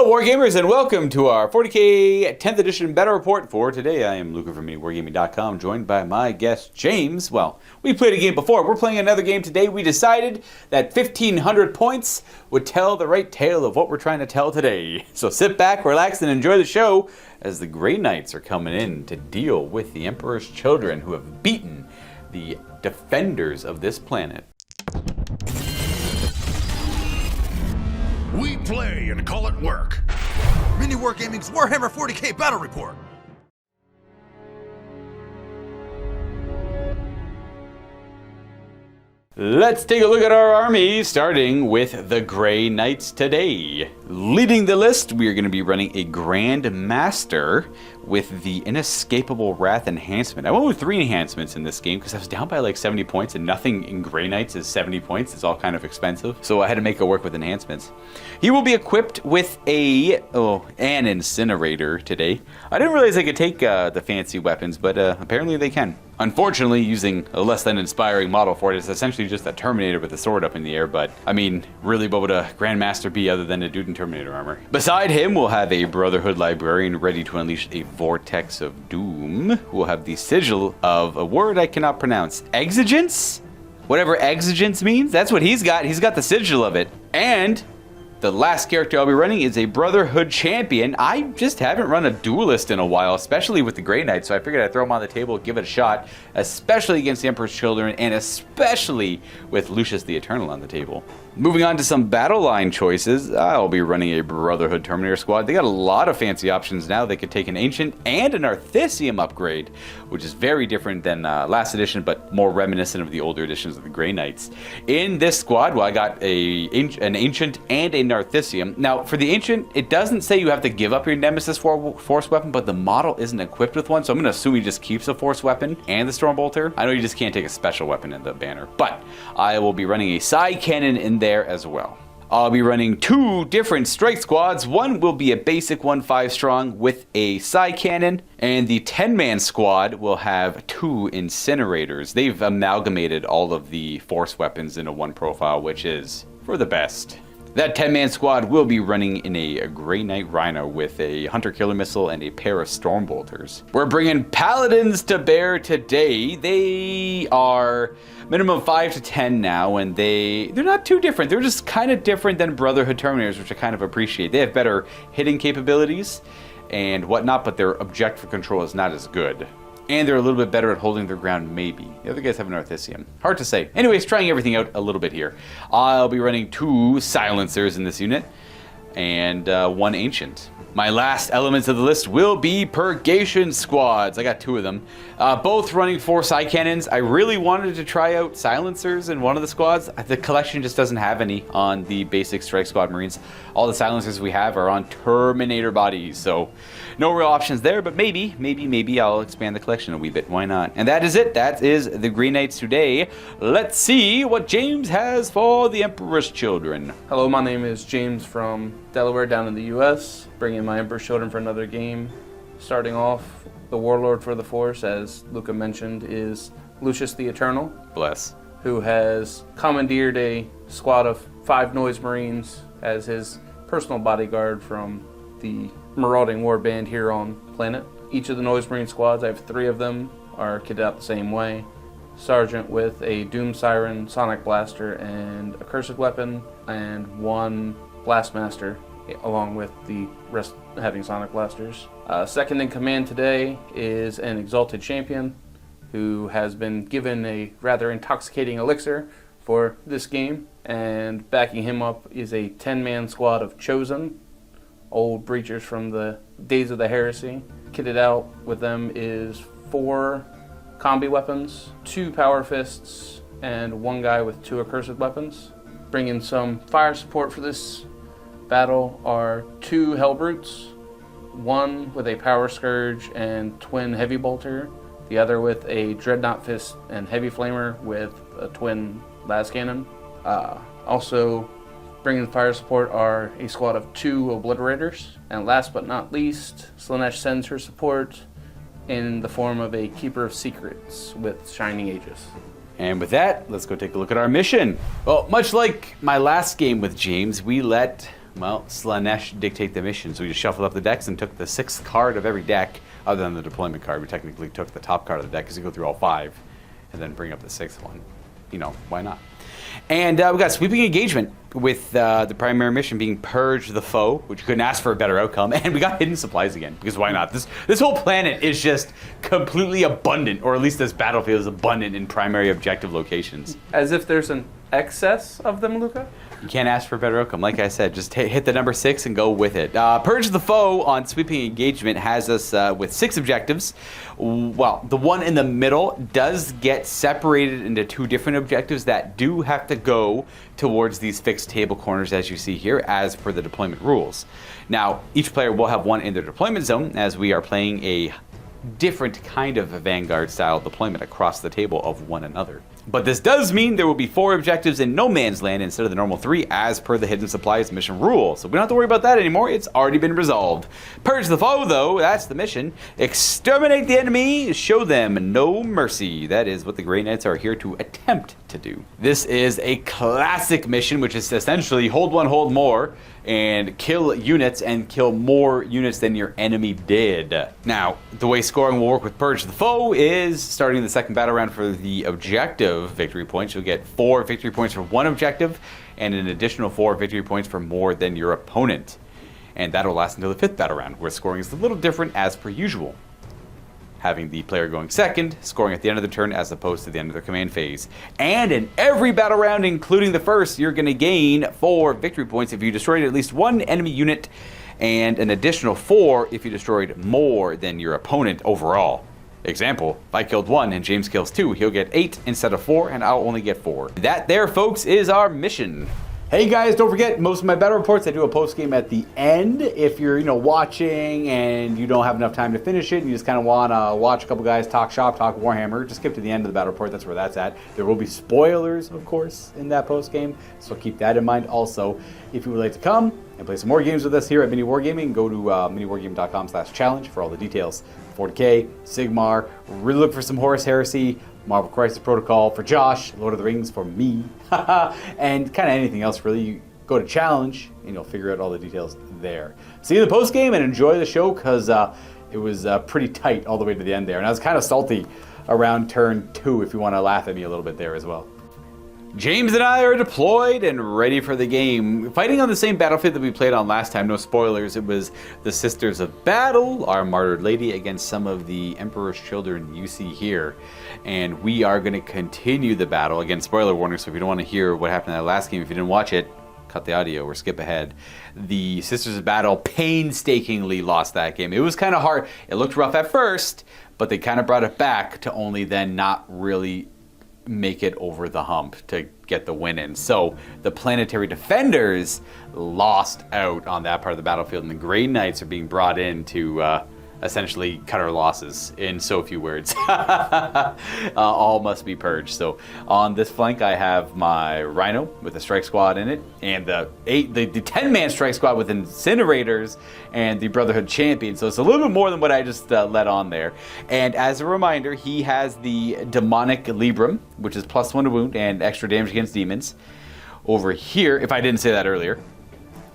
Hello Wargamers and welcome to our 40k 10th edition Battle Report for today. I am Luka from MiniWarGaming.com, joined by my guest James. Well, we played a game before. We're playing another game today. We decided that 1,500 points would tell the right tale of what we're trying to tell today. So sit back, relax, and enjoy the show as the Grey Knights are coming in to deal with the Emperor's children who have beaten the defenders of this planet. We play and call it work. MiniWarGaming's Warhammer 40k Battle Report. Let's take a look at our army, starting with the Grey Knights today. Leading the list, we are going to be running a Grand Master with the Inescapable Wrath enhancement. I went with 3 enhancements in this game because I was down by like 70 points and nothing in Grey Knights is 70 points. It's all kind of expensive, so I had to make it work with enhancements. He will be equipped with an incinerator today. I didn't realize I could take the fancy weapons, but apparently they can. Unfortunately, using a less than inspiring model for it, it's essentially just a Terminator with a sword up in the air, but I mean, really what would a Grandmaster be other than a dude in Terminator armor? Beside him, we'll have a Brotherhood Librarian ready to unleash a Vortex of Doom. We'll have the sigil of a word I cannot pronounce. Exigence? Whatever exigence means, that's what he's got. He's got the sigil of it. And the last character I'll be running is a Brotherhood Champion. I just haven't run a duelist in a while, especially with the Grey Knights, so I figured I'd throw him on the table, give it a shot, especially against the Emperor's Children, and especially with Lucius the Eternal on the table. Moving on to some battle line choices, I'll be running a Brotherhood Terminator squad. They got a lot of fancy options now. They could take an Ancient and an Arthesium upgrade, which is very different than last edition, but more reminiscent of the older editions of the Grey Knights. In this squad, well, I got an Ancient and a Arthesium. Now, for the Ancient, it doesn't say you have to give up your Nemesis Force weapon, but the model isn't equipped with one, so I'm going to assume he just keeps a Force weapon and the Stormbolter. I know you just can't take a special weapon in the banner, but I will be running a Side Cannon in there as well. I'll be running 2 different strike squads. One will be a basic 1-5 strong with a Side Cannon, and the 10-man squad will have 2 incinerators. They've amalgamated all of the Force weapons into one profile, which is for the best. That 10-man squad will be running in a Grey Knight Rhino with a Hunter Killer Missile and a pair of Stormbolters. We're bringing Paladins to bear today. They are minimum 5 to 10 now, and they're not too different. They're just kind of different than Brotherhood Terminators, which I kind of appreciate. They have better hitting capabilities and whatnot, but their objective control is not as good. And they're a little bit better at holding their ground, maybe. The other guys have an Arthesium. Hard to say. Anyways, trying everything out a little bit here. I'll be running 2 Silencers in this unit and 1 Ancient. My last elements of the list will be Purgation Squads. I got 2 of them. Both running 4 Side Cannons. I really wanted to try out Silencers in one of the squads. The collection just doesn't have any on the basic Strike Squad Marines. All the Silencers we have are on Terminator bodies, so no real options there, but maybe I'll expand the collection a wee bit. Why not? And that is it. That is the Grey Knights today. Let's see what James has for the Emperor's Children. Hello, my name is James from Delaware down in the US, bringing my Emperor's Children for another game. Starting off, the Warlord for the Force, as Luka mentioned, is Lucius the Eternal. Bless. Who has commandeered a squad of 5 Noise Marines as his personal bodyguard from the marauding warband here on planet. Each of the Noise Marine squads, I have 3 of them, are kitted out the same way. Sergeant with a Doom Siren, Sonic Blaster, and a Cursed Weapon, and 1 Blastmaster, along with the rest having Sonic Blasters. Second in command today is an Exalted Champion, who has been given a rather intoxicating elixir for this game, and backing him up is a 10-man squad of Chosen, old breachers from the days of the heresy. Kitted out with them is 4 combi weapons, 2 power fists, and 1 guy with 2 accursed weapons. Bringing some fire support for this battle are 2 Hellbrutes, 1 with a power scourge and twin heavy bolter, the other with a dreadnought fist and heavy flamer with a twin las cannon. Also bringing fire support are a squad of 2 obliterators. And last but not least, Slaanesh sends her support in the form of a Keeper of Secrets with Shining Aegis. And with that, let's go take a look at our mission. Well, much like my last game with James, we let Well, Slanesh dictate the mission, so we just shuffled up the decks and took the 6th card of every deck, other than the deployment card. We technically took the top card of the deck because you go through all 5 and then bring up the 6th one. You know, why not? And we got Sweeping Engagement with the primary mission being Purge the Foe, which you couldn't ask for a better outcome. And we got Hidden Supplies again, because why not? This whole planet is just completely abundant, or at least this battlefield is abundant in primary objective locations. As if there's an excess of them, Luka? You can't ask for a better outcome. Like I said, just hit the number 6 and go with it. Purge the Foe on Sweeping Engagement has us with 6 objectives. Well, the one in the middle does get separated into 2 different objectives that do have to go towards these fixed table corners, as you see here, as per the deployment rules. Now, each player will have one in their deployment zone, as we are playing a different kind of Vanguard style deployment across the table of one another. But this does mean there will be 4 objectives in no man's land instead of the normal 3, as per the Hidden Supplies mission rule. So we don't have to worry about that anymore. It's already been resolved. Purge the Foe, though, that's the mission. Exterminate the enemy, show them no mercy. That is what the Grey Knights are here to attempt to do. This is a classic mission, which is essentially hold one, hold more, and kill units and kill more units than your enemy did. Now, the way scoring will work with Purge the Foe is starting the second battle round for the objective victory points. You'll get 4 victory points for one objective and an additional 4 victory points for more than your opponent. And that'll last until the 5th battle round, where scoring is a little different as per usual, having the player going second, scoring at the end of the turn as opposed to the end of the command phase. And in every battle round, including the first, you're going to gain 4 victory points if you destroyed at least one enemy unit, and an additional 4 if you destroyed more than your opponent overall. Example, if I killed 1 and James kills 2, he'll get 8 instead of 4, and I'll only get 4. That there, folks, is our mission. Hey guys, don't forget, most of my battle reports, I do a post game at the end. If you're, watching and you don't have enough time to finish it, and you just kind of want to watch a couple guys talk shop, talk Warhammer, just skip to the end of the battle report. That's where that's at. There will be spoilers, of course, in that post game, so keep that in mind. Also, if you would like to come and play some more games with us here at MiniWarGaming, go to miniwargaming.com/challenge for all the details. 40K, Sigmar, really look for some Horus Heresy, Marvel Crisis Protocol for Josh, Lord of the Rings for me, and kind of anything else really. You go to challenge and you'll figure out all the details there. See you in the post game and enjoy the show, because it was pretty tight all the way to the end there, and I was kind of salty around turn 2 if you want to laugh at me a little bit there as well. James and I are deployed and ready for the game. Fighting on the same battlefield that we played on last time, no spoilers. It was the Sisters of Battle, our martyred lady, against some of the Emperor's children you see here. And we are going to continue the battle. Again, spoiler warning, so if you don't want to hear what happened in that last game, if you didn't watch it, cut the audio or skip ahead. The Sisters of Battle painstakingly lost that game. It was kind of hard. It looked rough at first, but they kind of brought it back to only then not really make it over the hump to get the win in. So the Planetary Defenders lost out on that part of the battlefield, and the Grey Knights are being brought in to essentially cut our losses in so few words. All must be purged. So on this flank, I have my Rhino with a strike squad in it, and the 10-man strike squad with incinerators and the Brotherhood champion. So it's a little bit more than what I just let on there. And as a reminder, he has the demonic Librum, which is +1 to wound and extra damage against demons. Over here, if I didn't say that earlier,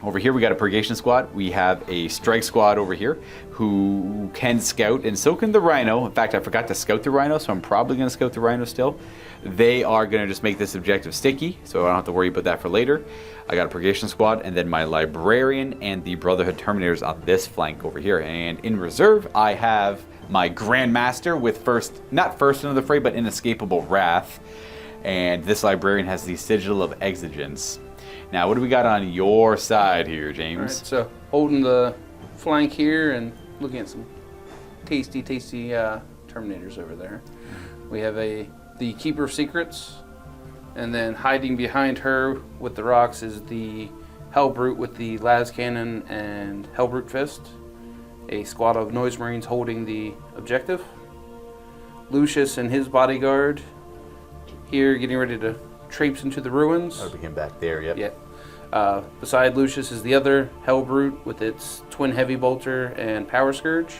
over here we got a Purgation squad. We have a strike squad over here who can scout, and so can the Rhino. In fact, I forgot to scout the Rhino, so I'm probably going to scout the Rhino still. They are going to just make this objective sticky, so I don't have to worry about that for later. I got a Purgation squad, and then my Librarian and the Brotherhood Terminators on this flank over here. And in reserve, I have my Grandmaster with not first into the fray, but Inescapable Wrath. And this Librarian has the Sigil of Exigence. Now, what do we got on your side here, James? All right, so holding the flank here and looking at some tasty Terminators over there. We have the Keeper of Secrets, and then hiding behind her with the rocks is the Hellbrute with the Las Cannon and Hellbrute Fist. A squad of Noise Marines holding the objective. Lucius and his bodyguard here getting ready to traipse into the ruins. Oh, we came back there, yep. Yep. Beside Lucius is the other Hellbrute with its Twin Heavy Bolter and Power Scourge.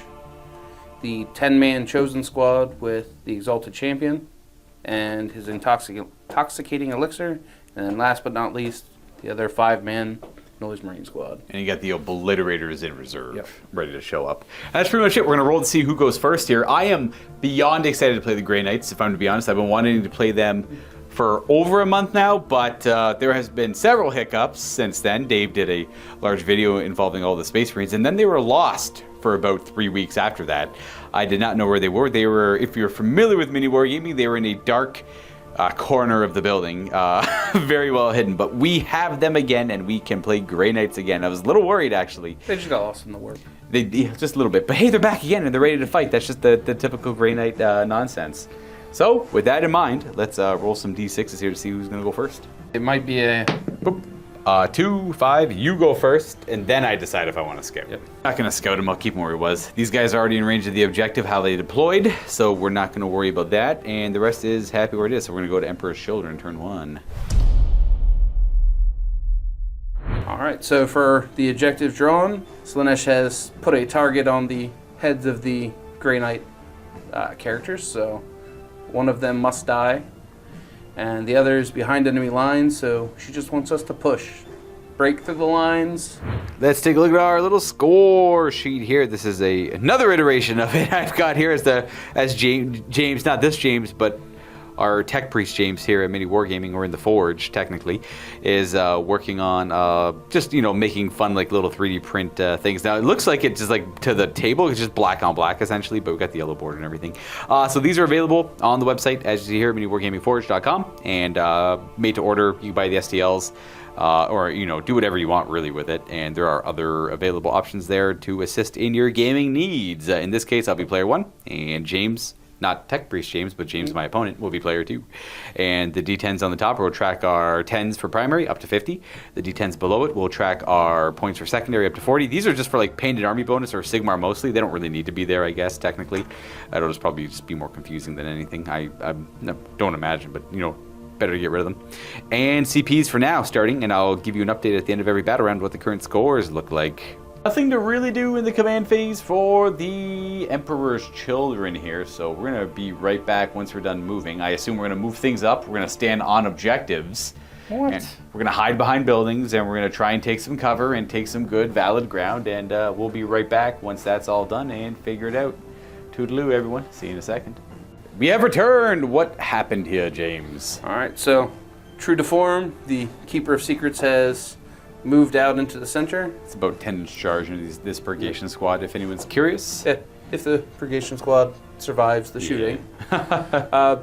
The 10-man Chosen Squad with the Exalted Champion and his Intoxicating Elixir. And then last but not least, the other 5-man Noise Marine squad. And you got the Obliterators in reserve, Yep. ready to show up. That's pretty much it. We're going to roll to see who goes first here. I am beyond excited to play the Grey Knights, if I'm to be honest. I've been wanting to play them for over a month now, but there has been several hiccups since then. Dave did a large video involving all the Space Marines, and then they were lost for about 3 weeks after that. I did not know where they were. They were, if you're familiar with MiniWarGaming, they were in a dark corner of the building, very well hidden, but we have them again and we can play Grey Knights again. I was a little worried actually. They just got lost in the warp. Just a little bit, but hey, they're back again and they're ready to fight. That's just the typical Grey Knight nonsense. So with that in mind, let's roll some d6s here to see who's gonna go first. It might be a... Boop. 2, 5, you go first, and then I decide if I want to scout. Yep. Not going to scout him, I'll keep him where he was. These guys are already in range of the objective, how they deployed, so we're not going to worry about that, and the rest is happy where it is, so we're going to go to Emperor's Children, turn 1. Alright, so for the objective drawn, Slaanesh has put a target on the heads of the Grey Knight characters, so one of them must die. And the other is behind enemy lines, so she just wants us to push. Break through the lines. Let's take a look at our little score sheet here. This is another iteration of it I've got here as James, not this James, but our tech priest James here at MiniWarGaming, or in the Forge technically, is working on just making fun like little 3D print things. Now it looks like it's just like to the table, it's just black on black essentially, but we've got the yellow board and everything. So these are available on the website as you see here, MiniWarGamingForge.com, and made to order. You can buy the STLs. Or do whatever you want really with it, and there are other available options there to assist in your gaming needs. In this case, I'll be player 1, and James, not Tech Priest James, but James, my opponent, will be player 2. And the D10s on the top will track our 10s for primary up to 50. The D10s below it will track our points for secondary up to 40. These are just for like Painted Army bonus or Sigmar mostly. They don't really need to be there, I guess, technically. It'll just probably just be more confusing than anything. I don't imagine, but better to get rid of them. And CPs for now starting, and I'll give you an update at the end of every battle round what the current scores look like. Nothing to really do in the command phase for the Emperor's Children here, so we're going to be right back once we're done moving. I assume we're going to move things up, we're going to stand on objectives. What? And we're going to hide behind buildings, and we're going to try and take some cover and take some good, valid ground, and we'll be right back once that's all done and figure it out. Toodaloo, everyone. See you in a second. We have returned! What happened here, James? Alright, so true to form, the Keeper of Secrets has moved out into the center. It's about 10 charge into this Purgation squad, if anyone's curious. If the Purgation squad survives the shooting.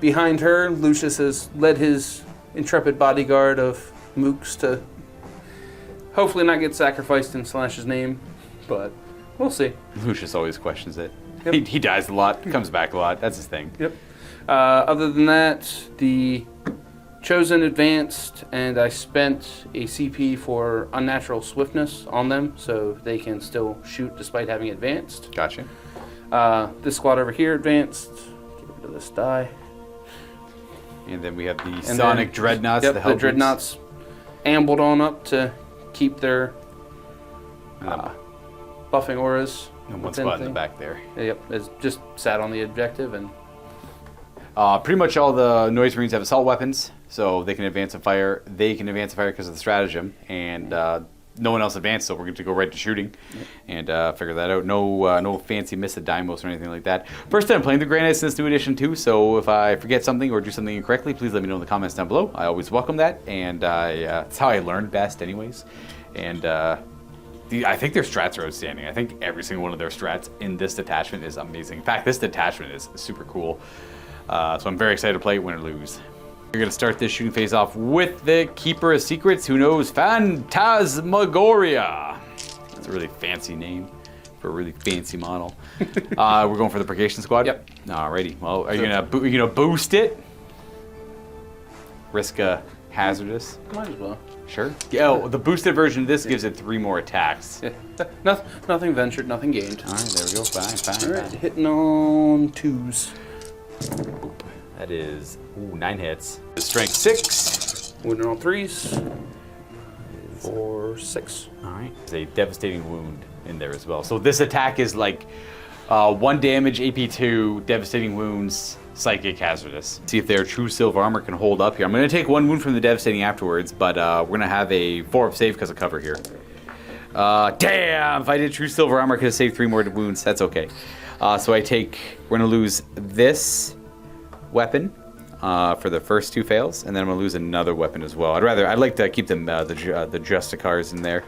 Behind her, Lucius has led his intrepid bodyguard of mooks to hopefully not get sacrificed in Slash's name, but we'll see. Lucius always questions it. Yep. He dies a lot, comes back a lot. That's his thing. Yep. Other than that, the Chosen advanced, and I spent a CP for unnatural swiftness on them, so they can still shoot despite having advanced. Gotcha. This squad over here advanced. Get rid of this die. And then we have the Sonic Dreadnoughts. Yep, the Dreadnoughts ambled on up to keep their buffing auras. And one squad in the back there. Yep, it's just sat on the objective and. Pretty much all the Noise Marines have assault weapons, so they can advance and fire. They can advance and fire because of the stratagem, and no one else advanced, so we're going to go right to shooting and figure that out. No fancy Missa Dimos or anything like that. First time playing the Grey Knights in this new edition too, so if I forget something or do something incorrectly, please let me know in the comments down below. I always welcome that, and it's how I learned best anyways. And I think their strats are outstanding. I think every single one of their strats in this detachment is amazing. In fact, this detachment is super cool. So I'm very excited to play, win or lose. We're going to start this shooting phase off with the Keeper of Secrets, who knows Phantasmagoria. That's a really fancy name for a really fancy model. We're going for the Purgation squad? Yep. Alrighty. Well, are you gonna boost it? Risk hazardous? Might as well. Sure. Yeah, the boosted version of this gives it 3 more attacks. Yeah. Nothing ventured, nothing gained. Alright, there we go. Fine. Alright, hitting on 2s. Boop. That is 9 hits. Strength 6. Wounded on 3s. 4, 6. Alright. There's a devastating wound in there as well. So this attack is like 1 damage, AP2, devastating wounds, psychic hazardous. See if their true silver armor can hold up here. I'm going to take 1 wound from the devastating afterwards, but we're going to have a 4 of save because of cover here. Damn! If I did true silver armor, I could have saved 3 more wounds. That's okay. So we're going to lose this weapon for the first 2 fails, and then I'm going to lose another weapon as well. I'd like to keep them, the Justicars in there.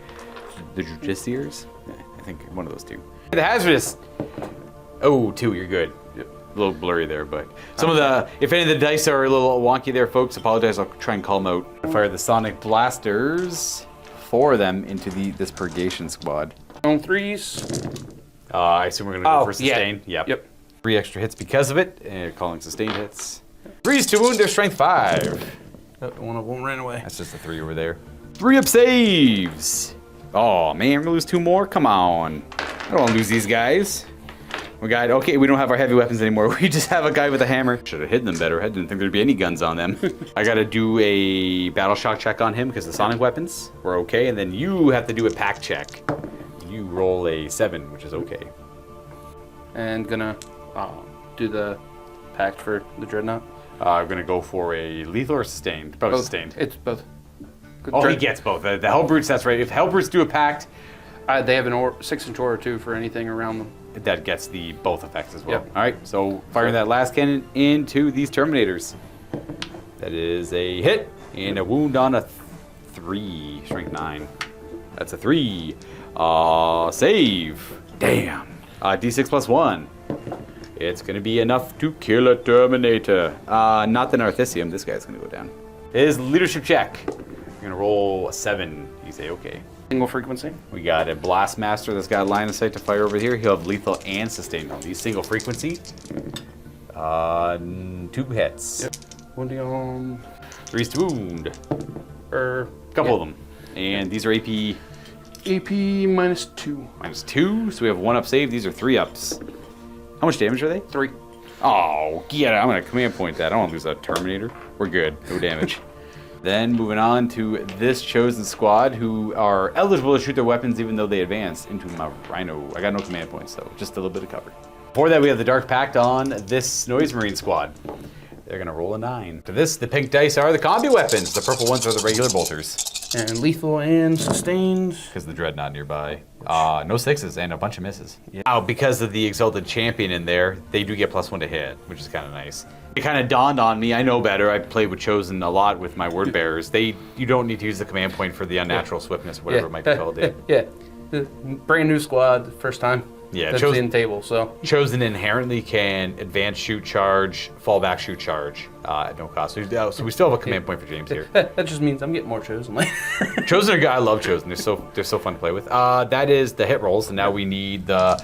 The Justiciars? Yeah, I think one of those 2. The hazardous! Oh, 2, you're good. Yep. A little blurry there, but if any of the dice are a little wonky there, folks, apologize. I'll try and call them out. Fire the Sonic Blasters, 4 of them into this Purgation Squad. On 3s. I assume we're going to go for sustain. Yeah. Yep. 3 extra hits because of it, and calling sustained hits. 3s to wound, their strength 5. Oh, one of them ran away. That's just a 3 over there. 3 up saves. Oh man, we're going to lose 2 more? Come on. I don't want to lose these guys. We don't have our heavy weapons anymore. We just have a guy with a hammer. Should have hidden them better. I didn't think there'd be any guns on them. I got to do a battle shock check on him because the sonic weapons were okay, and then you have to do a pack check. You roll a 7, which is okay. And gonna do the pact for the dreadnought. I'm gonna go for a lethal or sustained. Probably Both. sustained. It's both. He gets both. The Hellbrutes, that's right. If Hellbrutes do a pact, they have an 6-inch aura too for anything around them. that gets the both effects as well. Yep. All right, so firing that last cannon into these Terminators. That is a hit and a wound on a 3, strength 9. That's a 3. Save. Damn. D6 plus 1. It's going to be enough to kill a Terminator. Not the Narthisium. This guy's going to go down. His leadership check. You're going to roll a 7. You say okay. Single frequency. We got a Blast Master that's got line of sight to fire over here. He'll have lethal and sustained on these. Single frequency. 2 hits. Yep. Wounding on 3's to wound. Couple of them. And these are AP minus 2. minus 2. So we have 1 up save. These are 3 ups. How much damage are they? 3. Oh, yeah, I'm going to command point that. I don't want to lose that Terminator. We're good. No damage. Then moving on to this chosen squad who are eligible to shoot their weapons even though they advance into my Rhino. I got no command points though, just a little bit of cover. Before that we have the Dark Pact on this Noise Marine squad. They're gonna roll a 9. To this, the pink dice are the combi weapons. The purple ones are the regular bolters. And lethal and sustained. Because the Dreadnought nearby. No 6s and a bunch of misses. Yeah. Now, because of the Exalted Champion in there, they do get +1 to hit, which is kind of nice. It kind of dawned on me, I know better, I played with Chosen a lot with my Word Bearers. You don't need to use the command point for the unnatural swiftness, whatever it might be called. Yeah, brand new squad, the first time. Yeah, that's in table, so. Chosen inherently can advance, shoot, charge, fall back, shoot, charge at no cost. So we still have a command point for James here. That just means I'm getting more Chosen later. Chosen are good. I love Chosen. They're so fun to play with. That is the hit rolls, and now we need the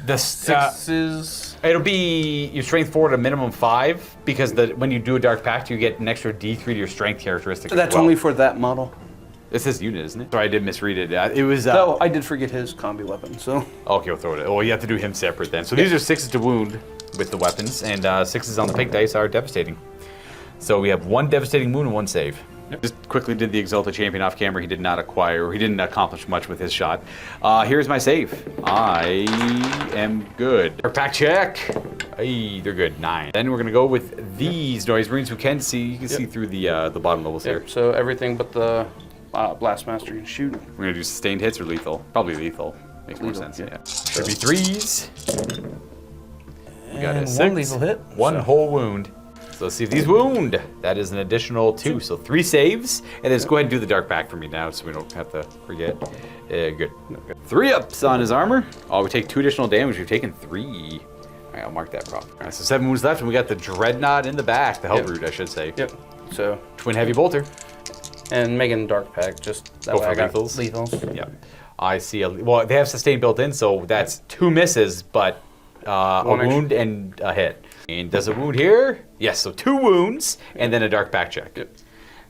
6s. It'll be your strength 4 at a minimum 5 because when you do a Dark Pact, you get an extra D3 to your strength characteristic. So that's only for that model. This is unit, isn't it? Sorry, I did misread it. It was. No, I did forget his combi weapon. So. Okay, we'll throw it. Oh, you have to do him separate then. So these are 6s to wound with the weapons, and 6s on the pink dice are devastating. So we have 1 devastating wound and 1 save. Yep. Just quickly did the Exalted Champion off camera. He did not acquire, or he didn't accomplish much with his shot. Here's my save. I am good. Dark Pact check. Hey, they're good. 9. Then we're gonna go with these Noise Marines who can see. You can see through the bottom levels here. So everything but the Blast Master can shoot. We're gonna do sustained hits or lethal. Probably lethal. Makes more sense. Yeah. Should be 3s. We got a 6. 1 lethal hit. 1 whole wound. So let's see if these wound. That is an additional 2. So 3 saves. And let's go ahead and do the Dark Pact for me now so we don't have to forget. Good. 3 ups on his armor. Oh, we take 2 additional damage. We've taken 3. All right, I'll mark that properly. All right, so 7 wounds left, and we got the Dreadnought in the back. The Hellbrute, I should say. Yep. So Twin Heavy Bolter. And Megan Dark Pact, just that way I got lethals. Yep. I see. Well, they have sustain built in, so that's 2 misses, but a wound and a hit. And does a wound here? Yes, so 2 wounds and then a Dark Pact check. Yep.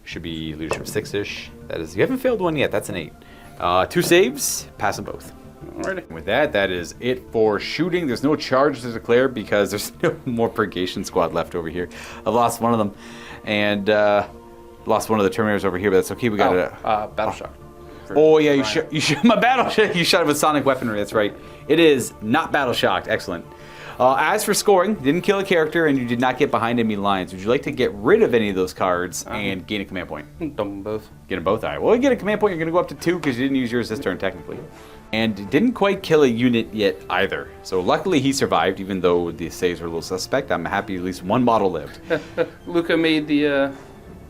Should be leadership 6-ish. That is, you haven't failed one yet. That's an 8. 2 saves, pass them both. Alrighty. With that is it for shooting. There's no charge to declare because there's no more Purgation squad left over here. I've lost one of them, and lost one of the Terminators over here, but that's okay. We got a battle shock. Oh yeah, you shot my battle shock. You shot it with sonic weaponry. That's right. It is not battle shocked. Excellent. As for scoring, didn't kill a character and you did not get behind enemy lines. Would you like to get rid of any of those cards and gain a command point? Dump them both. Get them both? All right. Well, you get a command point. You're going to go up to 2 because you didn't use yours this turn, technically. And didn't quite kill a unit yet either. So luckily he survived, even though the saves were a little suspect. I'm happy at least one model lived. Luka made the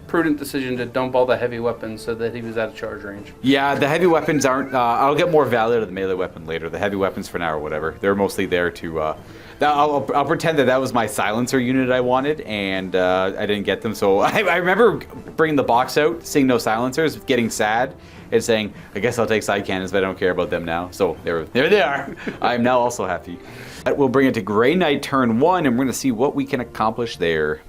prudent decision to dump all the heavy weapons so that he was out of charge range. Yeah, the heavy weapons aren't... I'll get more value out of the melee weapon later. The heavy weapons for now or whatever. They're mostly there to... I'll pretend that was my silencer unit I wanted, and I didn't get them. So I remember bringing the box out, seeing no silencers, getting sad, and saying, I guess I'll take side cannons, but I don't care about them now. So there they are. I'm now also happy. We'll bring it to Grey Knight turn 1, and we're going to see what we can accomplish there.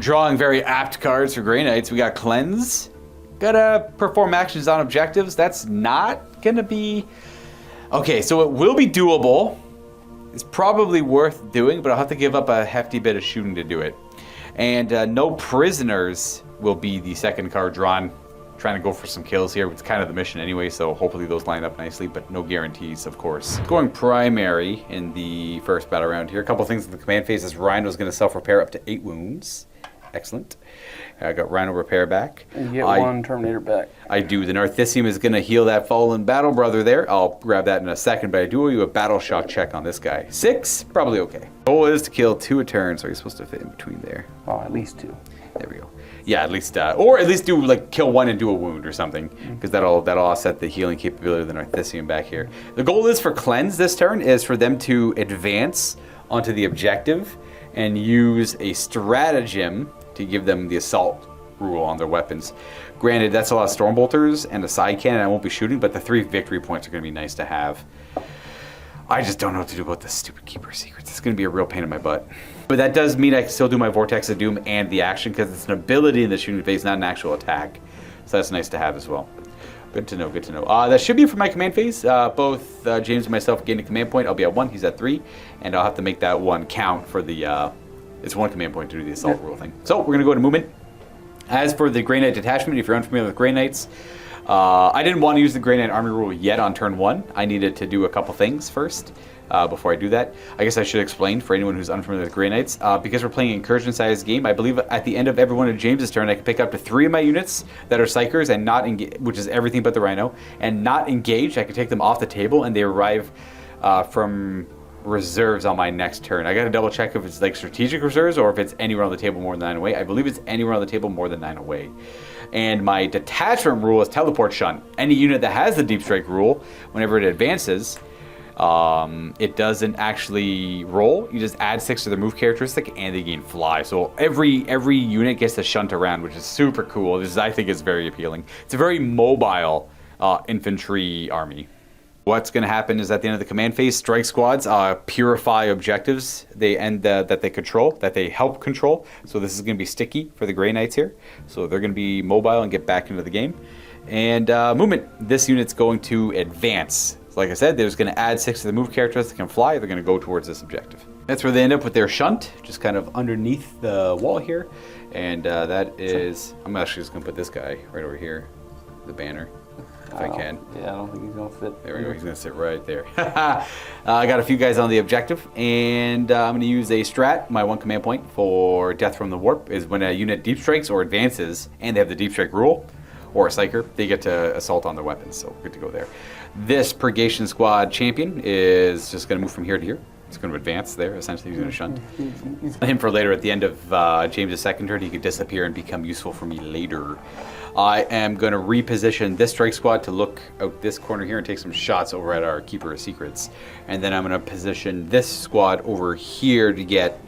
Drawing very apt cards for Grey Knights. We got Cleanse. Gotta perform actions on objectives. That's not gonna be... Okay, so it will be doable. It's probably worth doing, but I'll have to give up a hefty bit of shooting to do it. And no prisoners will be the second card drawn. Trying to go for some kills here. It's kind of the mission anyway, so hopefully those line up nicely, but no guarantees, of course. Going primary in the first battle round here. A couple things in the command phase is Rhino's going to self-repair up to 8 wounds. Excellent. I got Rhino repair back. And you get one Terminator back. I do. The Narthisium is going to heal that fallen battle brother there. I'll grab that in a second, but I do owe you a battle shock check on this guy. 6? Probably okay. Goal is to kill 2 a turn, so you're supposed to fit in between there. Oh, at least 2. There we go. Yeah, at least, or at least do like kill 1 and do a wound or something, because that'll offset the healing capability of the Narthisium back here. The goal is for Cleanse this turn is for them to advance onto the objective and use a stratagem to give them the assault rule on their weapons. Granted, that's a lot of Stormbolters and a side cannon I won't be shooting, but the 3 victory points are going to be nice to have. I just don't know what to do about this stupid Keeper Secrets. It's going to be a real pain in my butt. But that does mean I can still do my Vortex of Doom and the action, because it's an ability in the shooting phase, not an actual attack. So that's nice to have as well. Good to know, good to know. That should be for my command phase. Both James and myself gain a command point. I'll be at 1, he's at 3. And I'll have to make that 1 count for the... it's 1 command point to do the assault rule thing. So we're going to go to movement. As for the Grey Knight detachment, if you're unfamiliar with Grey Knights, I didn't want to use the Grey Knight army rule yet on turn 1. I needed to do a couple things first before I do that. I guess I should explain for anyone who's unfamiliar with Grey Knights. Because we're playing an incursion-sized game, I believe at the end of every one of James's turn, I can pick up to 3 of my units that are Psychers and not engage, which is everything but the Rhino, and not engaged. I can take them off the table, and they arrive from reserves on my next turn. I gotta double check if it's like strategic reserves or if it's anywhere on the table more than 9 away. I believe it's anywhere on the table more than 9 away. And my detachment rule is teleport shunt. Any unit that has the deep strike rule, whenever it advances, it doesn't actually roll. You just add 6 to their move characteristic and they gain fly. So every unit gets to shunt around, which is super cool. This I think is very appealing. It's a very mobile infantry army. What's going to happen is at the end of the command phase, strike squads purify objectives that they control, that they help control. So this is going to be sticky for the Grey Knights here. So they're going to be mobile and get back into the game. And movement, this unit's going to advance. So like I said, they're just going to add 6 to the move characteristics and fly. They're going to go towards this objective. That's where they end up with their shunt, just kind of underneath the wall here. And that is, I'm actually just going to put this guy right over here, the banner. If I can. Yeah, I don't think he's going to fit. There we go. He's going to sit right there. I got a few guys on the objective, and I'm going to use a strat. My 1 command point for Death from the Warp is when a unit deep strikes or advances, and they have the deep strike rule, or a Psyker, they get to assault on their weapons. So good to go there. This Purgation Squad champion is just going to move from here to here. He's going to advance there. Essentially, he's going to shunt. Him for later at the end of James' second turn. He could disappear and become useful for me later. I am going to reposition this strike squad to look out this corner here and take some shots over at our Keeper of Secrets. And then I'm going to position this squad over here to get,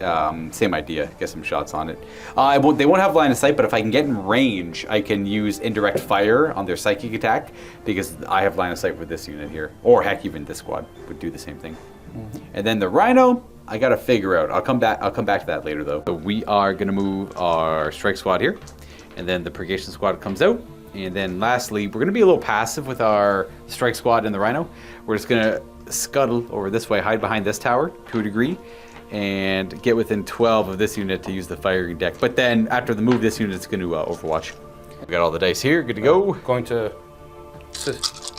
same idea, get some shots on it. They won't have line of sight, but if I can get in range, I can use indirect fire on their psychic attack because I have line of sight with this unit here. Or heck, even this squad would do the same thing. And then the Rhino, I got to figure out. I'll come back to that later though. So we are going to move our strike squad here. And then the Purgation Squad comes out. And then lastly, we're going to be a little passive with our Strike Squad and the Rhino. We're just going to scuttle over this way, hide behind this tower to a degree, and get within 12 of this unit to use the firing deck. But then after the move, this unit is going to Overwatch. We got all the dice here, good to go. Going to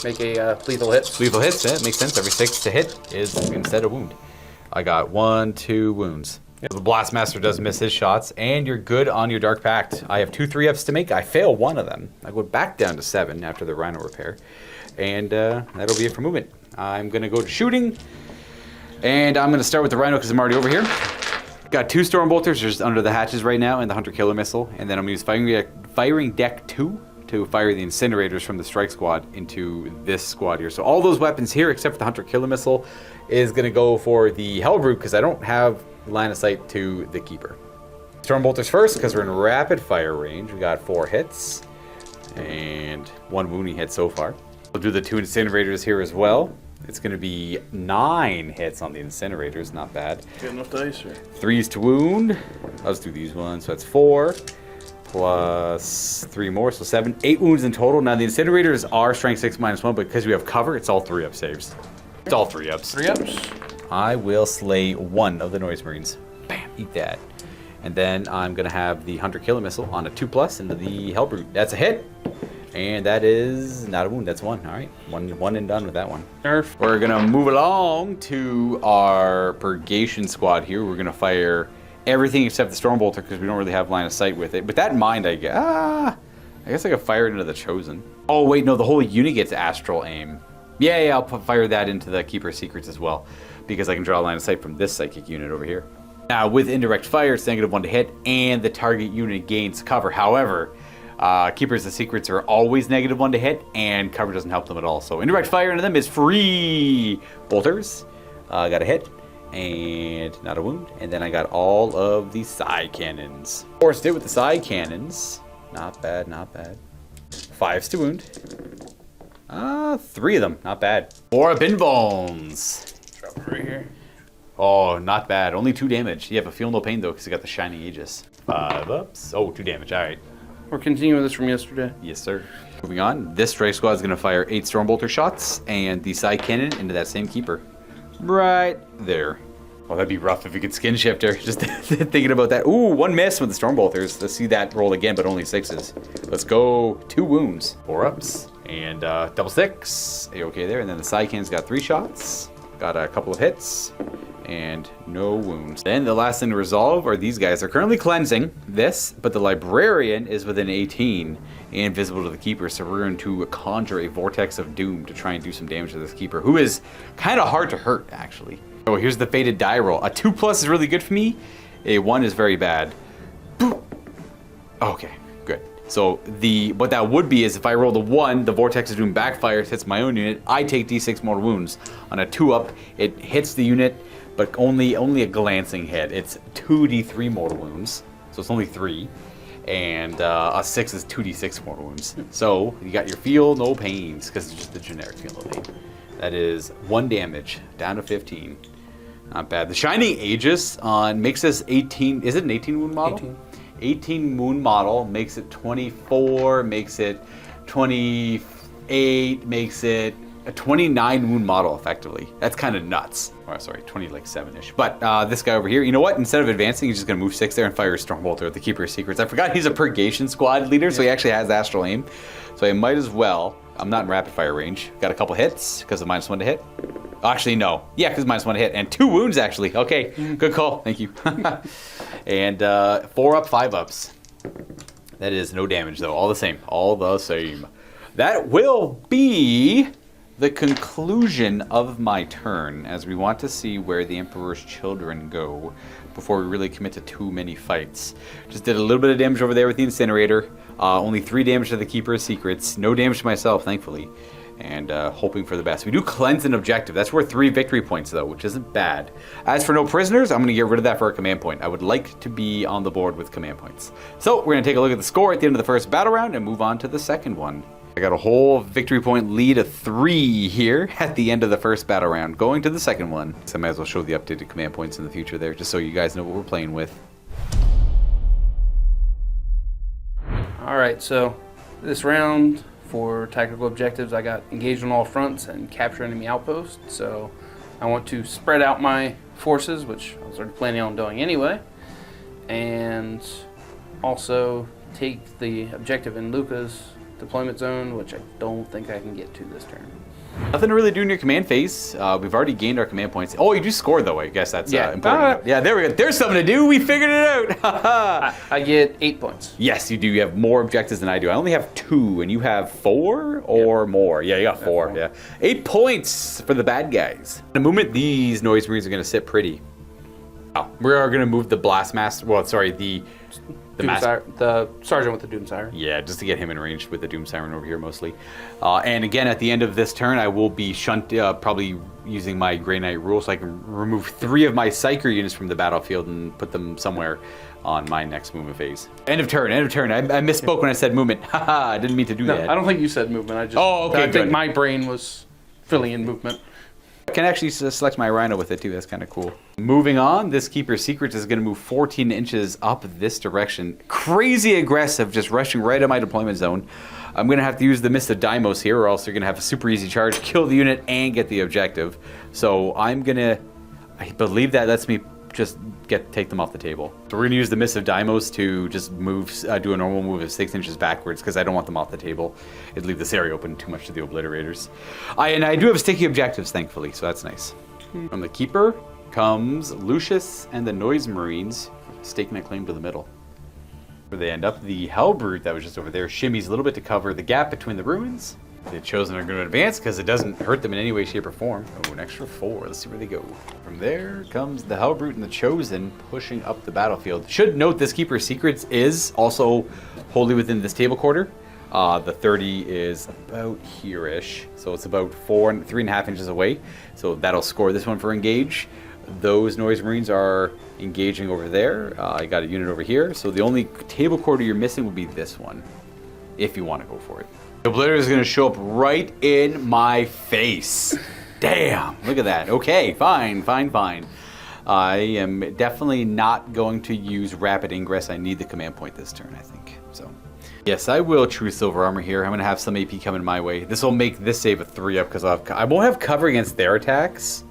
Make a lethal hit. Lethal hits, yeah, it makes sense. Every 6 to hit is instead a wound. I got 1, 2 wounds. The Blastmaster does miss his shots, and you're good on your Dark Pact. I have 2 3-ups to make. I fail one of them. I go back down to 7 after the Rhino repair. And that'll be it for movement. I'm going to go to shooting. And I'm going to start with the Rhino because I'm already over here. Got 2 Stormbolters just under the hatches right now and the Hunter Killer Missile. And then I'm going to use firing deck 2 to fire the Incinerators from the Strike Squad into this squad here. So all those weapons here, except for the Hunter Killer Missile, is going to go for the Hellbrute because I don't have line of sight to the Keeper. Stormbolters first because we're in rapid fire range. We got 4 hits and 1 wounding hit so far. We'll do the 2 Incinerators here as well. It's going to be 9 hits on the Incinerators, not bad. Get enough dice here. 3s to wound. Let's do these ones. So that's 4 plus 3 more, so 7. 8 wounds in total. Now the Incinerators are strength 6 -1, but because we have cover, it's all 3-up saves. It's all 3-ups. 3-ups. I will slay 1 of the Noise Marines. Bam, eat that. And then I'm going to have the Hunter Killer Missile on a 2+ into the Hellbrute. That's a hit. And that is not a wound, that's 1. All right, one and done with that one. Nerf. We're going to move along to our Purgation Squad here. We're going to fire everything except the Stormbolter because we don't really have line of sight with it. With that in mind, I guess I could fire it into the Chosen. Oh, wait, no, the whole unit gets Astral Aim. Yeah, I'll fire that into the Keeper's Secrets as well because I can draw a line of sight from this Psychic unit over here. Now, with indirect fire, it's -1 to hit, and the target unit gains cover. However, Keepers of Secrets are always -1 to hit, and cover doesn't help them at all. So indirect fire into them is free bolters. Got a hit, and not a wound. And then I got all of the Psi Cannons. Forced it with the Psi Cannons. Not bad, not bad. 5s to wound. 3 of them, not bad. 4 Bin Bones. Drop it right here. Oh, not bad. Only 2 damage. Yeah, but feel no pain though, because you got the Shining Aegis. 5 ups. Oh, 2 damage. All right. We're continuing this from yesterday. Yes, sir. Moving on. This Strike Squad is going to fire 8 Stormbolter shots and the Psi Cannon into that same Keeper. Right there. Oh, that'd be rough if you could Skin Shifter. Just thinking about that. Ooh, 1 miss with the Stormbolters. Let's see that roll again, but only 6s. Let's go 2 wounds. 4 ups. And double 6. A-okay there. And then the Psi Cannon's got 3 shots. Got a couple of hits. And no wounds. Then the last thing to resolve are these guys. They're currently cleansing this, but the Librarian is within 18 and visible to the Keeper, so we're going to conjure a Vortex of Doom to try and do some damage to this Keeper, who is kind of hard to hurt, actually. Oh, here's the Fated Die roll. A 2+ is really good for me. A 1 is very bad. Okay, good. So what that would be is if I roll the 1, the Vortex of Doom backfires, hits my own unit, I take D6 more wounds. On a 2-up, it hits the unit, but only a glancing hit. It's 2d3 mortal wounds, so it's only 3. And a 6 is 2d6 mortal wounds. So you got your feel no pains, because it's just the generic feel no pain. That is 1 damage, down to 15. Not bad. The Shining Aegis makes this 18, is it an 18 wound model? 18 wound model, makes it 24, makes it 28, makes it a 29 wound model, effectively. That's kind of nuts. Oh, sorry, 27-ish. But this guy over here, you know what? Instead of advancing, he's just going to move 6 there and fire a Stormbolter with the Keeper's Secrets. I forgot he's a Purgation Squad leader, so he actually has Astral Aim. So I might as well. I'm not in rapid fire range. Got a couple hits because of -1 to hit. Actually, no. Yeah, because -1 to hit. And 2 wounds, actually. Okay, good call. Thank you. And 4 up, 5 ups. That is no damage, though. All the same. All the same. That will be the conclusion of my turn, as we want to see where the Emperor's Children go before we really commit to too many fights. Just did a little bit of damage over there with the Incinerator. Only 3 damage to the Keeper's Secrets. No damage to myself, thankfully. And hoping for the best. We do cleanse an objective. That's worth 3 victory points, though, which isn't bad. As for no prisoners, I'm going to get rid of that for a command point. I would like to be on the board with command points. So we're going to take a look at the score at the end of the first battle round and move on to the second one. I got a whole victory point lead of 3 here at the end of the first battle round, going to the second one. So I might as well show the updated command points in the future there, just so you guys know what we're playing with. Alright, so this round for tactical objectives, I got engaged on all fronts and capture enemy outposts. So I want to spread out my forces, which I was already planning on doing anyway, and also take the objective in Luka's deployment zone, which I don't think I can get to this turn. Nothing to really do in your command phase. We've already gained our command points. Oh, you do score though. I guess that's important. Yeah, there we go. There's something to do. We figured it out. I get 8 points. Yes, you do. You have more objectives than I do. I only have 2, and you have 4 or more. Yeah, you got 4. Yeah, 8 points for the bad guys. In a moment, these noise marines are going to sit pretty. Oh, we are going to move the blast master. Well, sorry, the sergeant with the Doom Siren. Yeah, just to get him in range with the Doom Siren over here mostly. And again, at the end of this turn, I will be probably using my Grey Knight rule so I can remove 3 of my Psyker units from the battlefield and put them somewhere on my next movement phase. End of turn. I misspoke when I said movement. Haha, I didn't mean to do that. I don't think you said movement. I think my brain was filling in movement. I can actually select my Rhino with it too. That's kind of cool. Moving on, this Keeper's Secrets is going to move 14 inches up this direction. Crazy aggressive, just rushing right at my deployment zone. I'm going to have to use the Mist of Deimos here, or else they're going to have a super easy charge, kill the unit, and get the objective. So I believe that lets me just take them off the table. So we're going to use the Mist of Deimos to just do a normal move of 6 inches backwards, because I don't want them off the table. It'd leave this area open too much to the Obliterators. And I do have sticky objectives, thankfully, so that's nice. From the Keeper comes Lucius and the Noise Marines, staking a claim to the middle. Where they end up, the Hellbrute that was just over there shimmies a little bit to cover the gap between the ruins. The Chosen are going to advance because it doesn't hurt them in any way, shape, or form. Oh, an extra 4. Let's see where they go. From there comes the Hellbrute and the Chosen pushing up the battlefield. Should note this Keeper's Secrets is also wholly within this table quarter. The 30 is about here-ish, so it's about 3.5 inches away. So that'll score this one for engage. Those Noise Marines are engaging over there. I got a unit over here, so the only table quarter you're missing will be this one, if you want to go for it. The Obliterator is going to show up right in my face. Damn, look at that. Okay, fine. I am definitely not going to use Rapid Ingress. I need the command point this turn, I think. So, yes, I will True Silver Armor here. I'm going to have some AP coming my way. This will make this save a 3-up because I won't have cover against their attacks,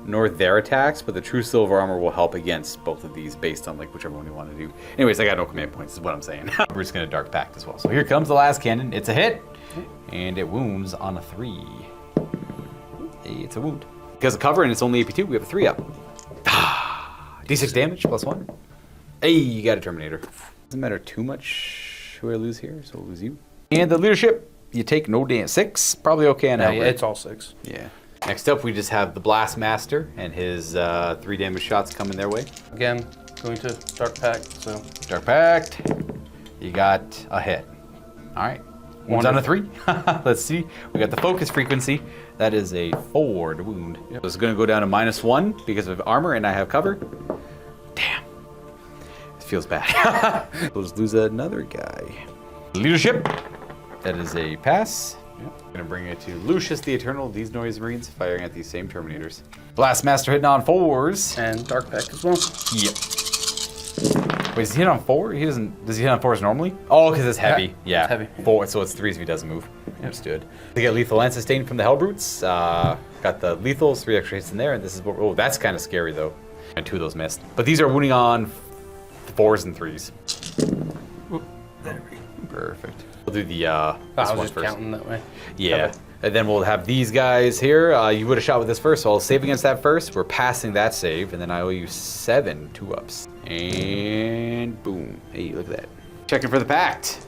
nor their attacks, but the True Silver Armor will help against both of these based on whichever one you want to do. Anyways, I got no command points is what I'm saying. We're just going to Dark Pact as well. So here comes the last cannon. It's a hit, and it wounds on a 3. Hey, it's a wound. Because of cover and it's only AP2, we have a 3-up. D6 damage, +1. Hey, you got a Terminator. Doesn't matter too much who I lose here, so we'll lose you. And the leadership, you take no damage. 6, probably okay on yeah, it's all 6. Yeah. Next up, we just have the Blast Master and his 3 damage shots coming their way. Again, going to Dark Pact, so. Dark Pact. You got a hit. All right. One's on a 3. Let's see. We got the focus frequency. That is a 4 to wound. Yep. So it's going to go down to -1 because of armor, and I have cover. Damn. It feels bad. Let's lose another guy. Leadership. That is a pass. Yep. Gonna bring it to Lucius the Eternal. These Noise Marines firing at these same Terminators. Blast Master hitting on 4s. And Dark Pact as well. Yep. Wait, does he hit on 4? Does he hit on 4s normally? Oh, because it's heavy. Yeah. It's heavy. 4, so it's 3s if he doesn't move. Understood. They get lethal and sustained from the Hellbrutes. Got the lethals, 3 extra hits in there, and this is what. Oh, that's kind of scary though. And 2 of those missed. But these are wounding on 4s and 3s. There we go. Perfect. We'll do the I was just first. Counting that way. Yeah. And then we'll have these guys here. You would have shot with this first, so I'll save against that first. We're passing that save, and then I owe you 7 2-ups. And boom. Hey, look at that. Checking for the pact.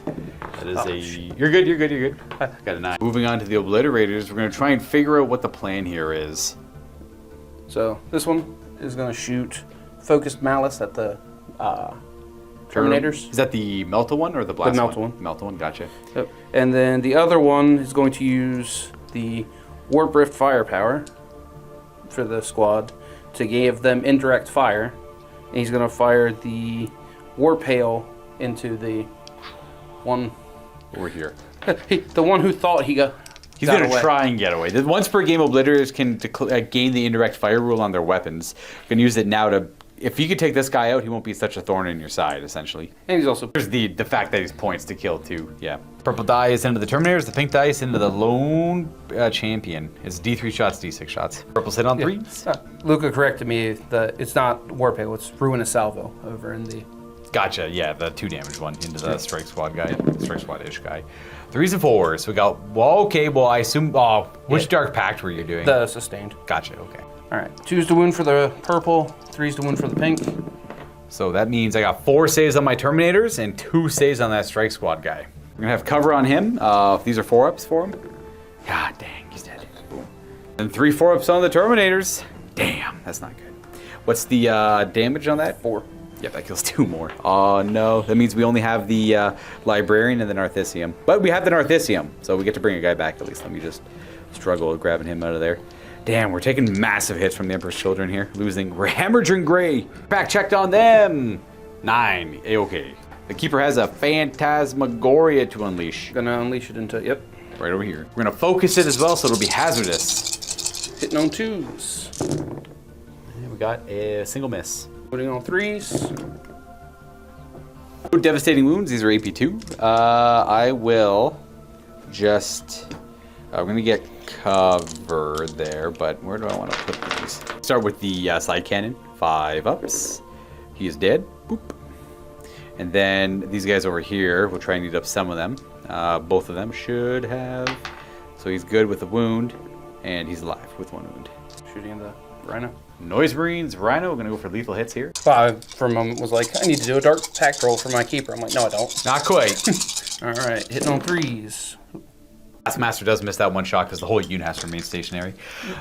That is You're good. Got a 9. Moving on to the Obliterators, we're going to try and figure out what the plan here is. So this one is going to shoot Focused Malice at the Terminators. Is that the Melta one or the Blast one? The Melta one. Melta one, gotcha. Yep. And then the other one is going to use the Warp Rift firepower for the squad to give them indirect fire. And he's going to fire the Warp Hail into the one over here. The one who thought he got. He's going to try and get away. The once per game Obliterators can gain the indirect fire rule on their weapons. You can use it now to. If you could take this guy out, he won't be such a thorn in your side, essentially. And he's also. There's the fact that he's points to kill too. Yeah. Purple die is into the Terminators. The pink die is into the lone champion. It's D3 shots, D6 shots. Purple's hit on 3s. Luka corrected me that it's not Warp Hail, it's Ruinous Salvo over in the. Gotcha. Yeah, the 2 damage one into the Strike Squad guy, Strike Squad-ish guy. 3s and 4s. We got, well, okay, well, I assume, which Dark Pact were you doing? The sustained. Gotcha, okay. All right, 2s to wound for the purple, 3s to wound for the pink. So that means I got 4 saves on my Terminators and 2 saves on that Strike Squad guy. We're gonna have cover on him. These are 4-ups for him. God dang, he's dead. Boom. And 3 4-ups on the Terminators. Damn, that's not good. What's the damage on that? 4. Yep, that kills 2 more. Oh no, that means we only have the Librarian and the Narthisium. But we have the Narthisium, so we get to bring a guy back at least. Let me just struggle with grabbing him out of there. Damn, we're taking massive hits from the Emperor's Children here. Losing Hemorrhaging Grey. Back checked on them. 9, A-okay. The Keeper has a Phantasmagoria to unleash. Gonna unleash it into, yep. Right over here. We're gonna focus it as well, so it'll be hazardous. Hitting on 2s. And we got a single miss. Putting on 3s. Devastating wounds, these are AP2. I will just, we're gonna get cover there, but where do I want to put these? Start with the side cannon, 5 ups. He is dead, boop. And then these guys over here, we'll try and eat up some of them. Both of them should have, so he's good with the wound, and he's alive with 1 wound. Shooting the Rhino. Noise Marines, Rhino, we're gonna go for lethal hits here. I, for a moment, was like, I need to do a Dark Pact roll for my Keeper. I'm like, no, I don't. Not quite. All right, hitting on 3s. Last Master does miss that 1 shot because the whole unit has to remain stationary.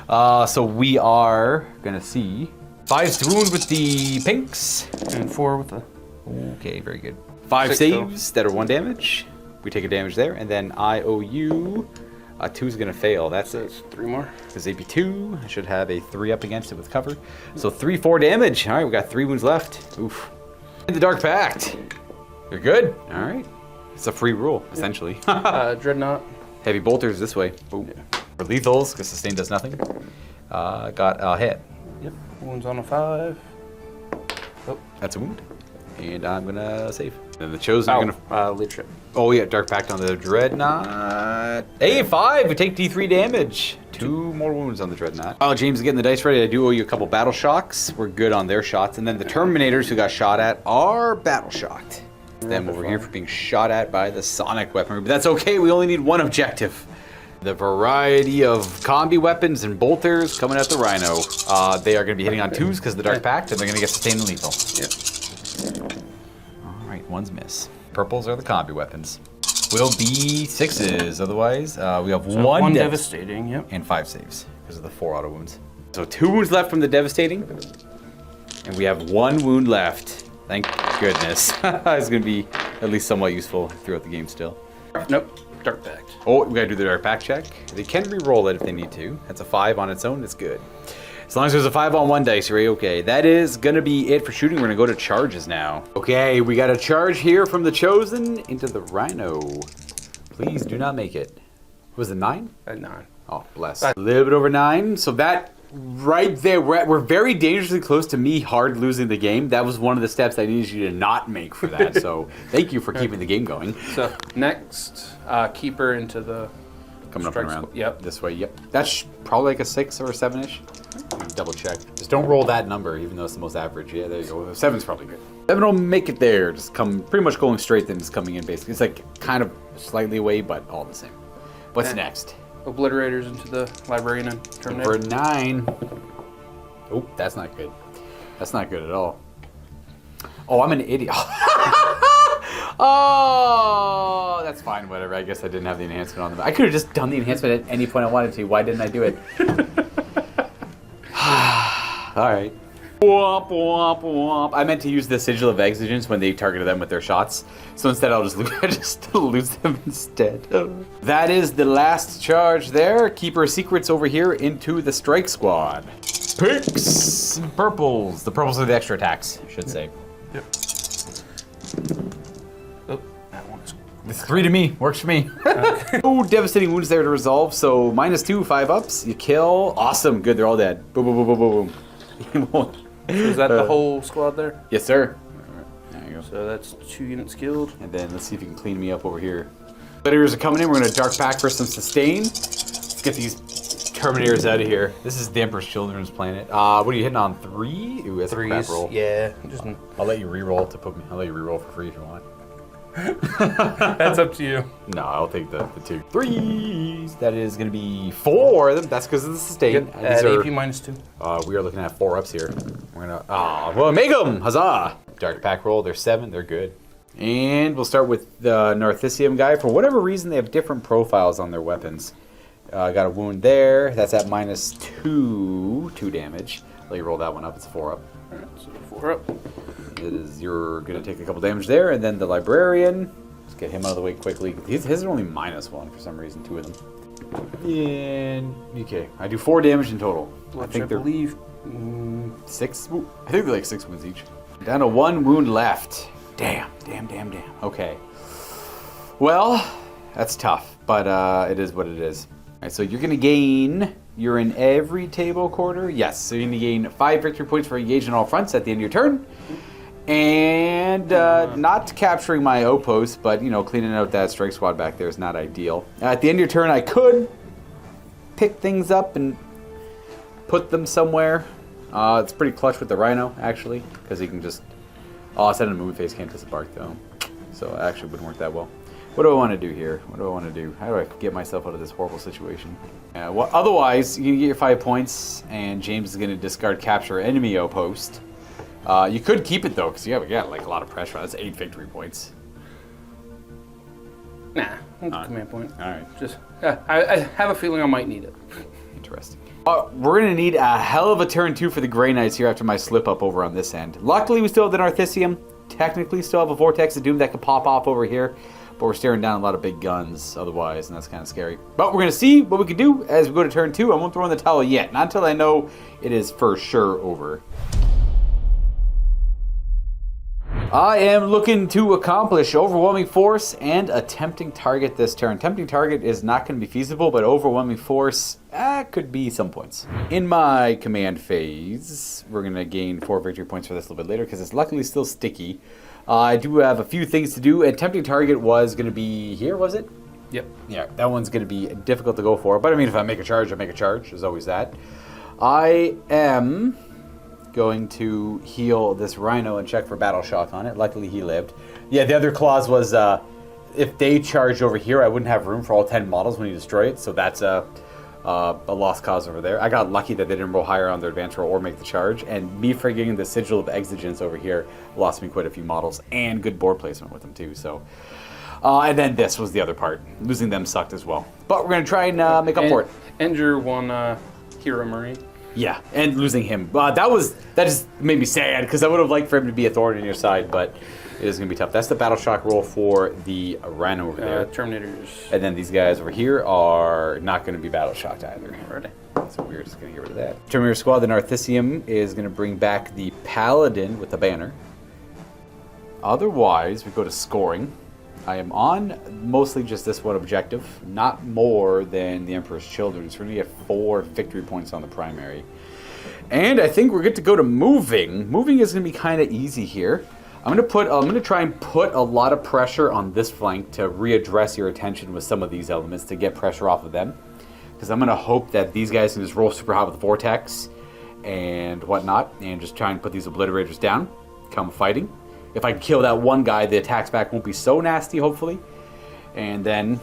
So we are gonna see 5s to wound with the pinks. And 4 with the... Okay, very good. 5 6 saves that are 1 damage. We take a damage there, and then IOU. 2 is gonna fail. That's it. 3 more. Because AP2, I should have a 3 up against it with cover. So 3, 4 damage. All right, we got 3 wounds left. Oof. And the Dark Pact. You're good. All right. It's a free rule, essentially. Dreadnought. Heavy bolters this way. Boom. Yeah. For lethals, because sustain does nothing. Got a hit. Yep. Wounds on a 5. Oh. That's a wound. And I'm gonna save. Then the Chosen are gonna. Leadership. Oh yeah, Dark Pact on the Dreadnought. A5, we take D3 damage. 2 more wounds on the Dreadnought. Oh, James is getting the dice ready. I do owe you a couple battle shocks. We're good on their shots. And then the Terminators who got shot at are battle shocked. Them over here for being shot at by the sonic weaponry. But that's okay, we only need 1 objective. The variety of combi weapons and bolters coming at the Rhino. They are going to be hitting on 2s because of the Dark Pact, and they're going to get sustained and lethal. Yep. Alright, 1's miss. Purples are the combi weapons. Will be 6s, otherwise we have So 1 devastating, yep. and 5 saves because of the 4 auto wounds. So 2 wounds left from the devastating, and we have 1 wound left. Thank goodness. It's going to be at least somewhat useful throughout the game still. Nope. Dark Pact. Oh, we got to do the Dark Pact check. They can re-roll it if they need to. That's a 5 on its own. It's good. As long as there's a 5 on 1 dice, you're okay. That is going to be it for shooting. We're going to go to charges now. Okay, we got a charge here from the Chosen into the Rhino. Please do not make it. Was it 9? 9. Oh, bless. A little bit over 9. So that right there, we're very dangerously close to me hard losing the game. That was one of the steps I needed you to not make for that. So thank you for keeping the game going. So next, Keeper into the Coming up and around. Yep. This way, yep. That's probably like a 6 or a 7-ish. Double check. Just don't roll that number, even though it's the most average. Yeah, there you go. 7's probably good. 7 will make it there. Just come pretty much going straight, then just coming in basically. It's like kind of slightly away, but all the same. What's next? Obliterators into the Librarian and Terminator. Number 9. Oh, that's not good. That's not good at all. Oh, I'm an idiot. Oh, that's fine, whatever. I guess I didn't have the enhancement on them. I could have just done the enhancement at any point I wanted to. Why didn't I do it? All right. Womp, womp, womp. I meant to use the Sigil of Exigence when they targeted them with their shots. So instead I'll just lose them instead. That is the last charge there. Keeper Secrets over here into the Strike Squad. Picks and purples. The purples are the extra attacks, I should say. Yep. Oh, that one is... It's 3 to me. Works for me. Oh, devastating wounds there to resolve. So -2, 5 ups. You kill. Awesome. Good. They're all dead. Boom, boom, boom, boom, boom. So is that the whole squad there? Yes, sir. All right, there you go. So that's 2 units killed. And then let's see if you can clean me up over here. Terminators are coming in. We're going to Dark Pact for some sustain. Let's get these Terminators out of here. This is the Emperor's Children's planet. What are you hitting on? 3? Ooh, that's a crap roll. Yeah. Just... I'll let you re-roll to put me. I'll let you re-roll for free if you want. That's up to you. No, I'll take the 2 3s. That is going to be 4 of them. That's because of the sustain. Yep, at AP -2. We are looking at 4 ups here. We're going to... well, make them! Huzzah! Dark pack roll. They're 7. They're good. And we'll start with the Narthisium guy. For whatever reason, they have different profiles on their weapons. Got a wound there. That's at -2 damage. Let you roll that one up. It's a 4 up. All right, so 4 up. You're going to take a couple damage there. And then the Librarian. Let's get him out of the way quickly. His are only -1 for some reason, 2 of them. And, okay. I do 4 damage in total. I believe 6? I think they're like 6 wounds each. Down to 1 wound left. Damn. Okay. Well, that's tough, but it is what it is. All right, so you're going to gain... You're in every table quarter? Yes, so you're going to gain 5 victory points for engaging all fronts at the end of your turn. And not capturing my outpost, but, you know, cleaning out that strike squad back there is not ideal. At the end of your turn, I could pick things up and put them somewhere. It's pretty clutch with the Rhino, actually, because he can just... Oh, set in a moving phase, can't disembark, though. So it actually wouldn't work that well. What do I want to do here? What do I want to do? How do I get myself out of this horrible situation? Well, otherwise, you can get your 5 points, and James is going to discard capture enemy outpost. You could keep it, though, because you have like a lot of pressure. That's 8 victory points. Nah, that's a command point. All right. Just, I have a feeling I might need it. Interesting. We're going to need a hell of a turn 2 for the Grey Knights here after my slip up over on this end. Luckily, we still have the Narthisium. Technically, still have a Vortex of Doom that could pop off over here. But we're staring down a lot of big guns otherwise, and that's kind of scary. But we're going to see what we can do as we go to turn 2. I won't throw in the towel yet. Not until I know it is for sure over. I am looking to accomplish overwhelming force and a tempting target this turn. Tempting target is not going to be feasible, but overwhelming force could be some points. In my command phase, we're going to gain 4 victory points for this a little bit later because it's luckily still sticky. I do have a few things to do, and tempting target was going to be here, was it? Yep. Yeah, that one's going to be difficult to go for, but I mean, if I make a charge, I make a charge. There's always that. I am going to heal this Rhino and check for Battle Shock on it. Luckily, he lived. Yeah, the other clause was if they charged over here, I wouldn't have room for all 10 models when you destroy it, so that's a lost cause over there. I got lucky that they didn't roll higher on their advance roll or make the charge, and me forgetting the Sigil of Exigence over here lost me quite a few models and good board placement with them too. So, and then this was the other part. Losing them sucked as well. But we're going to try and make up for it. And your one Hero Marine. Yeah, and losing him. That just made me sad because I would have liked for him to be a thorn in your side, but it is going to be tough. That's the Battle Shock roll for the Rhino over there. Terminators. And then these guys over here are not going to be Battle Shocked either. Alrighty. So we're just going to get rid of that. Terminator Squad, the Narthisium is going to bring back the Paladin with the banner. Otherwise, we go to scoring. I am on mostly just this one objective, not more than the Emperor's Children. So we're going to get 4 victory points on the primary. And I think we're good to go to moving. Moving is going to be kind of easy here. I'm going to try and put a lot of pressure on this flank to readdress your attention with some of these elements to get pressure off of them. Because I'm going to hope that these guys can just roll super high with Vortex and whatnot, and just try and put these Obliterators down. Come fighting. If I can kill that one guy, the attacks back won't be so nasty, hopefully. And then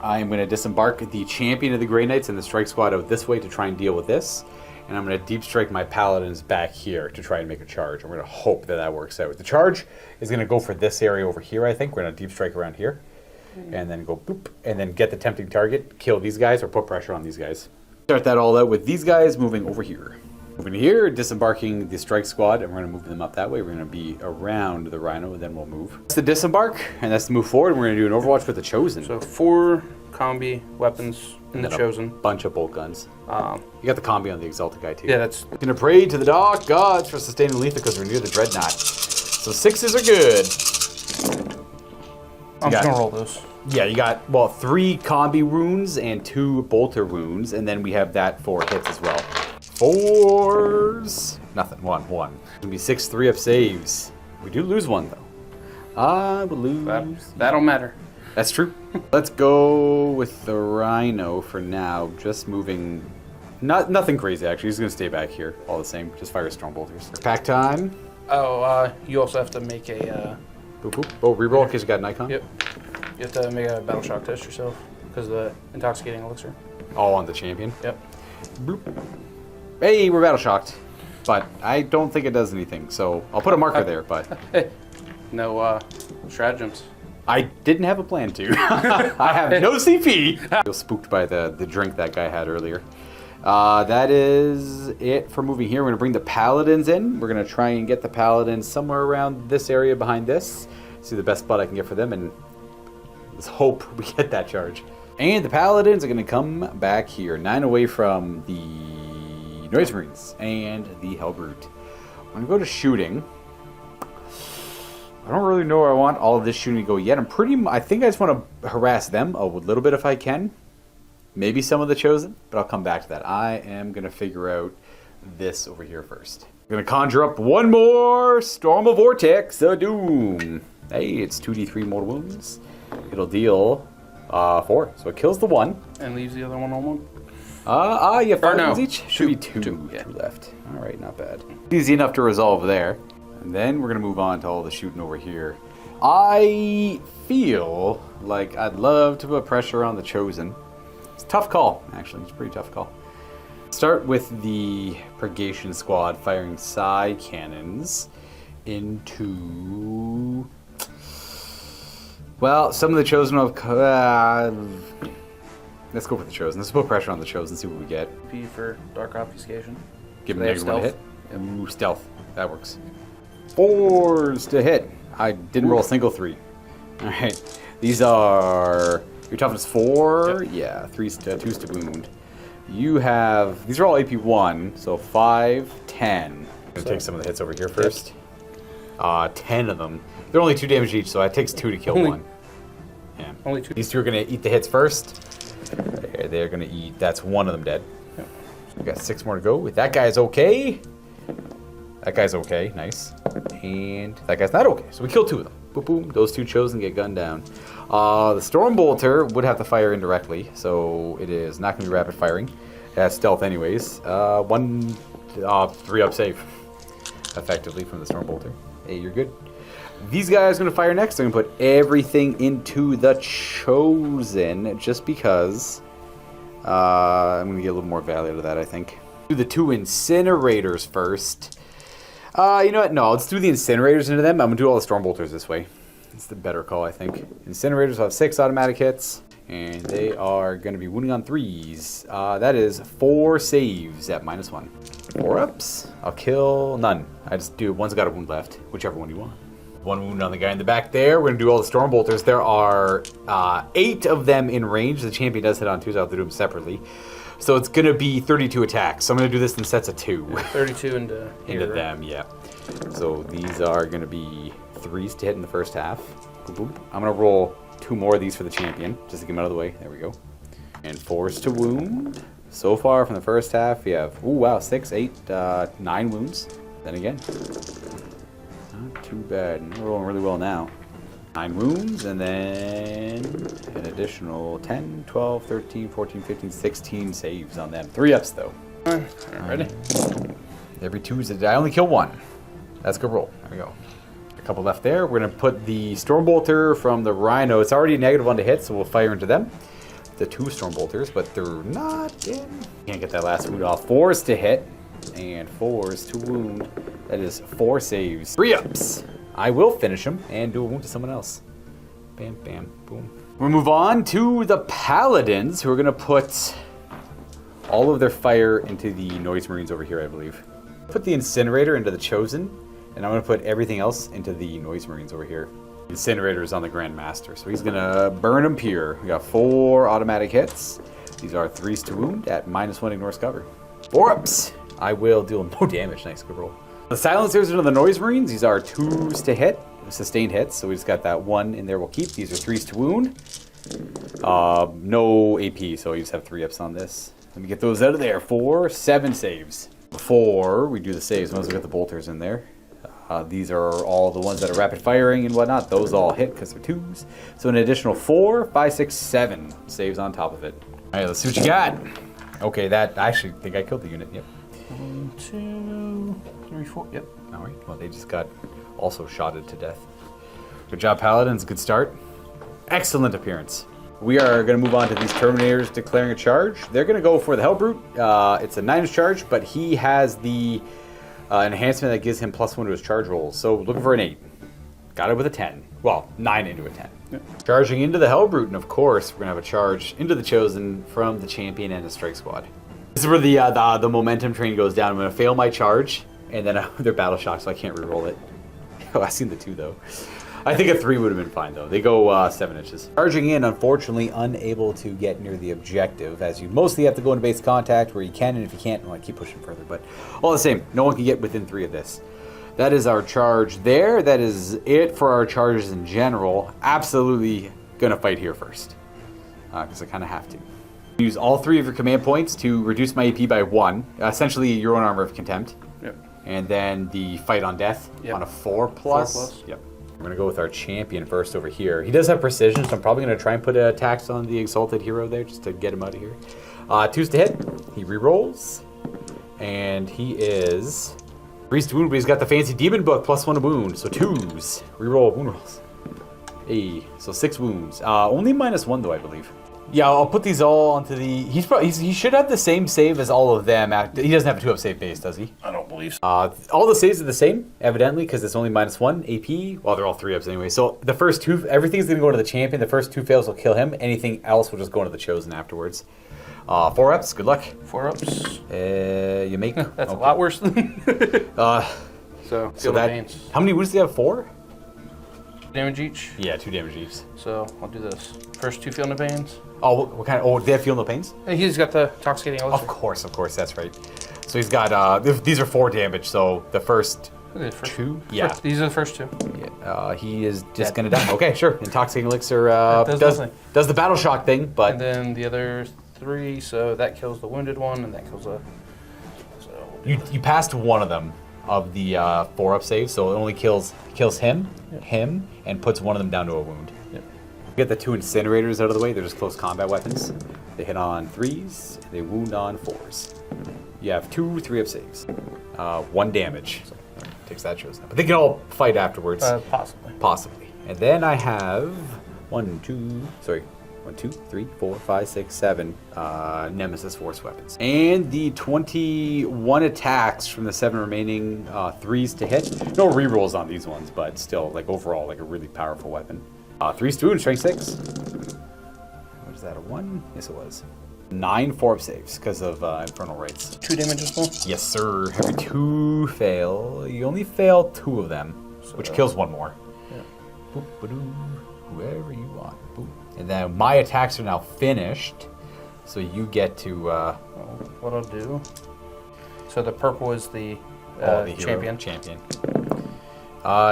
I'm going to disembark the Champion of the Grey Knights and the Strike Squad out this way to try and deal with this. And I'm going to deep strike my Paladins back here to try and make a charge. I'm going to hope that that works out. The charge is going to go for this area over here, I think. We're going to deep strike around here. And then go boop. And then get the tempting target, kill these guys, or put pressure on these guys. Start that all out with these guys moving over here. Moving here, disembarking the Strike Squad, and we're going to move them up that way. We're going to be around the Rhino, and then we'll move. That's the disembark, and that's the move forward. We're going to do an Overwatch with the Chosen. So 4 combi weapons in the Chosen. Bunch of bolt guns. You got the combi on the Exalted guy, too. Yeah, that's... Going to pray to the Dark Gods for sustaining Letha because we're near the Dreadnought. So 6s are good. I'm just going to roll those. Yeah, you got, 3 combi wounds and 2 bolter wounds, and then we have that for hits as well. 4s. Nothing. 1. It's going to be 6 3-up saves. We do lose 1, though. I will lose. That'll matter. That's true. Let's go with the Rhino for now. Just moving. Nothing crazy, actually. He's going to stay back here all the same. Just fire strong bolters. Pack time. Oh, you also have to make a Boop, boop. Oh, reroll because you got an icon? Yep. You have to make a battle shock test yourself because of the intoxicating elixir. All on the champion? Yep. Boop. Hey, we're battle shocked. But I don't think it does anything, so I'll put a marker there, but... No stratagems. I didn't have a plan to. I have no CP. I was spooked by the drink that guy had earlier. That is it for moving here. We're going to bring the paladins in. We're going to try and get the paladins somewhere around this area behind this. See the best spot I can get for them, and let's hope we get that charge. And the paladins are going to come back here. 9 away from the Noise Marines and the Hellbrute. I'm going to go to shooting. I don't really know where I want all of this shooting to go yet. I think I just want to harass them a little bit if I can. Maybe some of the Chosen, but I'll come back to that. I am going to figure out this over here first. I'm going to conjure up one more Storm of Vortex of Doom. Hey, it's 2d3 mortal wounds. It'll deal 4, so it kills the one. And leaves the other one on 1? Yeah, 5 no. wounds each? Should be 2. 2, yeah. 2 left. All right, not bad. Easy enough to resolve there. And then we're going to move on to all the shooting over here. I feel like I'd love to put pressure on the Chosen. It's a tough call, actually. It's a pretty tough call. Start with the Purgation Squad firing side cannons into... Well, some of the Chosen have... let's go with the Chosen. Let's put pressure on the Chosen, see what we get. P for Dark Obfuscation. Give So them they have negative 1 hit. Ooh, stealth. That works. 4s to hit. I didn't roll a single 3. Alright. These are... Your toughness 4? Yep. Yeah. 2s to wound. You have... These are all AP 1, so 5, 10. I'm going to take some of the hits over here first. 10 of them. They're only 2 damage each, so it takes 2 to kill Only- 1. Yeah. Only 2. These 2 are going to eat the hits first. They're going to eat... That's 1 of them dead. Yep. We got 6 more to go. That guy's okay. That guy's okay. Nice. And that guy's not okay. So we kill 2 of them. Boom, boom. Those 2 Chosen get gunned down. The Stormbolter would have to fire indirectly, so it is not going to be rapid firing. That's stealth anyways. 3-up save, effectively, from the Stormbolter. Hey, you're good. These guys are going to fire next. They're going to put everything into the Chosen, just because I'm going to get a little more value out of that, I think. Do the 2 Incinerators first. You know what? No, let's do the Incinerators into them. I'm going to do all the Stormbolters this way. It's the better call, I think. Incinerators will have 6 automatic hits, and they are going to be wounding on 3s. That is 4 saves at -1. 4-ups. I'll kill none. I just do... One's got a wound left, whichever one you want. 1 wound on the guy in the back there. We're going to do all the Stormbolters. There are 8 of them in range. The champion does hit on 2s. I'll have to do them separately. So it's going to be 32 attacks. So I'm going to do this in sets of 2. 32 into here, right? them, yeah. So these are going to be 3s to hit in the first half. Boop, boop. I'm going to roll 2 more of these for the champion, just to get him out of the way. There we go. And 4s to wound. So far from the first half, we have, ooh, wow, 6, 8, 9 wounds. Then again, not too bad. We're rolling really well now. 9 wounds, and then an additional 10, 12, 13, 14, 15, 16 saves on them. 3-ups, though. Ready? Every 2s, I only kill 1. That's a good roll. There we go. A couple left there. We're going to put the Stormbolter from the Rhino. It's already a -1 to hit, so we'll fire into them. The 2 Stormbolters, but they're not in. Can't get that last wound off. 4s to hit, and 4s to wound. That is 4 saves. 3-ups. I will finish him and do a wound to someone else. Bam, bam, boom. We'll move on to the Paladins, who are going to put all of their fire into the Noise Marines over here, I believe. Put the Incinerator into the Chosen, and I'm going to put everything else into the Noise Marines over here. The Incinerator is on the Grand Master, so he's going to burn him pure. We got 4 automatic hits. These are 3s to wound at -1 ignores cover. 4-ups. I will deal no damage. Nice, good roll. The Silencers into the Noise Marines. These are 2s to hit, sustained hits, so we just got that 1 in there we'll keep. These are 3s to wound. No AP, so you just have 3-ups on this. Let me get those out of there. 4, 7 saves. Before we do the saves, once we get the bolters in there. These are all the ones that are rapid firing and whatnot. Those all hit because they're 2s. So an additional 4, 5, 6, 7 saves on top of it. All right, let's see what you got. Okay, that I actually think I killed the unit. Yep. 1, 2, 3, 4. Yep. All right. Well, they just got also shotted to death. Good job, Paladins. Good start. Excellent appearance. We are going to move on to these Terminators declaring a charge. They're going to go for the Hellbrute. It's a 9-inch charge, but he has the enhancement that gives him +1 to his charge rolls. So looking for an 8. Got it with a 10. Well, 9 into a 10. Yep. Charging into the Hellbrute, and of course, we're going to have a charge into the Chosen from the Champion and the Strike Squad. This is where the momentum train goes down. I'm going to fail my charge, and then they're battle shocked, so I can't reroll it. Oh, I've seen the 2, though. I think a 3 would have been fine, though. They go 7 inches. Charging in, unfortunately, unable to get near the objective, as you mostly have to go into base contact where you can, and if you can't, well, keep pushing further. But all the same, no one can get within 3 of this. That is our charge there. That is it for our charges in general. Absolutely going to fight here first, because I kind of have to. Use all 3 of your command points to reduce my AP by 1, essentially your own Armor of Contempt. Yep. And then the Fight on Death on a 4+. 4+. Yep. We're going to go with our Champion first over here. He does have precision, so I'm probably going to try and put a tax on the Exalted Hero there just to get him out of here. 2's to hit. He rerolls. And he is... 3's to wound, but he's got the fancy Demon Book, +1 to wound. So 2's. Reroll wound rolls. Hey, so 6 wounds. Only -1 though, I believe. Yeah, I'll put these all onto the... He should have the same save as all of them. He doesn't have a 2-up save base, does he? I don't believe so. All the saves are the same, evidently, because it's only -1 AP. Well, they're all 3-ups anyway. So the first 2, everything's going to go to the Champion. The first 2 fails will kill him. Anything else will just go into the Chosen afterwards. 4-ups, good luck. 4-ups. You make... That's a lot worse than... so that... How many wounds do you have? 4? Damage each? Yeah, 2 damage each. So I'll do this. First 2 feel no pains. Oh, what kind of... Oh, they have feel no pains? He's got the Intoxicating Elixir. Of course, that's right. So he's got... these are 4 damage, so the first... 2? Yeah. These are the first 2. Yeah. He is just going to die. Okay, sure. Intoxicating Elixir does the battle shock thing, but... And then the other 3, so that kills the wounded one, and that kills a... So you passed one of them of the 4-up save, so it only kills him, and puts one of them down to a wound. Yep. Get the 2 incinerators out of the way. They're just close combat weapons. They hit on 3s, they wound on 4s. You have 2 3-up saves. 1 damage. So takes that Chosen. But they can all fight afterwards. Possibly. And then I have 1, 2, 3, 4, 5, 6, 7 Nemesis Force weapons. And the 21 attacks from the 7 remaining 3's to hit. No rerolls on these ones, but still, like overall, like a really powerful weapon. 3's to wound, strength 6. Was that a 1? Yes, it was. 9 4-up saves because of Infernal Rites. 2 damage as well? Yes, sir. Every 2 fail. You only fail 2 of them, which kills 1 more. Yeah. Boop-ba-doo. Whoever you want. Boop. And then my attacks are now finished, so you get to... what I'll do... So the purple is the Champion.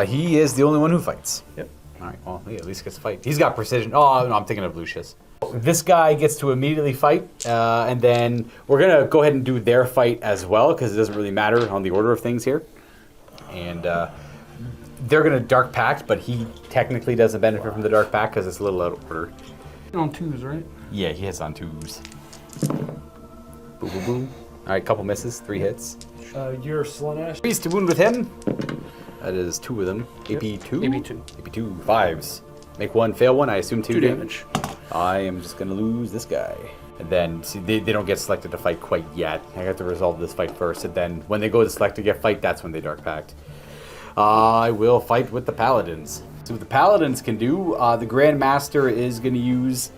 He is the only one who fights. Yep. All right, well, he at least gets to fight. He's got precision. Oh, no, I'm thinking of Lucius. This guy gets to immediately fight, and then we're going to go ahead and do their fight as well, because it doesn't really matter on the order of things here. And they're going to Dark Pact, but he technically doesn't benefit from the Dark Pact because it's a little out of order. On 2s, right? Yeah, he hits on 2s. Boo, boo, boo. All right, couple misses, 3 hits. You're Slanesh. 3's to wound with him. That is 2 of them. Yep. AP 2? AP 2. 5s. Make 1, fail 1, I assume 2 damage. I am just going to lose this guy. And then, see, they don't get selected to fight quite yet. I got to resolve this fight first, and then when they go to select to get fight, that's when they Dark Pact. I will fight with the Paladins. So what the Paladins can do, the Grand Master is going to use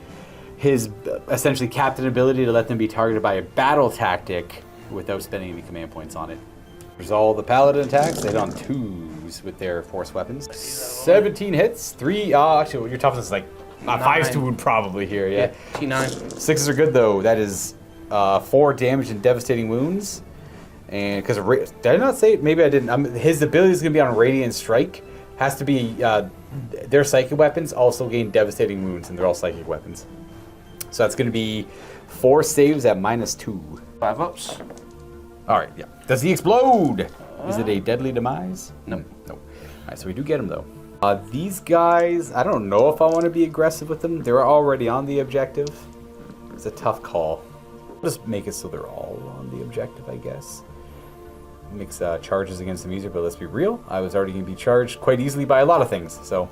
his essentially captain ability to let them be targeted by a battle tactic without spending any command points on it. Resolve the Paladin attacks. They hit on 2s with their force weapons. 17 hits. 3. Actually, your toughness is like 5's to wound probably here. Yeah. T9. 6s are good though. That is 4 damage and devastating wounds. And because did I not say it? Maybe I didn't. His ability is going to be on Radiant Strike. Has to be their psychic weapons also gain devastating wounds, and they're all psychic weapons. So that's going to be 4 saves at -2. 5-ups. All right, yeah. Does he explode? Is it a deadly demise? No. All right, so we do get him though. These guys, I don't know if I want to be aggressive with them. They're already on the objective. It's a tough call. Just make it so they're all on the objective, I guess. Makes charges against them easier, but let's be real. I was already going to be charged quite easily by a lot of things, so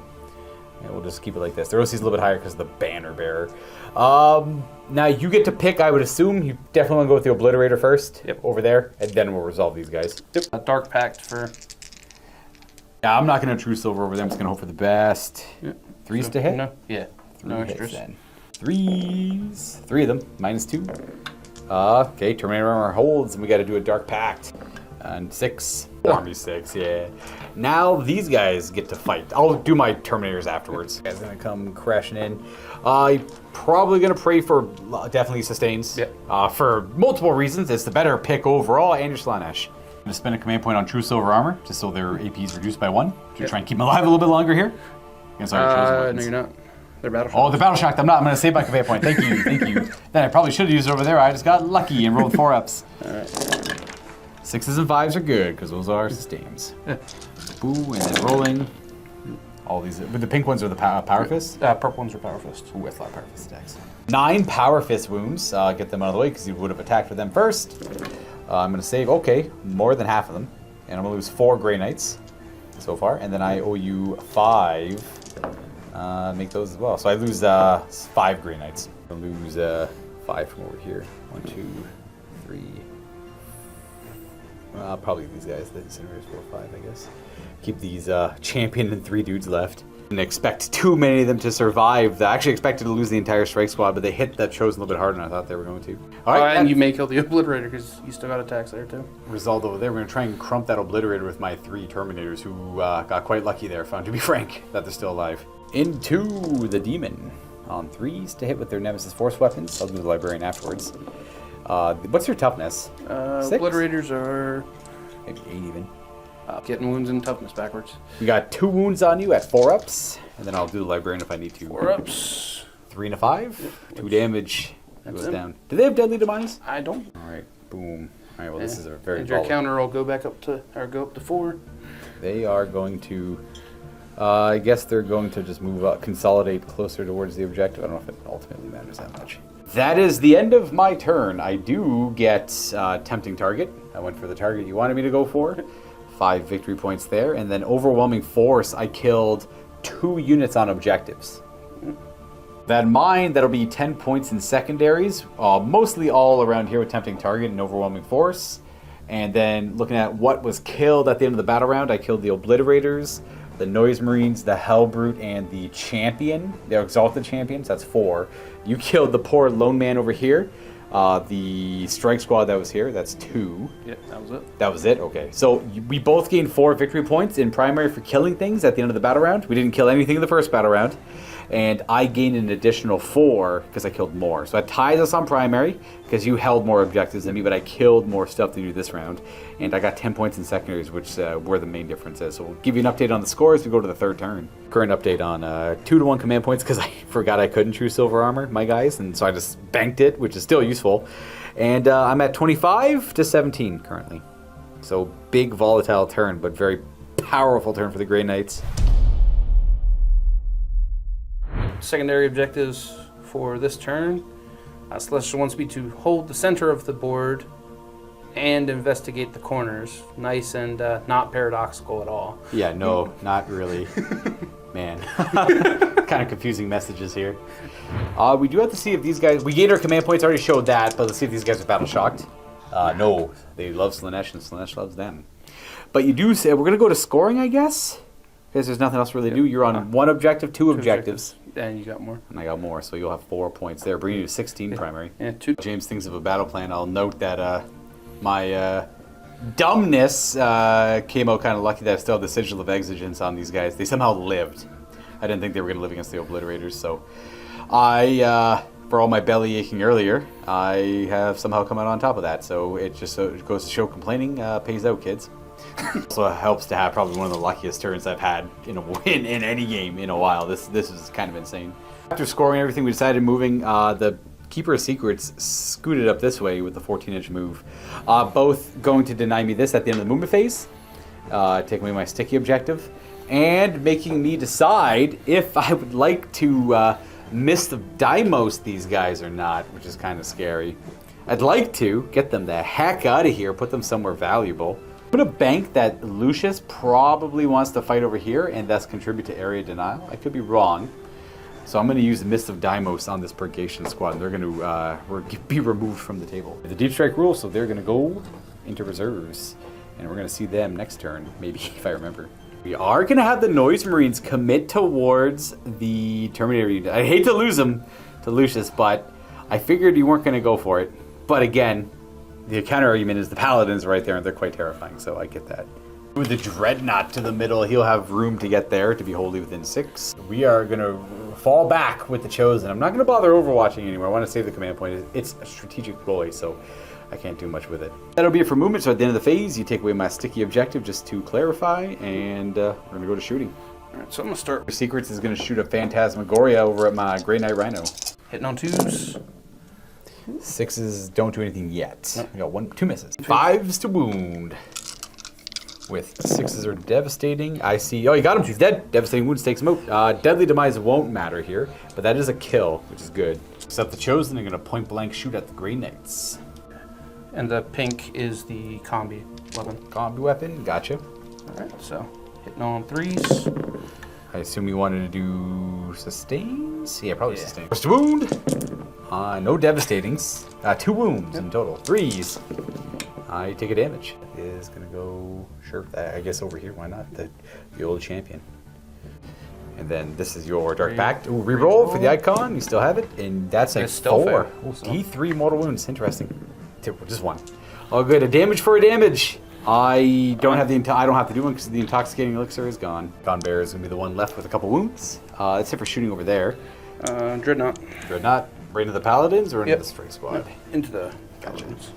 Yeah, we'll just keep it like this. Their OC is a little bit higher because of the banner bearer. Now you get to pick, I would assume. You definitely want to go with the Obliterator first. Yep. Over there, and then we'll resolve these guys. Yep. A Dark Pact for... Yeah, I'm not going to True Silver over there. I'm just going to hope for the best. Yep. Threes to hit? No. Yeah. No extras. Then. Threes. 3 of them. -2. Okay, Terminator armor holds, and we got to do a Dark Pact. And 6. Army 6, yeah. Now these guys get to fight. I'll do my Terminators afterwards. Guys gonna come crashing in. Probably gonna pray for definitely sustains. Yep. For multiple reasons. It's the better pick overall, and your Slanesh. I'm gonna spend a command point on True Silver Armor, just so their AP is reduced by 1. To try and keep them alive a little bit longer here. Against our chosen No, weapons. you're not. They're battle shocked. Oh, they're battle shocked. I'm not. I'm gonna save my command point. Thank you, thank you. Then I probably should have used it over there. I just got lucky and rolled 4 ups. Alright. 6s and 5s are good, because those are sustains. Boo, and then rolling. All these, but the pink ones are the Power Fist? Purple ones are Power Fist. Ooh, that's a lot of Power Fist attacks. 9 Power Fist wounds. Get them out of the way, because you would have attacked with them first. I'm going to save, okay, more than half of them. And I'm going to lose 4 Grey Knights so far. And then I owe you 5. Make those as well. So I lose 5 Grey Knights. I lose 5 from over here. 1, 2, 3. Probably these guys, the Incinerators 4, 5, I guess. Keep these champion and 3 dudes left. Didn't expect too many of them to survive. I actually expected to lose the entire strike squad, but they hit that chosen a little bit harder than I thought they were going to. All right, And you may kill the Obliterator because you still got attacks there too. Result over there. We're going to try and crump that Obliterator with my 3 Terminators who got quite lucky there, found to be frank, that they're still alive. Into the Demon. On 3s to hit with their Nemesis Force weapons. I'll do the Librarian afterwards. What's your toughness? 6? Obliterators are Maybe 8 even. getting wounds and toughness backwards. We got 2 wounds on you at 4 ups, and then I'll do the Librarian if I need to. 4 ups. 3 and a 5. 2 damage. It goes it. down. Do they have Deadly Demise? I don't. All right, boom. All right, well this is a very And your volatile. counter will go back up to, or go up to 4. They are going to. I guess they're going to just move up, consolidate closer towards the objective. I don't know if it ultimately matters that much. That is the end of my turn. I do get Tempting Target. I went for the target you wanted me to go for. 5 victory points there. And then Overwhelming Force, I killed 2 units on objectives. That mine, that'll be 10 points in secondaries. Mostly all around here with Tempting Target and Overwhelming Force. And then looking at what was killed at the end of the battle round, I killed the Obliterators, the Noise Marines, the Hellbrute, and the Champion, the Exalted Champions. That's 4. You killed the poor lone man over here. The Strike Squad that was here, that's 2. Yep, that was it. That was it? Okay. So we both gained 4 victory points in primary for killing things at the end of the battle round. We didn't kill anything in the first battle round. And I gained an additional 4 because I killed more. So that ties us on primary because you held more objectives than me, but I killed more stuff than you this round. And I got 10 points in secondaries, which were the main differences. So we'll give you an update on the score as we go to the 3rd turn. Current update on 2-to-1 command points because I forgot I couldn't True Silver Armor, my guys. And so I just banked it, which is still useful. And I'm at 25 to 17 currently. So big volatile turn, but very powerful turn for the Grey Knights. Secondary objectives for this turn. Celestial wants me to hold the center of the board and investigate the corners. Nice and not paradoxical at all. Yeah, no, not really. Man. Kind of confusing messages here. We do have to see if these guys... We gained our command points, already showed that, but let's see if these guys are battle shocked. No, they love Slanesh and Slanesh loves them. But you do say... We're going to go to scoring, I guess? Because there's nothing else really to do. You're on 1 objective, 2 objectives. And you got more. And I got more, so you'll have 4 points there, bringing you to 16 primary. And 2. James thinks of a battle plan. I'll note that my dumbness came out kind of lucky that I still have the Sigil of Exigence on these guys. They somehow lived. I didn't think they were going to live against the Obliterators, so I, for all my belly aching earlier, I have somehow come out on top of that. So it just it goes to show complaining pays out, kids. So it helps to have probably one of the luckiest turns I've had in any game in a while. This is kind of insane. After scoring everything, we decided moving the Keeper of Secrets scooted up this way with the 14-inch move. Both going to deny me this at the end of the movement phase, taking away my sticky objective, and making me decide if I would like to miss the Dimos these guys or not, which is kind of scary. I'd like to get them the heck out of here, put them somewhere valuable. I'm going to bank that Lucius probably wants to fight over here and thus contribute to area denial. I could be wrong. So I'm going to use the Mist of Deimos on this Purgation squad, and they're going to be removed from the table. The Deep Strike rule, so they're going to go into reserves. And we're going to see them next turn, maybe, if I remember. We are going to have the Noise Marines commit towards the Terminator unit. I hate to lose them to Lucius, but I figured you weren't going to go for it. But again, the counter argument is the Paladins right there, and they're quite terrifying, so I get that. With the Dreadnought to the middle, he'll have room to get there to be wholly within 6. We are going to fall back with the Chosen. I'm not going to bother overwatching anymore. I want to save the command point. It's a strategic ploy, so I can't do much with it. That'll be it for movement. So at the end of the phase, you take away my sticky objective just to clarify, and we're going to go to shooting. All right, so I'm going to start. Secrets is going to shoot a Phantasmagoria over at my Grey Knight Rhino. Hitting on 2s. 6s don't do anything yet. Nope. We got 2 misses. 5s to wound. With 6s are devastating. I see. Oh, you got him. He's dead. Devastating wounds takes him out. Deadly demise won't matter here, but that is a kill, which is good. Except the Chosen are going to point blank shoot at the Grey Knights. And the pink is the combi weapon. Combi weapon, gotcha. All right, so hitting on 3s. I assume you wanted to do sustains? Yeah, probably sustain. First wound. No devastatings. 2 wounds in total. 3s. I take a damage. Is gonna go, sure, I guess over here, why not? The old champion. And then this is your Dark Pact. Ooh, reroll for the icon, you still have it, and that's a 4. Ooh, D3 mortal wounds, interesting. 2, just 1. Oh good, a damage for a damage. I don't have to do one because the intoxicating elixir is gone. Gone Bear is gonna be the one left with a couple wounds. That's it for shooting over there. Dreadnought. Dreadnought, right into the Paladins or into the Strike Squad? Yep. Into the Paladins.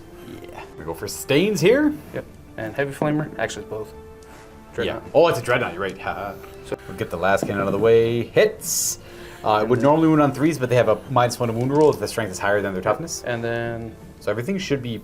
Yeah. We go for sustains here. Yep. And Heavy Flamer, actually both. Dreadnought. Yeah. Oh, it's a Dreadnought, you're right. So we'll get the last cannon out of the way. Hits. It would normally wound on 3s, but they have a -1 to wound rule if the strength is higher than their toughness. And then... So everything should be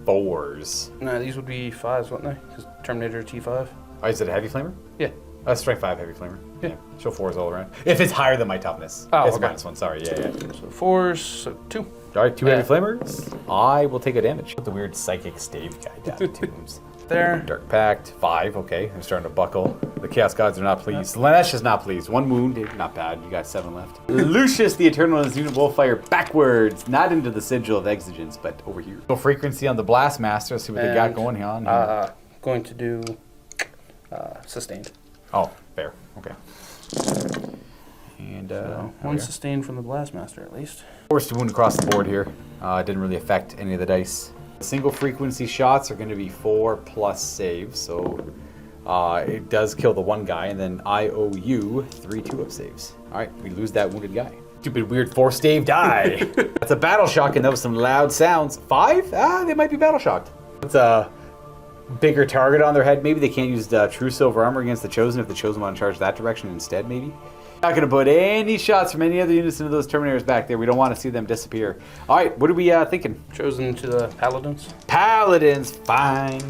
4s. No, these would be 5s, wouldn't they? Because Terminator T5. Oh, is it a Heavy Flamer? Yeah. Strength 5 Heavy Flamer. Yeah. Show 4s all around. If it's higher than my toughness. Oh, it's okay. -1, sorry. Yeah. So 4s, so 2. All right, 2 Heavy Flamers. I will take a damage. Put the weird Psychic Stave guy down to tombs. There. Dark Pact, 5, okay. I'm starting to buckle. The Chaos Gods are not pleased. Lanesh is not pleased. 1 wound, not bad. You got 7 left. Lucius the Eternal and his unit will fire backwards, not into the Sigil of Exigence, but over here. Go frequency on the Blast Master, see what they got going on. Going to do sustained. Oh, fair. Okay. And one sustained from the Blast Master at least. Forced to wound across the board here. Didn't really affect any of the dice. Single frequency shots are going to be 4+ saves, so it does kill the 1 guy, and then I owe you 3 2-up saves. All right, we lose that wounded guy. Stupid weird 4-stave die. That's a battle shock, and that was some loud sounds. 5? They might be battle shocked. It's a bigger target on their head. Maybe they can't use the True Silver Armor against the Chosen if the Chosen want to charge that direction instead, maybe. Not going to put any shots from any other units into those Terminators back there. We don't want to see them disappear. All right, what are we thinking? Chosen to the Paladins. Paladins, fine.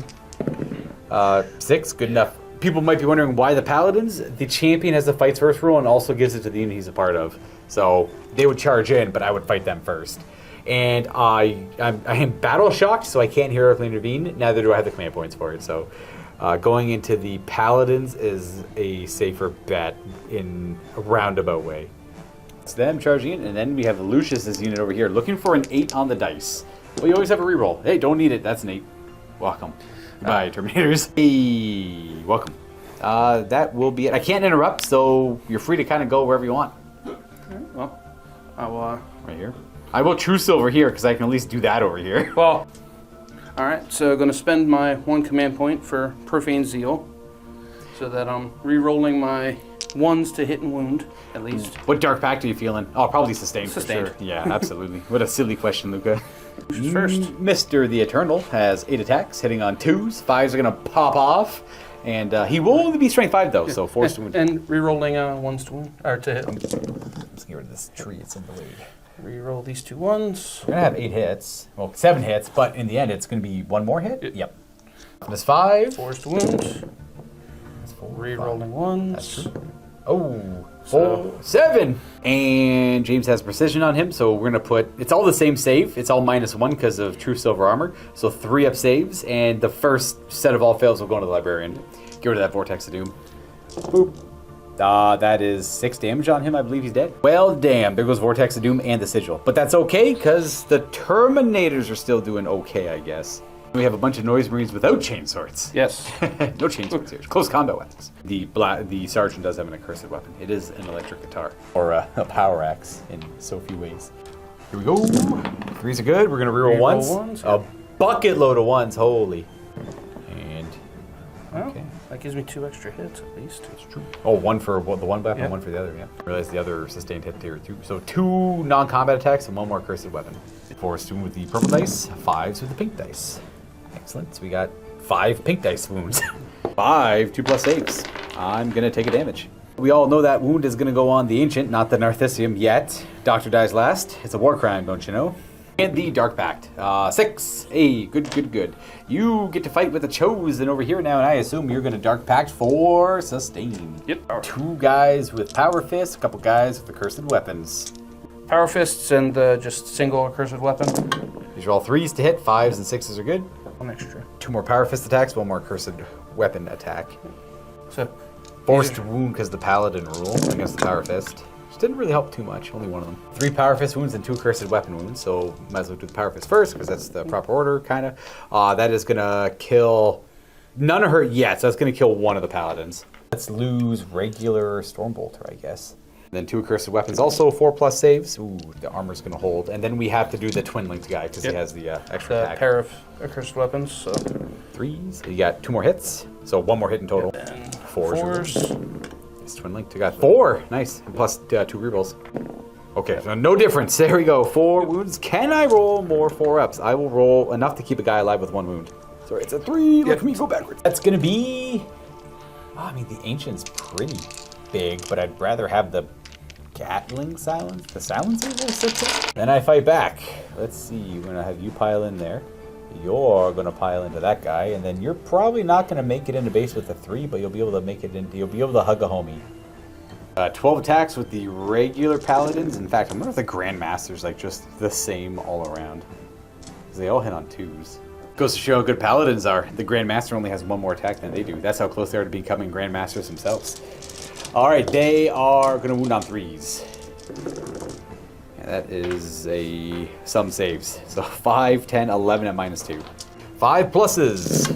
6, good enough. People might be wondering why the Paladins. The champion has the fights first rule and also gives it to the unit he's a part of. So they would charge in, but I would fight them first. And I am battle shocked, so I can't heroically intervene. Neither do I have the command points for it. So going into the Paladins is a safer bet in a roundabout way. It's them charging in, and then we have Lucius's unit over here looking for an 8 on the dice. Well, you always have a reroll. Hey, don't need it. That's an 8. Welcome. Bye, Terminators. Hey, welcome. That will be it. I can't interrupt, so you're free to kind of go wherever you want. Well, I will... Right here. I will True Silver here, because I can at least do that over here. Well, alright, so I'm going to spend my 1 command point for Profane Zeal, so that I'm re-rolling my 1s to hit and wound, at least. What Dark Pact are you feeling? Oh, probably Sustained. Sustained. For sure. Yeah, absolutely. What a silly question, Luka. Who's first? Mr. the Eternal has 8 attacks, hitting on 2s. 5s are going to pop off. And he will only be Strength 5, though, so 4s to wound. And re-rolling 1s to wound, or to hit. Let's get rid of this tree. It's in the way. Re-roll these 2 1s. We're going to have 8 hits. Well, 7 hits, but in the end, it's going to be 1 more hit? Yep. That's 5. 4s to wound. That's 4. Re-rolling 1s. That's true. Oh, 7. And James has precision on him, so we're going to put... It's all the same save. It's all -1 because of true silver armor. So 3 up saves, and the first set of all fails will go into the librarian. Get rid of that Vortex of Doom. Boop. That is 6 damage on him. I believe he's dead. Well, damn. There goes Vortex of Doom and the Sigil. But that's okay, because the Terminators are still doing okay, I guess. We have a bunch of Noise Marines without chain swords. Yes. No chain swords here. Close combat weapons. The Sergeant does have an accursed weapon. It is an electric guitar. Or a power axe in so few ways. Here we go. 3s are good. We're going to reroll ones. A bucket load of ones. Holy. And... Okay. That gives me 2 extra hits at least. It's true. Oh, one for the one weapon, one for the other, yeah. I realized the other sustained hit here too. So 2 non-combat attacks and 1 more cursed weapon. 4s wound with the purple dice, 5s with the pink dice. Excellent. So we got 5 pink dice wounds. 5 2+ saves. I'm going to take a damage. We all know that wound is going to go on the Ancient, not the Narcissium yet. Doctor dies last. It's a war crime, don't you know? And the Dark Pact. 6. Hey, good. You get to fight with the Chosen over here now, and I assume you're going to Dark Pact for sustain. Yep. 2 guys with Power Fists, a couple guys with accursed weapons. Power Fists and just single accursed weapon. These are all 3s to hit, 5s and 6s are good. 1 extra. 2 more Power Fist attacks, 1 more accursed weapon attack. So, Forced wound because the Paladin rule against the Power Fist. Which didn't really help too much, only 1 of them. 3 Power Fist wounds and 2 accursed weapon wounds, so might as well do the Power Fist first, because that's the proper order, kind of. That is going to kill... None of her yet, so that's going to kill 1 of the Paladins. Let's lose regular Stormbolter, I guess. Then 2 accursed weapons, also 4+ saves. Ooh, the armor's going to hold. And then we have to do the Twin Linked guy, because he has the extra the attack. pair of accursed weapons, so... 3s. You got 2 more hits, so 1 more hit in total. And 4s. It's Twin Linked. You got 4. Nice. And plus 2 rerolls. Okay, so no difference. There we go. 4 wounds. Can I roll more 4-ups? I will roll enough to keep a guy alive with 1 wound. Sorry, it's a 3. Look at me go backwards. That's going to be... I mean, the Ancient's pretty big, but I'd rather have the Gatling silence. The silencer will sit. Then I fight back. Let's see. We're going to have you pile in there. You're going to pile into that guy, and then you're probably not going to make it into base with a 3, but you'll be able to make it in. You'll be able to hug a homie. 12 attacks with the regular Paladins. In fact, I wonder if the Grandmaster's like just the same all around. Because they all hit on 2s. Goes to show how good Paladins are. The Grandmaster only has 1 more attack than they do. That's how close they are to becoming Grandmasters themselves. Alright, they are going to wound on 3s. And that is some saves. So 5, 10, 11 at -2. 5 pluses.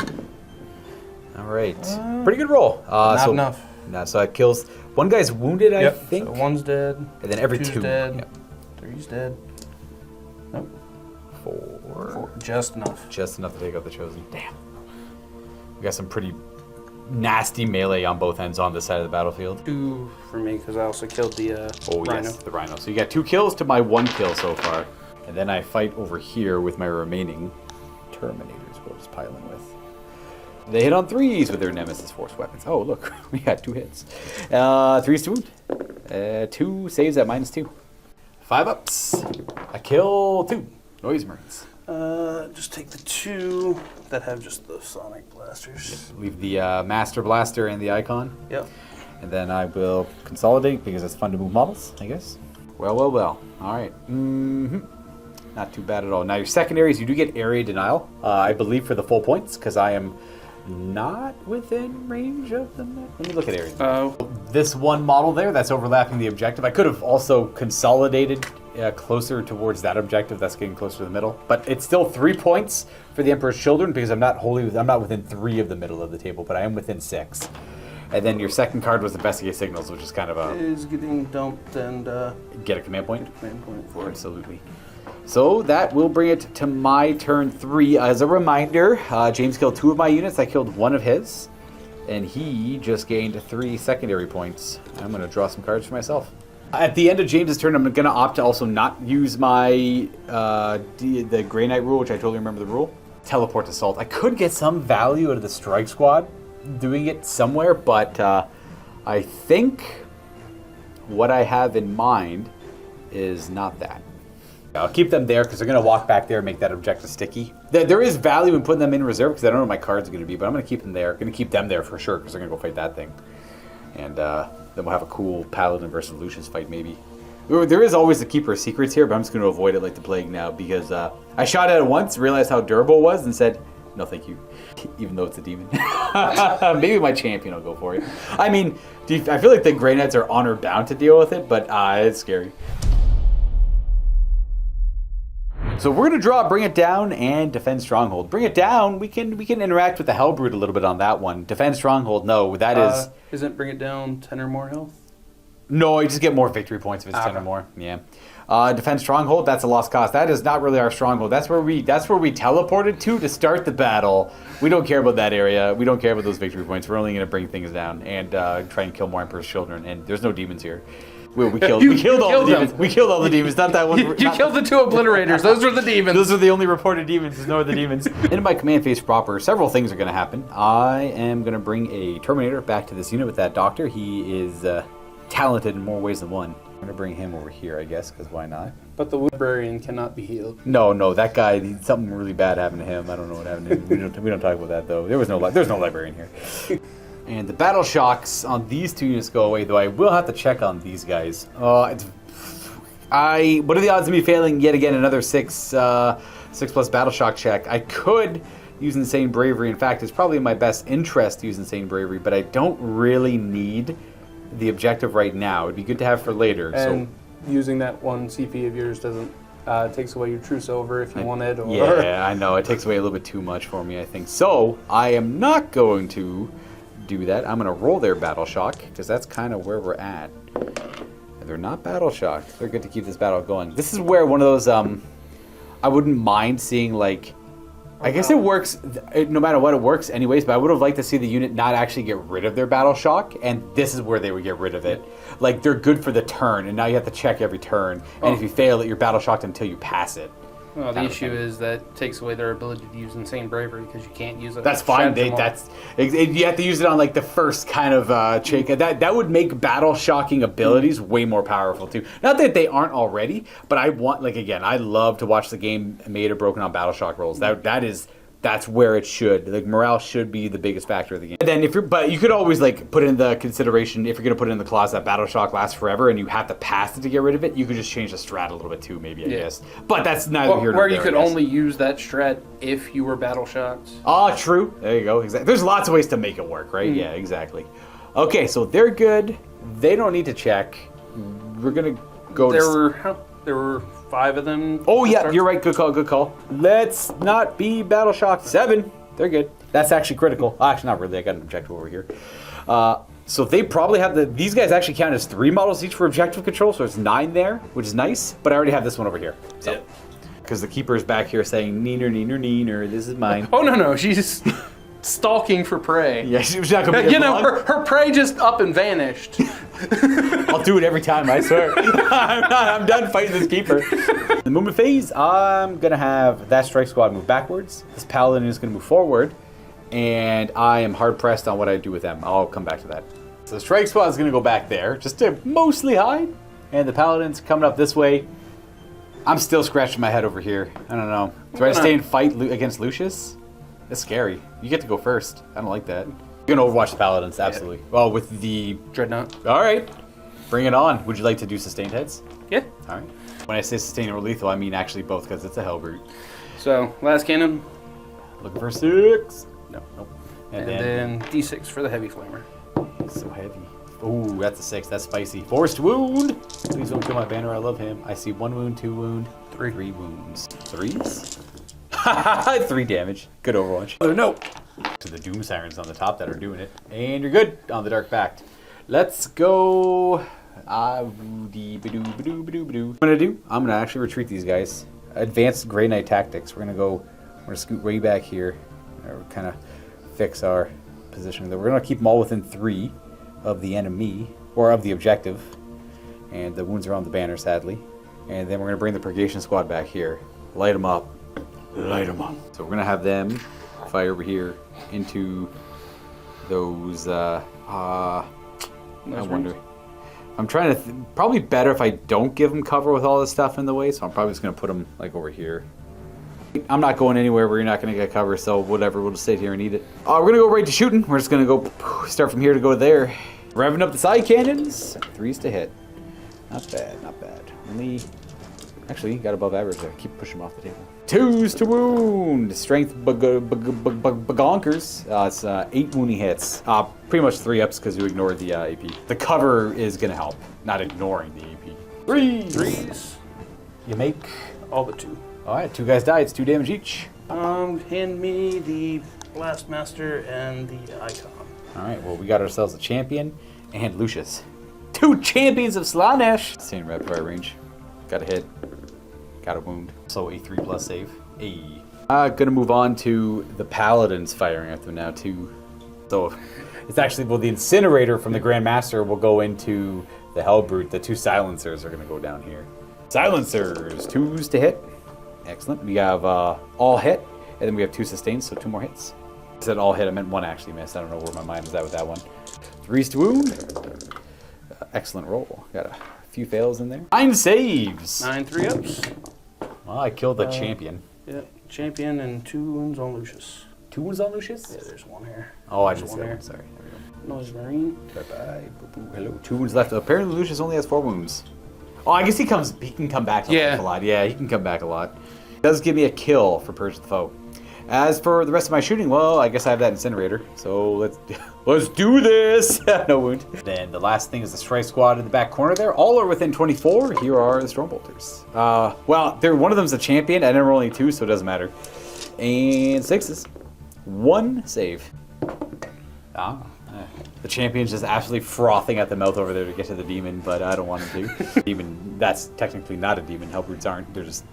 Alright. Pretty good roll. Not enough. No, so that kills... 1 guy's wounded, I think. So 1's dead. And then every 2's 2. dead. Yep. 3's dead. Nope. 4. Just enough. Just enough to take out the Chosen. Damn. We got some pretty nasty melee on both ends on this side of the battlefield. 2 for me, because I also killed the Rhino. Yes, the Rhino. So you got 2 kills to my 1 kill so far. And then I fight over here with my remaining Terminators we'll just pile in with. They hit on 3s with their Nemesis Force weapons. Oh, look. We got 2 hits. 3s to wound. 2 saves at -2. 5 ups. I kill 2 Noise Marines. Just take the 2 that have just the sonic blasters. Leave the Master Blaster and the Icon. Yep. And then I will consolidate because it's fun to move models, I guess. Well. All right. Not too bad at all. Now your secondaries, you do get area denial, I believe, for the full points because I am not within range of them. Let me look at area denial. This 1 model there, that's overlapping the objective. I could have also consolidated closer towards that objective. That's getting closer to the middle. But it's still 3 points for the Emperor's Children because I'm not within 3 of the middle of the table, but I am within 6. And then your second card was Investigate Signals, which is kind of a... Is getting dumped and... Get a command point? Command point for it. Absolutely. So that will bring it to my turn 3. As a reminder, James killed 2 of my units. I killed 1 of his. And he just gained 3 secondary points. I'm going to draw some cards for myself. At the end of James's turn, I'm going to opt to also not use my the Grey Knight rule, which I totally remember the rule. Teleport Assault. I could get some value out of the Strike Squad doing it somewhere, but I think what I have in mind is not that. I'll keep them there because they're going to walk back there and make that objective sticky. There is value in putting them in reserve because I don't know what my cards are going to be, but I'm going to keep them there. Going to keep them there for sure because they're going to go fight that thing. And Then we'll have a cool Paladin versus Lucius fight, maybe. There is always a Keeper of Secrets here, but I'm just going to avoid it like the plague now because I shot at it once, realized how durable it was, and said, no thank you, even though it's a demon. Maybe my champion will go for it. I mean, I feel like the Grey Knights are honor bound to deal with it, but it's scary. So we're going to draw Bring It Down and Defend Stronghold. Bring It Down, we can interact with the Hellbrood a little bit on that one. Defend Stronghold, no, that is... Isn't Bring It Down 10 or more health? No, you just get more victory points if it's 10 or more. Yeah. Defend Stronghold, that's a lost cause. That is not really our stronghold. That's where we teleported to start the battle. We don't care about that area. We don't care about those victory points. We're only going to bring things down and try and kill more Emperor's children. And there's no demons here. We killed all the demons. We killed all the demons. Not that one. You killed the 2 obliterators. Those were the demons. Those are the only reported demons. There's no other demons. In my command phase proper, several things are going to happen. I am going to bring a Terminator back to this unit with that doctor. He is talented in more ways than one. I'm going to bring him over here, I guess, because why not? But the librarian cannot be healed. No, that guy, something really bad happened to him. I don't know what happened to him. We don't talk about that, though. There's no librarian here. And the battle shocks on these 2 units go away, though I will have to check on these guys. What are the odds of me failing yet again another 6 plus battle shock check? I could use Insane Bravery. In fact, it's probably in my best interest to use Insane Bravery, but I don't really need the objective right now. It'd be good to have for later. And using that 1 CP of yours doesn't takes away your True Silver if you wanted. Or... Yeah, I know. It takes away a little bit too much for me, I think. So I am not going to do that. I'm going to roll their battle shock because that's kind of where we're at. They're not battle shocked. They're good to keep this battle going. This is where one of those I wouldn't mind seeing, like, I guess it works no matter what, it works anyways, but I would have liked to see the unit not actually get rid of their battle shock, and this is where they would get rid of it. Like, they're good for the turn, and now you have to check every turn, and if you fail it, you're battle shocked until you pass it. Well, the issue is that takes away their ability to use Insane Bravery because you can't use it. That's fine. You have to use it on like the first kind of check. That would make battle shocking abilities way more powerful too. Not that they aren't already, but I want, like, again, I love to watch the game made or broken on battle shock rolls. That's where it should. Like, morale should be the biggest factor of the game. And then but you could always, like, put in the consideration, if you're going to put in the clause that battle shock lasts forever and you have to pass it to get rid of it, you could just change the strat a little bit too, maybe, I guess. But that's neither here nor there. Where you could only use that strat if you were battle shocked. Ah, true. There you go. Exactly. There's lots of ways to make it work, right? Yeah, exactly. Okay, so they're good. They don't need to check. We're going to go There were 5 of them. Oh, yeah, you're right. Good call. Let's not be battle shocked. 7. They're good. That's actually critical. Actually, not really. I got an objective over here. So they probably have these guys actually count as 3 models each for objective control, so it's 9 there, which is nice. But I already have this one over here. So, because the keeper is back here saying, neener, this is mine. Oh, no, she's stalking for prey. Yeah, she's not going to be her prey just up and vanished. I'll do it every time, I swear. I'm done fighting this keeper. The movement phase, I'm going to have that strike squad move backwards. This paladin is going to move forward. And I am hard-pressed on what I do with them. I'll come back to that. So the strike squad is going to go back there, just to mostly hide. And the paladin's coming up this way. I'm still scratching my head over here. I don't know. Do I stay and fight against Lucius? That's scary. You get to go first. I don't like that. You're going to overwatch the paladins, absolutely. Yeah. Well, with the Dreadnought. All right. Bring it on. Would you like to do sustained heads? Yeah. All right. When I say sustained or lethal, I mean actually both, because it's a hellbrute. So, last cannon. Looking for 6. Nope. And then D6 for the heavy flamer. So heavy. Ooh, that's a 6. That's spicy. Forced wound. Please don't kill my banner. I love him. I see 1 wound, 2 wound, 3 wounds. 3s? 3 damage. Good Overwatch. Oh, no. To the Doom Sirens on the top that are doing it. And you're good on the Dark Pact. Let's go. What I'm going to do, I'm going to actually retreat these guys. Advanced Grey Knight tactics. We're going to scoot way back here. Kind of fix our position. We're going to keep them all within 3 of the enemy, or of the objective. And the wounds are on the banner, sadly. And then we're going to bring the Purgation Squad back here. Light them up. Light them up. So we're going to have them fire over here into those, I wonder. I'm trying to, probably better if I don't give them cover with all this stuff in the way, so I'm probably just going to put them, like, over here. I'm not going anywhere where you're not going to get cover, so whatever, we'll just sit here and eat it. We're going to go right to shooting. We're just going to go start from here to go there. Revving up the side cannons. 3s to hit. Not bad, not bad. Only, actually, got above average there. Keep pushing them off the table. 2s to wound. Strength bagonkers. It's 8 wounding hits. Pretty much 3-ups because you ignore the AP. The cover is going to help, not ignoring the AP. 3s. You make All but 2. all right. 2 guys die. It's 2 damage each. Hand me the Blastmaster and the Icon. All right. Well, we got ourselves a champion and Lucius. 2 champions of Slaanesh. Same rapid fire range. Got a hit. Got a wound. So a 3+ save. Gonna move on to the paladins firing at them now too. So it's actually, well, the incinerator from the Grandmaster will go into the Hellbrute. The 2 silencers are gonna go down here. Silencers, 2s to hit. Excellent. We have all hit, and then we have 2 sustains, so 2 more hits. I said all hit, I meant 1 actually missed. I don't know where my mind was at with that one. 3s to wound. Excellent roll. Got a few fails in there. 9 saves. 9 3-ups. Well, I killed the champion. Yeah, champion and 2 wounds on Lucius. 2 wounds on Lucius? Yeah, there's 1 here. Oh, I There's didn't see that one. Sorry. Noise Marine. Bye-bye. Boo-boo. Hello. 2 wounds left. Apparently Lucius only has 4 wounds. Oh, I guess he can come back a lot. Yeah, he can come back a lot. Does give me a kill for Purge the Foe. As for the rest of my shooting, well, I guess I have that incinerator. So let's do this. No wound. Then the last thing is the strike squad in the back corner there. All are within 24. Here are the Stormbolters. Well, one of them's a champion. I never roll only 2, so it doesn't matter. And 6s. 1 save. The champion's just absolutely frothing at the mouth over there to get to the demon, but I don't want him to. Demon, that's technically not a demon. Hellbrutes aren't. They're just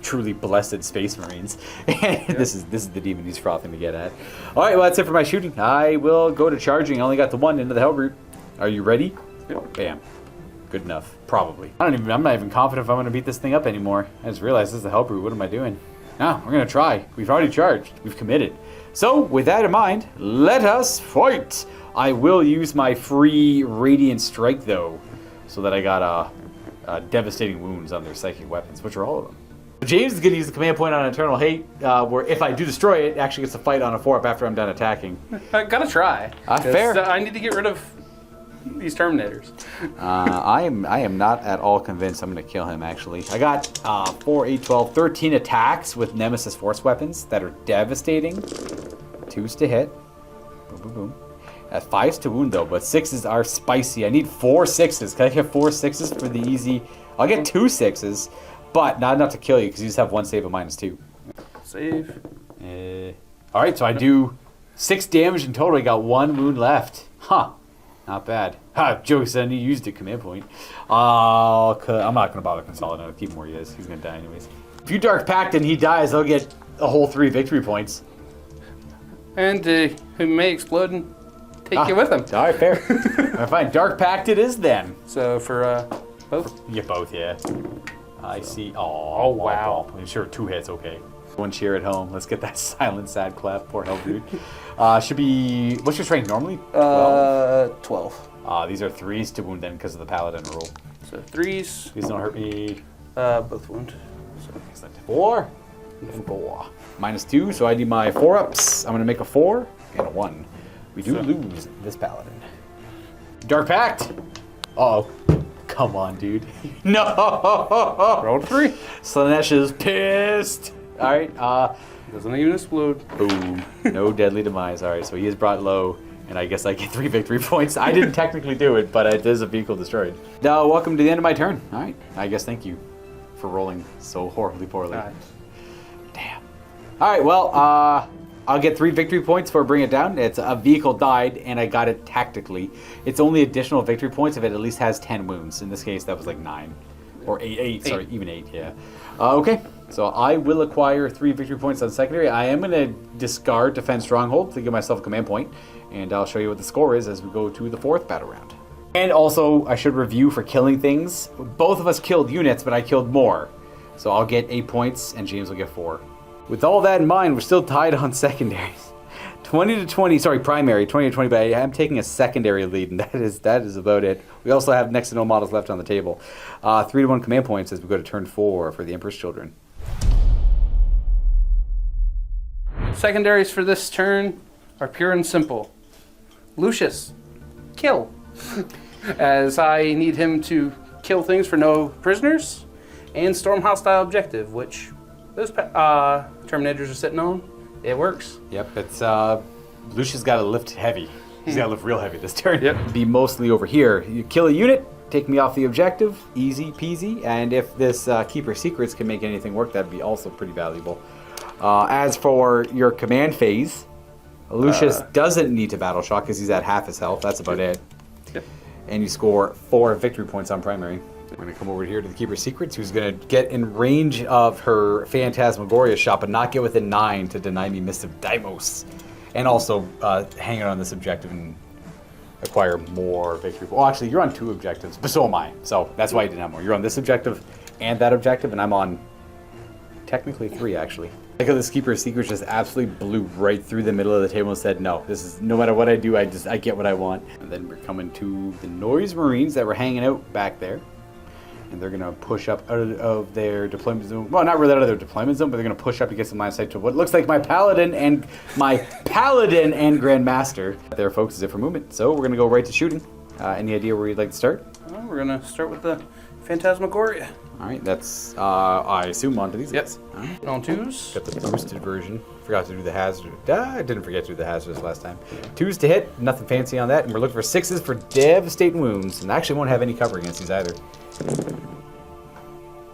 truly blessed space marines. This is the demon he's frothing to get at. All right, well, that's it for my shooting. I will go to charging. I only got the 1 into the Hellbrute. Are you ready? Yep. Bam. Good enough. Probably. I'm not even confident if I'm going to beat this thing up anymore. I just realized this is the Hellbrute. What am I doing? No, we're going to try. We've already charged. We've committed. So, with that in mind, let us fight. I will use my free Radiant Strike, though, so that I got devastating wounds on their psychic weapons, which are all of them. James is going to use the command point on Eternal Hate, where if I do destroy it, it actually gets to fight on a 4-up after I'm done attacking. I gotta try. Fair. I need to get rid of these Terminators. I am not at all convinced I'm going to kill him, actually. I got 4, 8, 12, 13 attacks with Nemesis Force weapons that are devastating. 2s to hit. Boom, boom, boom. 5s to wound, though, but 6s are spicy. I need 4 6s. Can I get 4 6s for the easy? I'll get 2 6s, but not enough to kill you because you just have 1 save of -2. Save. All right, so I do 6 damage in total. I got 1 wound left. Huh. Not bad. Ha, Joey said he used a command point. I'm not going to bother consolidating. I'll keep him where he is. He's going to die anyways. If you Dark Pact and he dies, I'll get a whole 3 victory points. And he may explode and take you with him. All right, fair. All right, fine. Dark Pact it is then. So for both? Yeah, both, yeah. I see. Oh, wow. Sure, 2 hits, okay. 1 cheer at home. Let's get that silent, sad clap. Poor Hellbrute. Should be... What's your strength normally? 12. These are 3s to wound then because of the paladin rule. So 3s. Please don't hurt me. Both wound. So excellent. 4 and 4. -2, so I need my 4-ups. I'm going to make a 4 and a 1. We do lose this paladin. Dark Pact! Uh-oh. Come on, dude. No! Rolled 3. Slaanesh is pissed. All right. Doesn't even explode. Boom. No deadly demise. All right, so he is brought low, and I guess I get 3 victory points. I didn't technically do it, but it is a vehicle destroyed. Now, welcome to the end of my turn. All right. I guess thank you for rolling so horribly poorly. Damn. All right, well, I'll get 3 victory points for Bring It Down. It's a vehicle died, and I got it tactically. It's only additional victory points if it at least has 10 wounds. In this case, that was like 9. Or 8, sorry, even 8, yeah. Okay, so I will acquire 3 victory points on secondary. I am going to discard Defend Stronghold to give myself a command point, and I'll show you what the score is as we go to the 4th battle round. And also, I should review for killing things. Both of us killed units, but I killed more. So I'll get 8 points, and James will get 4. With all that in mind, we're still tied on secondaries. 20 to 20, sorry, primary, 20 to 20, but I am taking a secondary lead, and that is about it. We also have next to no models left on the table. 3 to 1 command points as we go to turn 4 for the Emperor's Children. Secondaries for this turn are pure and simple. Lucius, kill. As I need him to kill things for no prisoners and storm hostile objective, which those Terminators are sitting on. It works. Yep, it's Lucia's got to lift heavy. He's got to lift real heavy this turn. Yep. Be mostly over here. You kill a unit, take me off the objective, easy peasy. And if this Keeper Secrets can make anything work, that'd be also pretty valuable. As for your command phase, Lucius doesn't need to battle shock because he's at half his health. That's about it. Yep. And you score 4 victory points on primary. I'm going to come over here to the Keeper Secrets, who's going to get in range of her Phantasmagoria shot, but not get within 9 to deny me Mist of Deimos. And also hang on this objective and acquire more victory. Well, actually, you're on 2 objectives, but so am I. So that's why you didn't have more. You're on this objective and that objective, and I'm on technically 3, actually. Like how this Keeper Secret just absolutely blew right through the middle of the table and said, no, this is, no matter what I do, I get what I want. And then we're coming to the Noise Marines that were hanging out back there. And they're going to push up out of their deployment zone. Well, not really out of their deployment zone, but they're going to push up against the line of sight to what looks like my Paladin and Grandmaster. There, folks, is it for movement. So we're going to go right to shooting. Any idea where you'd like to start? We're going to start with the Phantasmagoria. All right, that's, I assume, onto these Yep. guys. All right. On 2s. Got the boosted version. Forgot to do the hazard. I didn't forget to do the hazardous last time. 2s to hit, nothing fancy on that. And we're looking for 6s for devastating wounds. And actually won't have any cover against these either.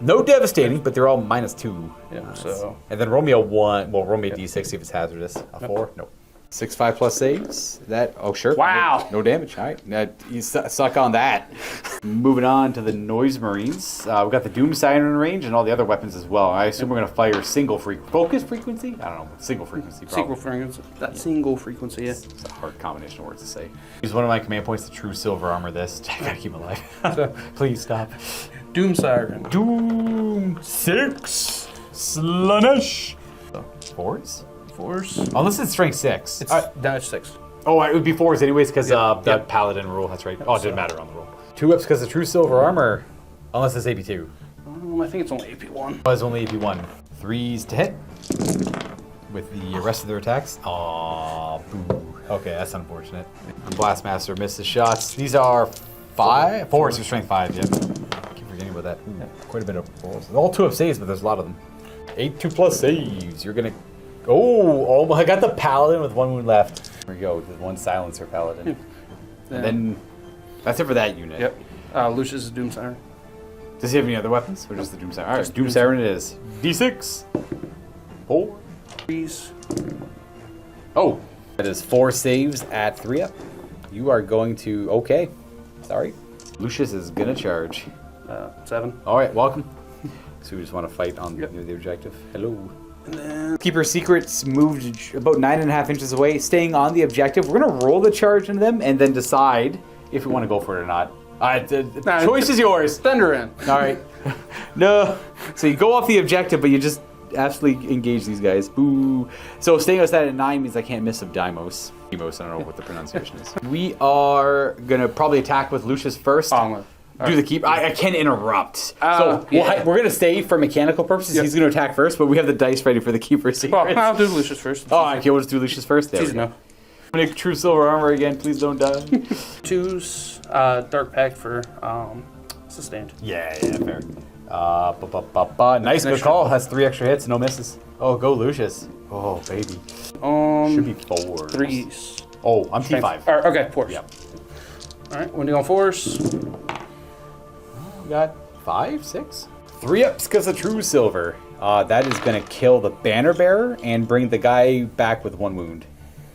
No devastating, but they're all -2. Yeah, so. And then roll me a 1. Well, roll me a d6, see if it's hazardous. A 4? Nope. 6, 5 plus saves. That, oh, sure. Wow. No damage. All right. You suck on that. Moving on to the Noise Marines. We've got the Doom Siren in range and all the other weapons as well. I assume we're going to fire single focus frequency? I don't know. Single frequency, probably. Single frequency. That single frequency, yeah. It's a hard combination of words to say. Use one of my command points to true silver armor this. I gotta keep him alive. Please stop. Doom Siren. Doom 6 Slaanesh. 4s? 4s. Unless it's strength 6. It's damage 6. Oh, it would be 4s anyways because the Yep. Paladin rule. That's right. Oh, it didn't matter on the roll. 2 ups because of true silver armor. Unless it's AP2. I think it's only AP1. Oh, it's only AP1. 3s to hit. With the rest of their attacks. Aw, boo. Okay, that's unfortunate. And Blastmaster misses shots. These are 4s for strength 5, yeah. Keep forgetting about that. Ooh, quite a bit of rolls. All 2 up saves, but there's a lot of them. 8 2+ saves. You're gonna. Oh, I got the Paladin with 1 wound left. There we go. There's 1 silencer Paladin. Yeah. And then that's it for that unit. Yep. Lucius is Doom Siren. Does he have any other weapons? Or just the Doom Siren? Alright, Doom Siren it is. D6. 4. 3s. Oh, that is 4 saves at 3 up. You are going to. Okay. Sorry. Lucius is gonna charge. 7. Alright, welcome. So we just want to fight on the objective. Hello. And then Keeper Secrets moved about 9.5 inches away, staying on the objective. We're going to roll the charge into them and then decide if we want to go for it or not. The choice is yours. Thunder in. All right. No. So you go off the objective, but you just absolutely engage these guys. Boo. So staying outside at 9 means I can't miss of Deimos. Deimos, I don't know what the pronunciation is. We are going to probably attack with Lucius first. Do the keep. I can interrupt. So we're going to stay for mechanical purposes. Yep. He's going to attack first, but we have the dice ready for the Keeper Secrets. Well, I'll do Lucius first. Oh, okay, we'll just do Lucius first. There Easy enough. Make true silver armor again. Please don't die. 2s, Dark Pact for sustained. Yeah, fair. Nice, good call. Has 3 extra hits, no misses. Oh, go Lucius. Oh, baby. Should be 4. 3s. Oh, I'm T5. Okay, 4s. Yep. All right, when do you go on 4s? We got 5, 6. 3 ups because of true silver. That is going to kill the banner bearer and bring the guy back with 1 wound.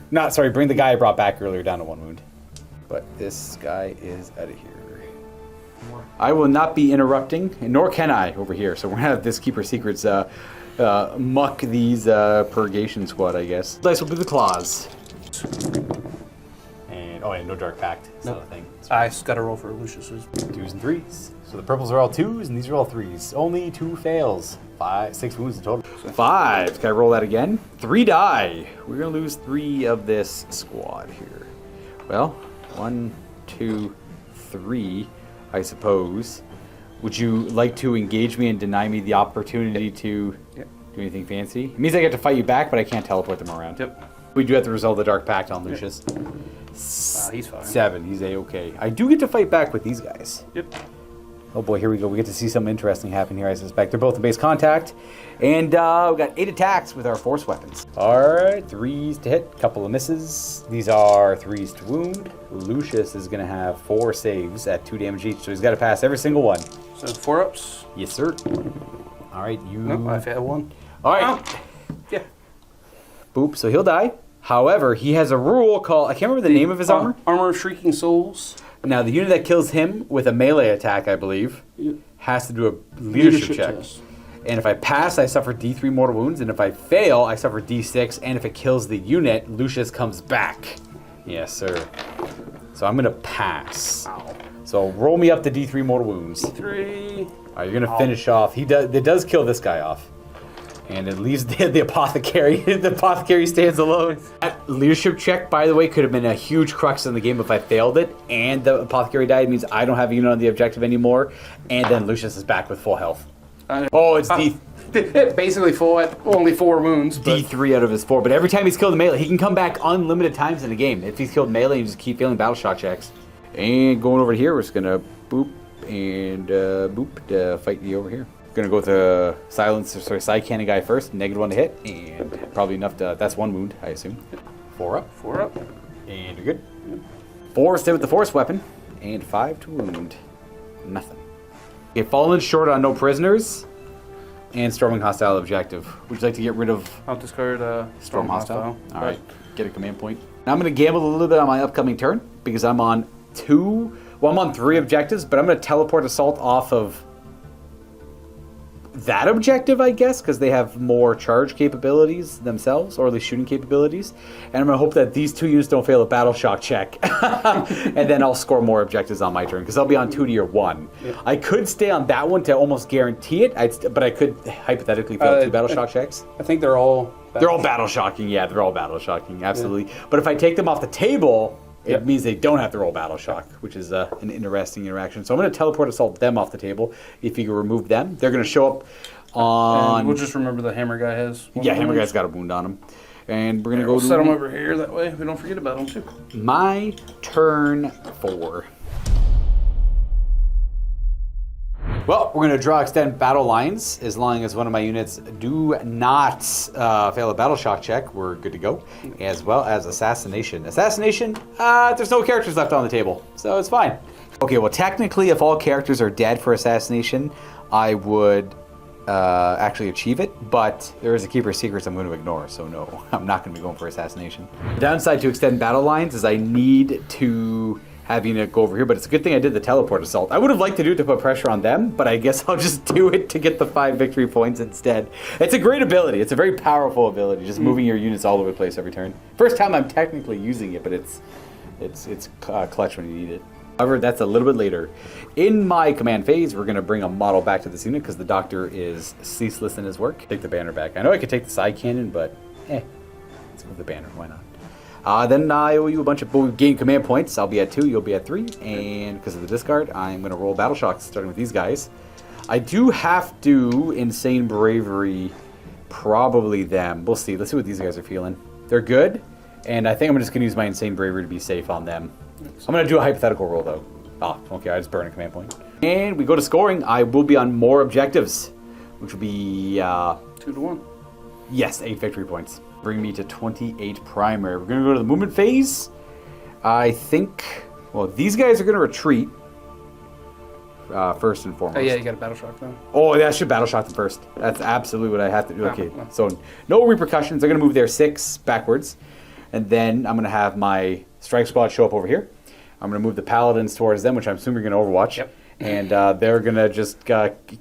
Bring the guy I brought back earlier down to 1 wound. But this guy is out of here. I will not be interrupting, nor can I over here. So we're going to have this Keeper Secrets muck these Purgation Squad, I guess. Dice will be the claws. And, no Dark Pact. It's not a thing. I just got to roll for Lucius's. 2s and 3s. So the purples are all 2s, and these are all 3s. Only 2 fails. 6 wounds in total. 5. Can I roll that again? 3 die. We're going to lose 3 of this squad here. Well, 1, 2, 3, I suppose. Would you like to engage me and deny me the opportunity to do anything fancy? It means I get to fight you back, but I can't teleport them around. Yep. We do have to resolve the Dark Pact on Lucius. He's fine. 7. He's A-okay. I do get to fight back with these guys. Yep. Oh boy, here we go. We get to see something interesting happen here, I suspect. They're both in base contact. And we got 8 attacks with our force weapons. Alright, 3s to hit, couple of misses. These are 3s to wound. Lucius is going to have 4 saves at 2 damage each, so he's got to pass every single one. So 4-ups. Yes, sir. Alright, you... Nope, I failed 1. Alright. Yeah. Boop, so he'll die. However, he has a rule called... I can't remember the name of his armor. Armor of Shrieking Souls. Now, the unit that kills him with a melee attack, I believe, has to do a leadership check. test. And if I pass, I suffer D3 mortal wounds. And if I fail, I suffer D6. And if it kills the unit, Lucius comes back. Yes, sir. So I'm going to pass. Ow. So roll me up to D3 mortal wounds. 3. All right, you're going to finish off. It does kill this guy off. And it leaves the apothecary. The apothecary stands alone. That leadership check, by the way, could have been a huge crux in the game if I failed it. And the apothecary died. It means I don't have a unit on the objective anymore. And then Lucius is back with full health. Oh, it's Basically full at only 4 wounds. But D3 out of his 4. But every time he's killed in melee, he can come back unlimited times in the game. If he's killed in melee, you just keep failing battle shock checks. And going over here, we're just going to boop and boop to fight you over here. Gonna go with the side cannon guy first. -1 to hit, and probably enough to. That's 1 wound, I assume. 4 up. 4 up. And you're good. 4 stay with the force weapon, and 5 to wound. Nothing. Okay, fallen short on no prisoners, and storming hostile objective. Would you like to get rid of I'll discard storm hostile? All right. Get a command point. Now I'm gonna gamble a little bit on my upcoming turn because I'm on 2. Well, I'm on 3 objectives, but I'm gonna teleport assault off of that objective, I guess, because they have more charge capabilities themselves, or at least shooting capabilities. And I'm going to hope that these 2 units don't fail a battle shock check. And then I'll score more objectives on my turn, because I'll be on 2 to your 1. Yeah. I could stay on that one to almost guarantee it, but I could hypothetically fail 2 battle shock checks. I think they're all... They're all battle shocking, yeah, they're all battle shocking, absolutely. Yeah. But if I take them off the table... It means they don't have to roll battle shock, which is an interesting interaction. So I'm going to teleport assault them off the table. If you can remove them, they're going to show up on... And we'll just remember the hammer guy has... Yeah, hammer guy's got a wound on him. And we're going to go... We'll set him over here, that way we don't forget about him too. My turn 4. Well, we're going to draw extend battle lines. As long as one of my units do not fail a battle shock check, we're good to go. As well as assassination. Assassination, there's no characters left on the table, so it's fine. Okay, well, technically, if all characters are dead for assassination, I would actually achieve it, but there is a Keeper of Secrets I'm going to ignore, so no, I'm not going to be going for assassination. The downside to extend battle lines is I need to... having it go over here, but it's a good thing I did the teleport assault. I would have liked to do it to put pressure on them, but I guess I'll just do it to get the 5 victory points instead. It's a great ability. It's a very powerful ability, just moving your units all over the place every turn. First time I'm technically using it, but it's clutch when you need it. However, that's a little bit later. In my command phase, we're going to bring a model back to this unit because the Doctor is ceaseless in his work. Take the banner back. I know I could take the side cannon, but let's move the banner. Why not? Then I owe you a bunch of gain command points. I'll be at 2, you'll be at 3. And because of the discard, I'm going to roll battle shocks, starting with these guys. I do have to insane bravery, probably them. We'll see. Let's see what these guys are feeling. They're good, and I think I'm just going to use my insane bravery to be safe on them. I'm going to do a hypothetical roll, though. Okay, I just burn a command point. And we go to scoring. I will be on more objectives, which will be... 2 to 1. Yes, 8 victory points. Bring me to 28 primary. We're going to go to the movement phase. I think... Well, these guys are going to retreat. First and foremost. Oh, yeah, you got a battle shock, though. Oh, yeah, I should battle shock them first. That's absolutely what I have to do. Okay, so no repercussions. They're going to move their 6 backwards. And then I'm going to have my strike squad show up over here. I'm going to move the paladins towards them, which I'm assuming you're going to overwatch. Yep. And they're going to just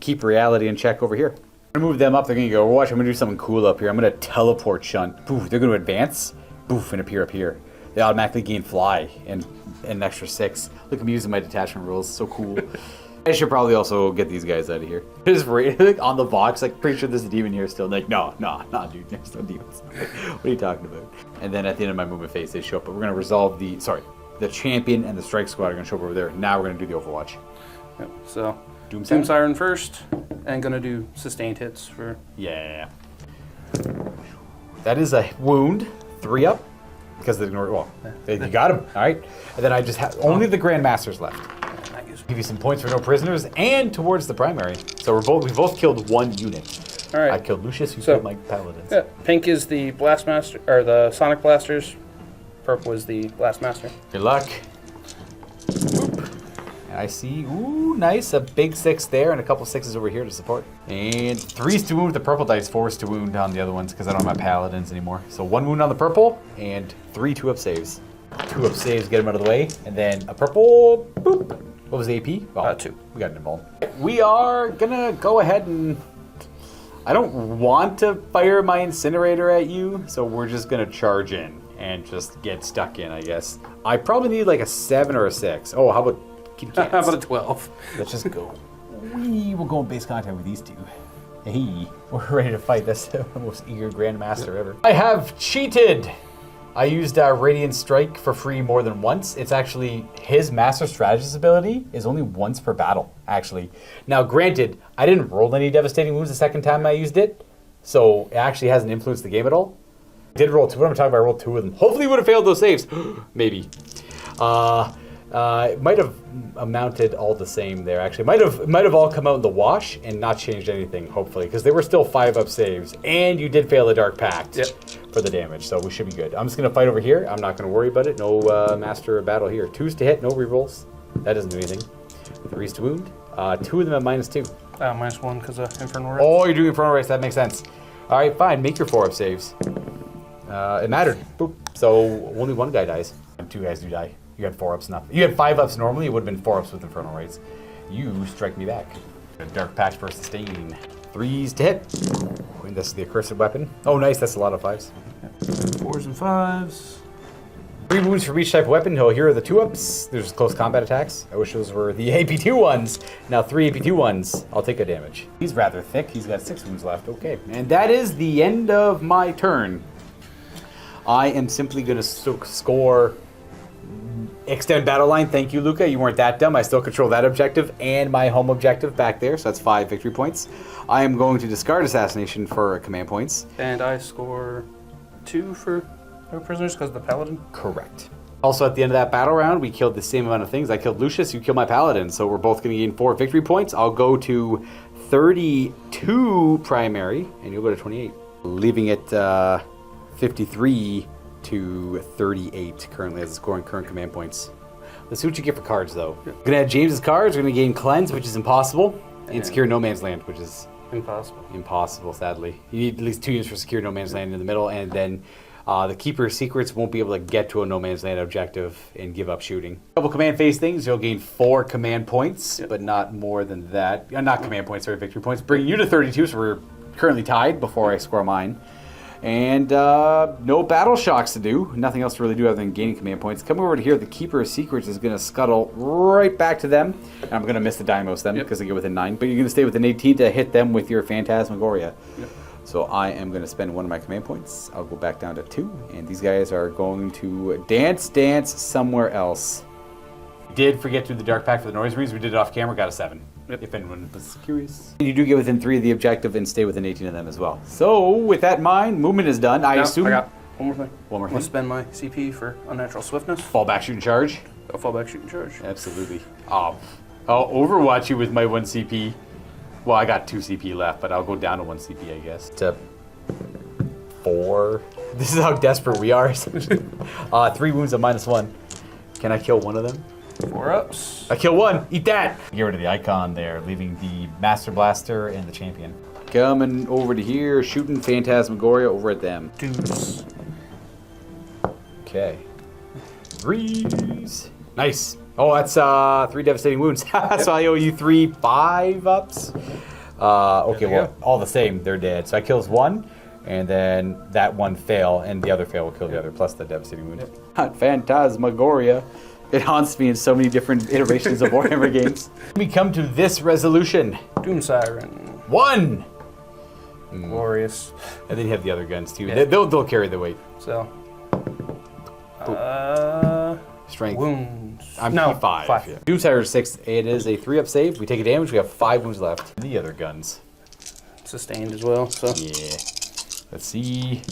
keep reality in check over here. I'm going to move them up. They're going to go overwatch. I'm going to do something cool up here. I'm going to teleport shunt. Poof, they're going to advance. Poof, and appear up here. They automatically gain fly and an extra 6. Look, I'm using my detachment rules. So cool. I should probably also get these guys out of here. Just like on the box, like pretty sure there's a demon here still. Like, no, dude, there's no demons. What are you talking about? And then at the end of my movement phase, they show up. But we're gonna resolve the champion and the strike squad are gonna show up over there. Now we're gonna do the Overwatch. Yep. So Doom Siren first, and gonna do sustained hits for. Yeah. That is a wound. 3 up. because they ignored. Well, you got him. All right, and then I just have only the Grandmasters left. Give you some points for no prisoners and towards the primary. So we both killed one unit. All right. I killed Lucius, you killed my paladins. Yeah, pink is the Blastmaster, or the Sonic Blasters. Purple is the Blastmaster. Good luck. Boop. And I see, ooh, nice, a big 6 there and a couple 6s over here to support. And 3s to wound with the purple dice, 4s to wound on the other ones because I don't have my paladins anymore. So 1 wound on the purple and 3 2-up saves. 2-up saves, get them out of the way. And then a purple, boop. What was the AP? Well, 2. We got an involved. We are gonna go ahead and... I don't want to fire my incinerator at you, so we're just gonna charge in and just get stuck in, I guess. I probably need like a 7 or a 6. Oh, how about... How about a 12? Let's just go. We will go in base contact with these two. Hey, we're ready to fight. That's the most eager Grandmaster ever. I have cheated! I used Radiant Strike for free more than once. It's actually, his Master Strategist ability is only once per battle, actually. Now, granted, I didn't roll any Devastating Wounds the second time I used it, so it actually hasn't influenced the game at all. I did roll 2, what I'm talking about, I rolled 2 of them. Hopefully he would have failed those saves. Maybe. It might have amounted all the same there, actually. Might have all come out in the wash and not changed anything, hopefully, because they were still 5-up saves, and you did fail the Dark Pact for the damage, so we should be good. I'm just going to fight over here. I'm not going to worry about it. No Master of Battle here. 2s to hit, no rerolls. That doesn't do anything. 3s to wound. 2 of them at -2. -1 because of Infernal Race. Oh, you're doing Infernal Race. That makes sense. All right, fine. Make your 4-up saves. It mattered. Boop. So only 1 guy dies. And 2 guys do die. You had 4-ups, nothing. You had 5-ups normally, it would have been 4-ups with Infernal Rates. You strike me back. A Dark Patch for sustain. 3s to hit. And this is the accursed weapon. Oh, nice, that's a lot of 5s. 4s and 5s. 3 wounds for each type of weapon. Oh, here are the 2-ups. There's close combat attacks. I wish those were the AP2 ones. Now 3 AP2 ones. I'll take a damage. He's rather thick. He's got 6 wounds left. Okay. And that is the end of my turn. I am simply going to score... Extend battle line. Thank you, Luka. You weren't that dumb. I still control that objective and my home objective back there, so that's 5 victory points. I am going to discard Assassination for command points. And I score 2 for no prisoners because of the Paladin? Correct. Also, at the end of that battle round, we killed the same amount of things. I killed Lucius, you killed my Paladin, so we're both going to gain 4 victory points. I'll go to 32 primary, and you'll go to 28. Leaving it 53 to 38 currently as scoring current command points. Let's see what you get for cards, though. We're going to have James's cards. We're going to gain Cleanse, which is impossible, and Secure No Man's Land, which is... Impossible, sadly. You need at least 2 units for Secure No Man's Land in the middle, and then the Keeper's Secrets won't be able to get to a No Man's Land objective and give up shooting. A couple command phase things, you'll gain 4 command points, but not more than that. Not command points, sorry, victory points. Bringing you to 32, so we're currently tied before I score mine. And no battle shocks to do. Nothing else to really do other than gaining command points. Coming over to here, the Keeper of Secrets is going to scuttle right back to them. And I'm going to miss the Dymos them because they get within 9. But you're going to stay within 18 to hit them with your Phantasmagoria. So I am going to spend 1 of my command points. I'll go back down to 2. And these guys are going to dance somewhere else. Did forget to do the Dark Pact for the Noise Marines. We did it off camera, got a 7. If anyone was curious. You do get within 3 of the objective and stay within 18 of them as well. So, with that in mind, movement is done. I assume... I got one more thing. One more I'm thing. going to spend my CP for Unnatural Swiftness. Fall back, shoot, and charge. I'll fall back, shoot, and charge. Absolutely. I'll overwatch you with my 1 CP. Well, I got 2 CP left, but I'll go down to 1 CP, I guess. To 4. This is how desperate we are. 3 wounds at -1. Can I kill one of them? 4-ups. I kill 1. Eat that. Get rid of the icon there, leaving the Master Blaster and the Champion. Coming over to here, shooting Phantasmagoria over at them. 2s. Okay. 3s. Nice. Oh, that's 3 devastating wounds. So I owe you 3 5-ups. Okay, well, all the same, they're dead. So I kills 1, and then that 1 fail, and the other fail will kill the other, plus the devastating wound. Phantasmagoria. It haunts me in so many different iterations of Warhammer games. We come to this resolution. Doom Siren. 1! Glorious. And then you have the other guns, too. Yeah. They'll carry the weight. So. Strength. Wounds. I'm no, P5. 5. Yeah. Doom Siren 6. It is a 3-up save. We take a damage. We have 5 wounds left. The other guns. Sustained as well, so. Yeah. Let's see.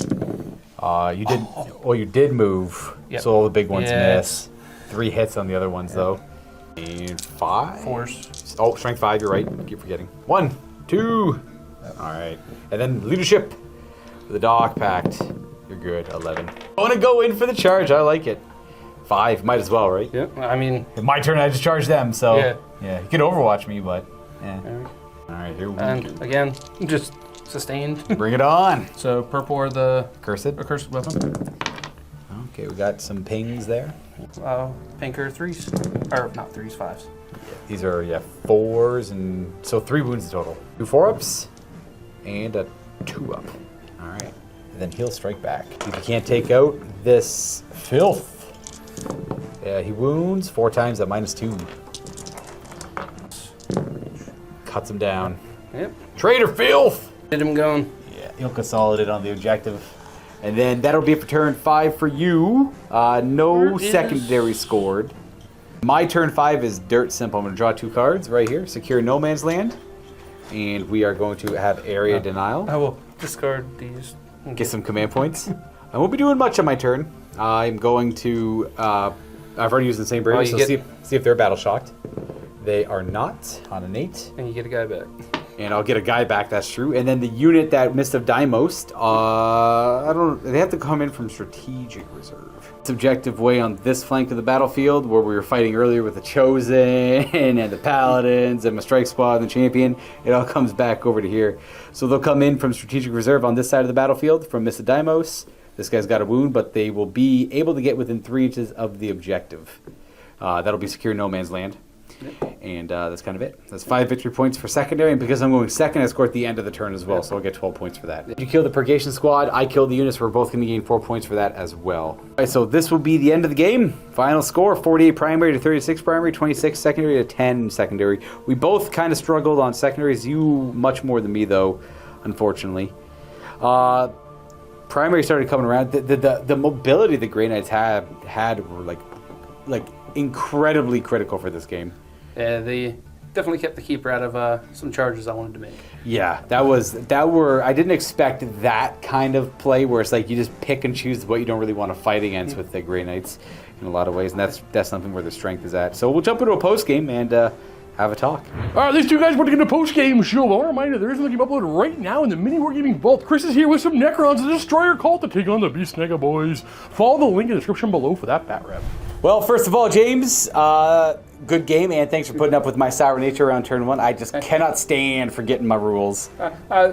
You did. Well, you did move. Yep. So all the big ones Yeah. miss. 3 hits on the other ones though. And 5. Force. Oh, strength 5. You're right. I keep forgetting. 1, 2. All right. And then leadership. The dog pact. You're good. 11. I want to go in for the charge. I like it. 5. Might as well, right? Yeah. I mean, My turn. I just charge them. So Yeah. You could overwatch me, but yeah. All right. Here we go. and again, just sustained. Bring it on. So purple or the Cursed. cursed weapon. Okay, we got some pings there. Pinker 3s, or not 3s, 5s. These are 4s, and so 3 wounds in total. 2 4-ups and a 2-up. All right, and then he'll strike back. If you can't take out this filth, he wounds 4 times at -2. Cuts him down. Yep. Traitor filth. Get him going. Yeah, he'll consolidate on the objective. And then that'll be it for turn 5 for you. No secondary scored. My turn 5 is dirt simple. I'm going to draw 2 cards right here. Secure no man's land. And we are going to have area denial. I will discard these. Get some command points. I won't be doing much on my turn. I'm going to... I've already used the same bravery, so see if they're battle shocked. They are not on an 8. And you get a guy back. And I'll get a guy back, that's true. And then the unit that missed of die most, they have to come in from strategic reserve. It's objective way on this flank of the battlefield where we were fighting earlier with the Chosen and the Paladins and my Strike Squad and the Champion. It all comes back over to here. So they'll come in from strategic reserve on this side of the battlefield from Mr. Dimos. This guy's got a wound, but they will be able to get within 3 inches of the objective. That'll be secure no man's land. And that's kind of it. That's 5 victory points for secondary, and because I'm going second, I score at the end of the turn as well, so I'll get 12 points for that. If you kill the Purgation Squad, I kill the units, we're both going to gain 4 points for that as well. Alright, so this will be the end of the game. Final score, 48 primary to 36 primary, 26 secondary to 10 secondary. We both kind of struggled on secondaries, you much more than me though, unfortunately. Primary started coming around. The mobility the Grey Knights had were like incredibly critical for this game. Yeah, they definitely kept the keeper out of some charges I wanted to make. Yeah, I didn't expect that kind of play where it's like you just pick and choose what you don't really want to fight against with the Grey Knights in a lot of ways, and that's something where the strength is at. So we'll jump into a post game and have a talk. All right, these two guys want to get a post-game show. I want to remind you there is a game uploaded right now in the MiniWarGaming vault. Chris is here with some Necrons, the Destroyer cult, to take on the Beast Nega boys. Follow the link in the description below for that bat rep. Well, first of all, James, good game, and thanks for putting up with my sour nature around turn 1. I just cannot stand forgetting my rules.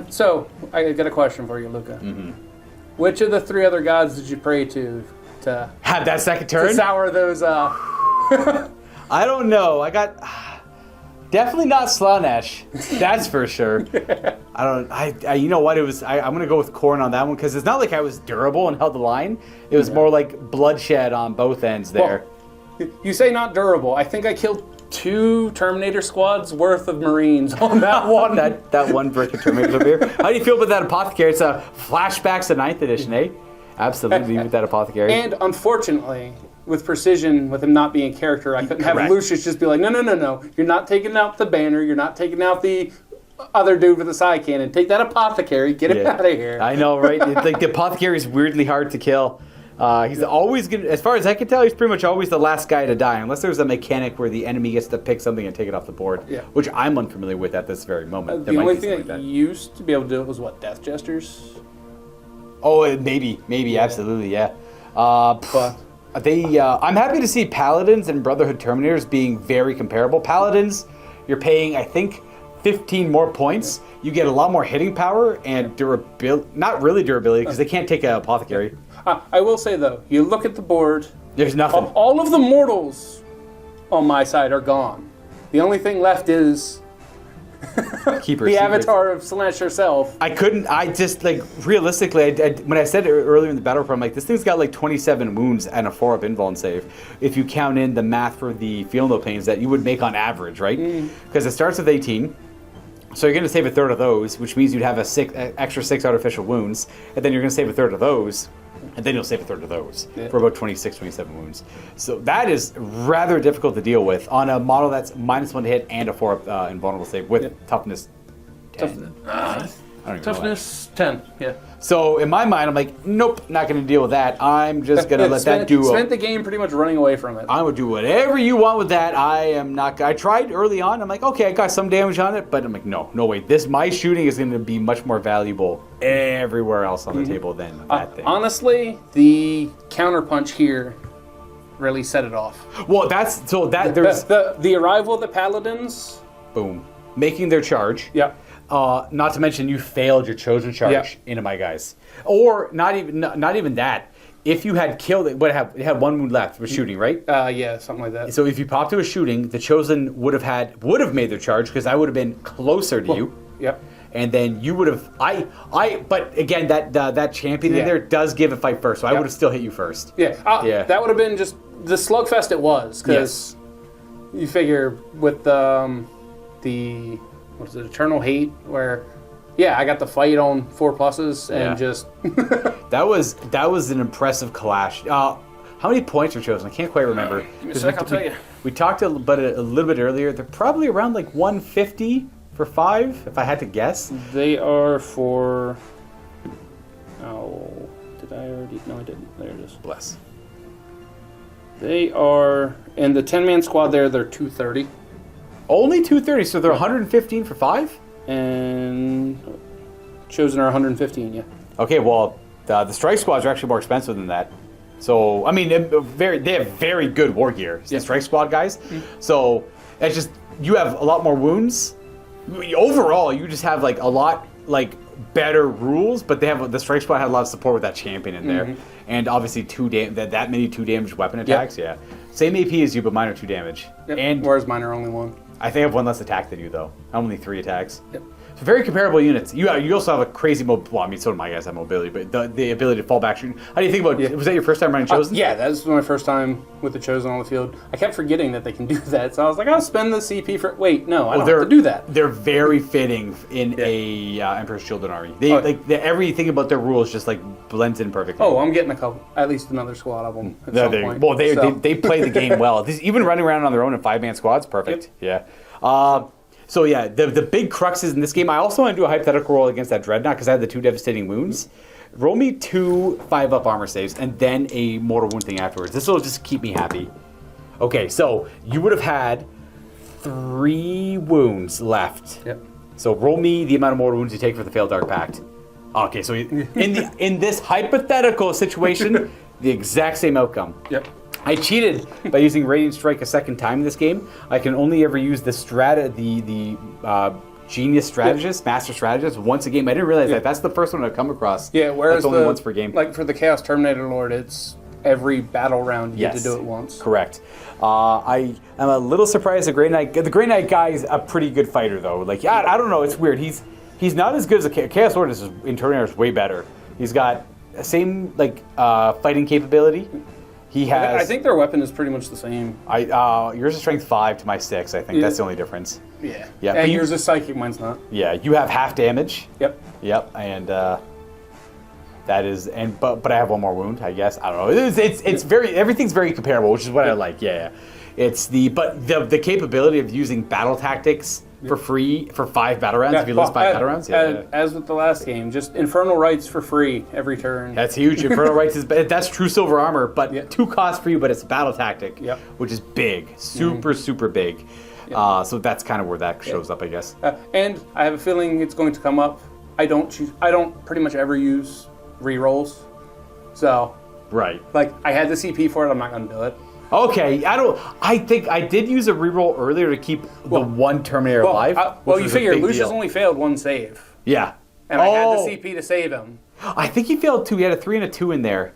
So, I got a question for you, Luka. Mm-hmm. Which of the 3 other gods did you pray to Have that second turn? to sour those? I don't know. I got definitely not Slanesh. That's for sure. I you know what? It was. I'm gonna go with Khorne on that one because it's not like I was durable and held the line. It was more like bloodshed on both ends there. Well, you say not durable. I think I killed 2 Terminator squads worth of Marines on that one. that one brick of Terminator over here. How do you feel about that apothecary? It's a flashbacks to 9th edition, eh? Absolutely with that apothecary. And unfortunately, with precision, with him not being a character, I couldn't have Lucius just be like, no. You're not taking out the banner. You're not taking out the other dude with the side cannon. Take that apothecary. Get him out of here. I know, right? It's like the apothecary is weirdly hard to kill. He's always going to, as far as I can tell, he's pretty much always the last guy to die, unless there's a mechanic where the enemy gets to pick something and take it off the board, which I'm unfamiliar with at this very moment. The only thing that used to be able to do it was what, Death Jesters? Oh, maybe, absolutely, yeah. But I'm happy to see Paladins and Brotherhood Terminators being very comparable. Paladins, you're paying, I think, 15 more points. You get a lot more hitting power and durability. Not really durability, because they can't take an apothecary. I will say, though, you look at the board. There's nothing. All of the mortals on my side are gone. The only thing left is the avatar of Slanesh herself. Realistically, when I said it earlier in the battle report, I'm like, this thing's got like 27 wounds and a 4-up invuln save. If you count in the math for the Feel No Pains that you would make on average, right? Because it starts with 18. So you're going to save a third of those, which means you'd have extra 6 artificial wounds, and then you're going to save a third of those, and then you'll save a third of those for about 26, 27 wounds. So that is rather difficult to deal with on a model that's -1 to hit and a 4-up invulnerable save with toughness 10. I don't even know Toughness 10. Yeah. So in my mind, I'm like, nope, not going to deal with that. I'm just going to let that do. Spent the game pretty much running away from it. I would do whatever you want with that. I am not. I tried early on. I'm like, okay, I got some damage on it, but I'm like, no way. My shooting is going to be much more valuable everywhere else on the table than that thing. Honestly, the counterpunch here really set it off. Well, there's The arrival of the paladins. boom, making their charge. Yep. Not to mention you failed your chosen charge into my guys, or not even that. If you had killed it, it had 1 wound left with shooting, right? Yeah, something like that. So if you popped to a shooting, the chosen would have made their charge because I would have been closer to you. Yep. And then you would have but again that champion in there does give a fight first, so I would have still hit you first. Yeah. That would have been just the slugfest it was, because you figure with the what is it, Eternal Hate, where I got the fight on 4+ and just that was an impressive clash. How many points are chosen? I can't quite remember. Give me a sec, I'll tell you. We talked about it a little bit earlier. They're probably around like 150 for 5, if I had to guess. They are for. Oh, did I already? No, I didn't. There it is. Bless. They are in the 10-man squad. They're 230. Only 230, so they're 115 for 5? And chosen are 115, yeah. Okay, well, the strike squads are actually more expensive than that. So, I mean, they have very good war gear, the strike squad guys. So, it's just, you have a lot more wounds. Overall, you just have, like, a lot, like, better rules, but the strike squad had a lot of support with that champion in there. And obviously, that many 2 damage weapon attacks, Same AP as you, but mine are 2 damage. And whereas mine are only 1. I think I have 1 less attack than you, though. I'm only 3 attacks. Yep. So very comparable units. You also have a crazy well, I mean, so do my guys have mobility, but the ability to fall back shooting. How do you think about was that your first time running Chosen? Yeah, that was my first time with the Chosen on the field. I kept forgetting that they can do that, so I was like, I'll spend the CP for... Wait, no, I don't have to do that. They're very fitting in a Emperor's Children army. Everything about their rules just like blends in perfectly. Oh, I'm getting at least another squad of them at some point. Well, they play the game well. Even running around on their own in 5-man squads, perfect. Yep. Yeah. So yeah, the big cruxes in this game, I also want to do a hypothetical roll against that Dreadnought because I had the 2 devastating wounds. Roll me 2 5-up armor saves and then a mortal wound thing afterwards. This will just keep me happy. Okay, so you would have had 3 wounds left. Yep. So roll me the amount of mortal wounds you take for the failed Dark Pact. Okay, so in this hypothetical situation, the exact same outcome. Yep. I cheated by using Radiant Strike a second time in this game. I can only ever use the Genius Strategist, Master Strategist once a game. I didn't realize that. That's the first one I've come across. Yeah, whereas only once per game. Like for the Chaos Terminator Lord, it's every battle round you get to do it once. Correct. I am a little surprised the Grey Knight. The Grey Knight guy is a pretty good fighter, though. Like, I don't know. It's weird. He's not as good as the Chaos Lord in Terminator. Is way better. He's got the same fighting capability. He has. I think their weapon is pretty much the same. Yours is strength 5 to my 6. I think that's the only difference. Yeah. Yeah. And yours is psychic. Mine's not. Yeah. You have half damage. Yep. And that is but I have 1 more wound. I guess I don't know. It's very everything's very comparable, which is what I like. Yeah. It's the capability of using battle tactics for free for 5 battle rounds if you lose 5 battle rounds. As with the last game, just Infernal Rights for free every turn. That's huge. Infernal Rights that's true silver armor, but 2 costs for you, but it's a battle tactic, which is big, super big. So that's kind of where that shows up, I guess. And I have a feeling it's going to come up. I don't pretty much ever use rerolls, so like I had the CP for it. I'm not going to do it. Okay, I think I did use a reroll earlier to keep the 1 Terminator alive. You figure Lucius only failed 1 save. Yeah. And I had the CP to save him. I think he failed 2. He had a 3 and a 2 in there.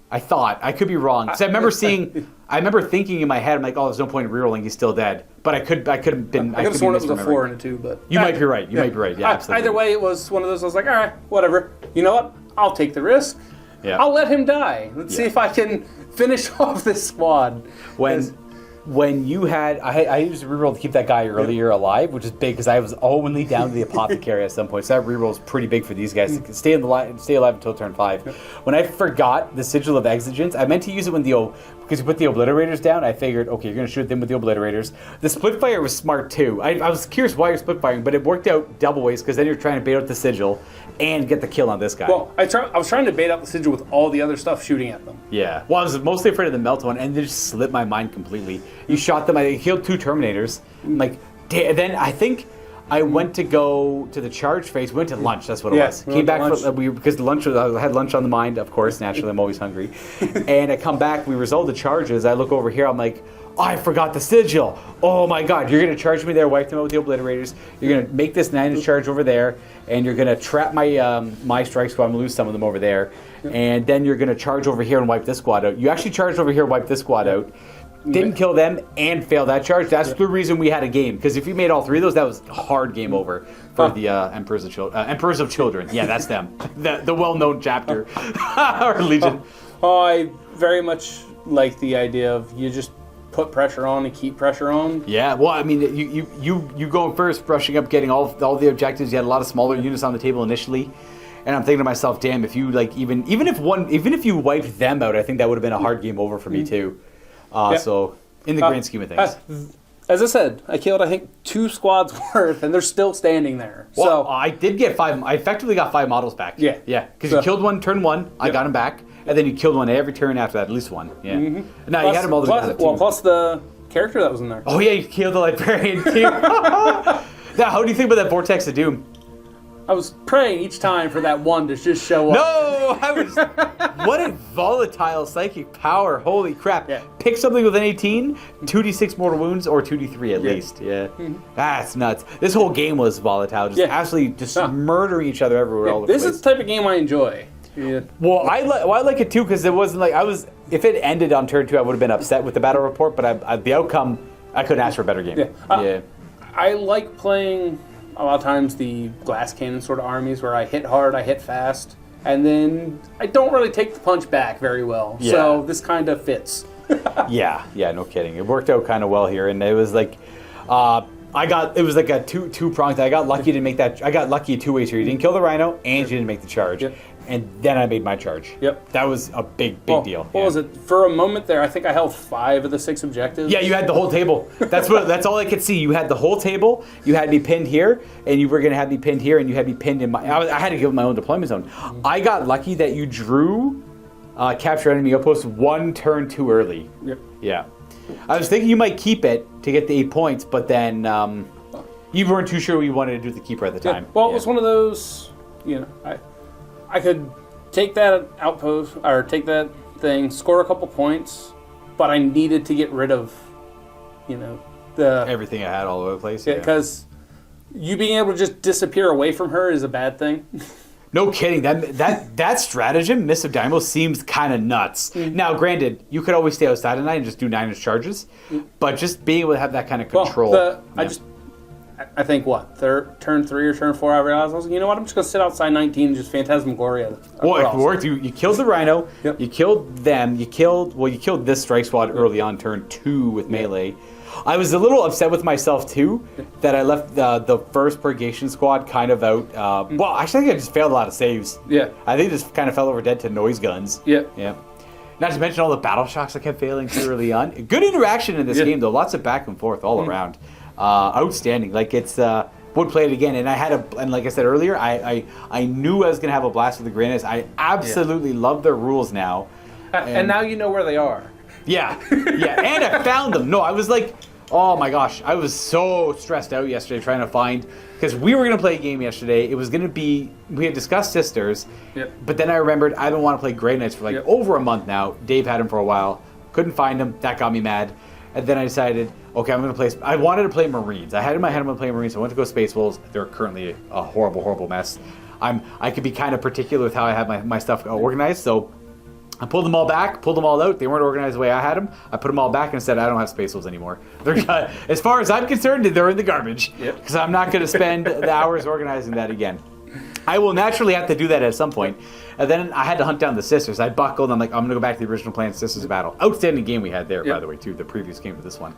I thought. I could be wrong. Because I remember thinking in my head, I'm like, oh, there's no point in rerolling. He's still dead. But I could have been. I could have sworn it was a 4 and a 2, but you might be right. You might be right. Yeah, absolutely. Either way, it was one of those. I was like, all right, whatever. You know what? I'll take the risk. Yeah. I'll let him die. Let's see if I can finish off this squad. When you had, I used a reroll to keep that guy earlier alive, which is big because I was only down to the apothecary at some point. So that reroll is pretty big for these guys to stay alive until turn 5. When I forgot the Sigil of Exigence, I meant to use it when because you put the obliterators down, I figured, okay, you're going to shoot them with the obliterators. The split fire was smart too. I was curious why you're split firing, but it worked out double ways because then you're trying to bait out the sigil and get the kill on this guy. Well, I was trying to bait out the sigil with all the other stuff shooting at them. Yeah. Well, I was mostly afraid of the melt one, and they just slipped my mind completely. You shot them. I killed 2 Terminators. I'm like, then I think I went to go to the charge phase. We went to lunch. That's what it was. Came back because the lunch. I had lunch on the mind, of course. Naturally, I'm always hungry. And I come back. We resolve the charges. I look over here. I'm like, oh, I forgot the sigil. Oh my God! You're gonna charge me there. Wipe them out with the obliterators. You're gonna make this 9-inch charge over there, and you're gonna trap my my strike squad. I'm gonna lose some of them over there, and then you're gonna charge over here and wipe this squad out. You actually charged over here, wiped this squad out. Didn't kill them and failed that charge. That's the reason we had a game. Because if you made all 3 of those, that was a hard game over for the Emperors of Children. Yeah, that's them. The well-known chapter or Legion. I very much like the idea of you just put pressure on and keep pressure on. Yeah, well, I mean, you going first, brushing up, getting all the objectives. You had a lot of smaller units on the table initially. And I'm thinking to myself, damn, if you like even if you wiped them out, I think that would have been a hard game over for me too. So, in the grand scheme of things. As I said, I killed, I think, 2 squads worth, and they're still standing there. Well, so I did get 5. I effectively got 5 models back. Yeah. Yeah, because you killed one turn 1, I got him back, and then you killed one every turn after that, at least one. Yeah. Mm-hmm. Now, you had them all together. Plus the character that was in there. Oh, yeah, you killed the Librarian, too. Now, how do you think about that Vortex of Doom? I was praying each time for that one to just show up. No! What a volatile psychic power. Holy crap. Yeah. Pick something with an 18, 2d6 mortal wounds, or 2d3 at least. Yeah. That's nuts. This whole game was volatile. Just absolutely just murdering each other everywhere all over the place. This is the type of game I enjoy. Yeah. Well, I like it too because it wasn't like if it ended on turn 2, I would have been upset with the battle report, but the outcome, I couldn't ask for a better game. Yeah. I like playing a lot of times the glass cannon sort of armies where I hit hard, I hit fast, and then I don't really take the punch back very well. Yeah. So this kind of fits. yeah, no kidding. It worked out kind of well here, and it was like, it was like a two pronged. I got lucky to make that. I got lucky 2 ways here. You didn't kill the Rhino, and you didn't make the charge. Yep. And then I made my charge. Yep. That was a big deal. What was it? For a moment there, I think I held 5 of the 6 objectives. Yeah, you had the whole table. That's all I could see. You had the whole table. You had me pinned here, and you were going to have me pinned here, and you had me pinned in my... I had to give my own deployment zone. I got lucky that you drew capture enemy outpost 1 turn too early. Yep. Yeah. I was thinking you might keep it to get the 8 points, but then you weren't too sure you wanted to do the keeper at the time. Well, it was one of those, I could take that outpost, or take that thing, score a couple points, but I needed to get rid of, the... Everything I had all over the place. Yeah, because you being able to just disappear away from her is a bad thing. No kidding. That stratagem, Miss of Dynamo, seems kind of nuts. Mm-hmm. Now, granted, you could always stay outside at night and just do 9-inch charges, but just being able to have that kind of control. I think, turn 3 or turn 4, I realized, I was like, you know what, I'm just going to sit outside 19 and just Phantasmagoria. Well, it worked. You killed the Rhino, yep. You killed them, you killed this strike squad early on turn 2 with melee. I was a little upset with myself, too, that I left the first Purgation squad kind of out. Well, actually, I think I just failed a lot of saves. Yeah. I think just kind of fell over dead to noise guns. Yeah. Yeah. Not to mention all the battle shocks I kept failing too early on. Good interaction in this game, though. Lots of back and forth all around. Outstanding. Like, it's... would play it again, and like I said earlier, I knew I was going to have a blast with the Granites. I absolutely love their rules now. And now you know where they are. Yeah, and I found them. No, I was like, oh my gosh, I was so stressed out yesterday trying to find, because we were going to play a game yesterday. It was going to be, we had discussed Sisters, but then I remembered I don't want to play Grey Knights for over a month now. Dave had them for a while, couldn't find them, that got me mad. And then I decided, okay, I'm going to play, I wanted to play Marines. I had in my head I'm going to play Marines. I went to go Space Wolves. They're currently a horrible, horrible mess. I could be kind of particular with how I have my stuff organized, so I pulled them all back, pulled them all out. They weren't organized the way I had them. I put them all back and said, I don't have Space Wolves anymore. They're, as far as I'm concerned, they're in the garbage. Because I'm not going to spend the hours organizing that again. I will naturally have to do that at some point. And then I had to hunt down the Sisters. I buckled. I'm like, I'm going to go back to the original plan, Sisters Battle. Outstanding game we had there, by the way, too. The previous game for this one.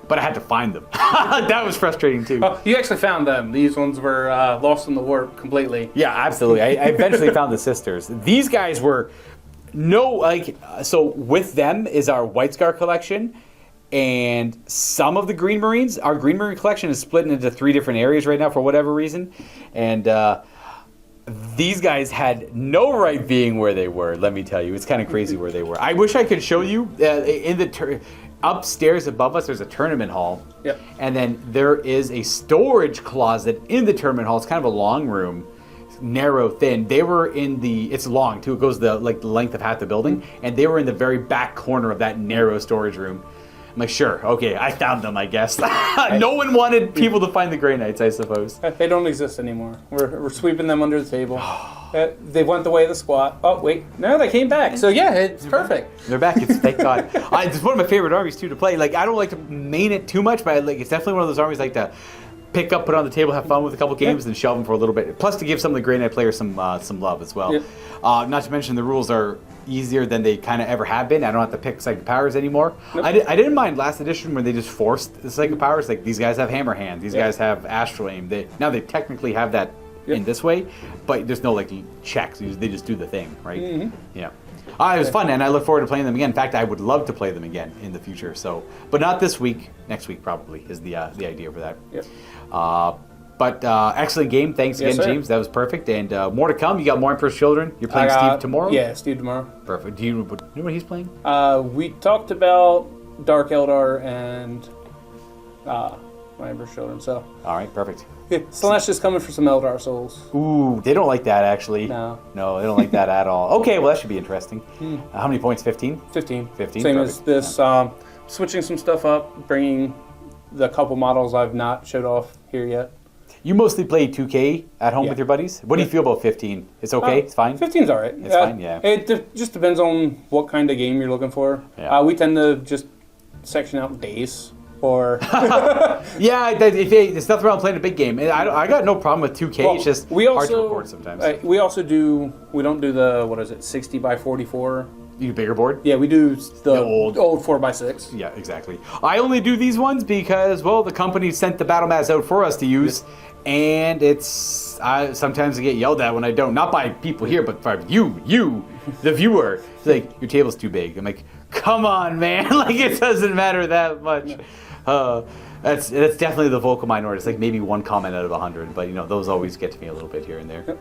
But I had to find them. That was frustrating, too. Oh, you actually found them. These ones were lost in the warp completely. Yeah, absolutely. I eventually found the Sisters. These guys were... No, like, so with them is our White Scar collection and some of the Green Marines. Our Green Marine collection is split into 3 different areas right now for whatever reason. And these guys had no right being where they were, let me tell you. It's kind of crazy where they were. I wish I could show you in the upstairs above us, there's a tournament hall. Yep. And then there is a storage closet in the tournament hall. It's kind of a long room. Narrow, thin. They were in it's long too. It goes the length of half the building, and they were in the very back corner of that narrow storage room. I'm like, sure, okay, I found them, I guess. No one wanted people to find the Grey Knights, I suppose. They don't exist anymore. We're sweeping them under the table. They went the way of the squat. Oh wait, no, they came back. So yeah, it's perfect. They're back. Thank God. It's one of my favorite armies too to play. Like, I don't like to main it too much, but it's definitely one of those armies I like to pick up, put on the table, have fun with a couple games, and shelve them for a little bit. Plus, to give some of the Grey Knight players some love as well. Yep. Not to mention the rules are easier than they kind of ever have been. I don't have to pick Psychic Powers anymore. Nope. I didn't mind last edition when they just forced the Psychic Powers. Like, these guys have Hammer Hand, these guys have Astral Aim. Now they technically have that in this way, but there's no checks. They just do the thing, right? Mm-hmm. Yeah. It was fun, and I look forward to playing them again. In fact, I would love to play them again in the future. So, but not this week. Next week probably is the idea for that. Yep. But excellent game. Thanks again, James. That was perfect. And more to come. You got more Emperor's Children. You're playing Steve tomorrow? Yeah, Steve tomorrow. Perfect. Do you know what he's playing? We talked about Dark Eldar and my Emperor's Children. So. All right, perfect. Slanesh is coming for some Eldar souls. Ooh, they don't like that, actually. No, they don't like that at all. Okay, well, that should be interesting. How many points? 15? 15. 15, Same perfect. as this. Switching some stuff up, bringing the couple models I've not showed off here yet. You mostly play 2K at home with your buddies? What do you feel about 15? It's okay? It's fine? 15's all right. It's fine, yeah. It just depends on what kind of game you're looking for. Yeah. We tend to just section out days. Or yeah, there's nothing wrong playing a big game. I got no problem with 2K. Well, it's just hard to record sometimes. We don't do the 60 by 44. You do bigger board? Yeah, we do the old 4x6. Yeah, exactly. I only do these ones because, well, the company sent the battle mats out for us to use, and sometimes I get yelled at when I don't. Not by people here, but by you, the viewer. It's like, your table's too big. I'm like, come on, man. It doesn't matter that much. That's definitely the vocal minority. It's like maybe one comment out of 100, but those always get to me a little bit here and there.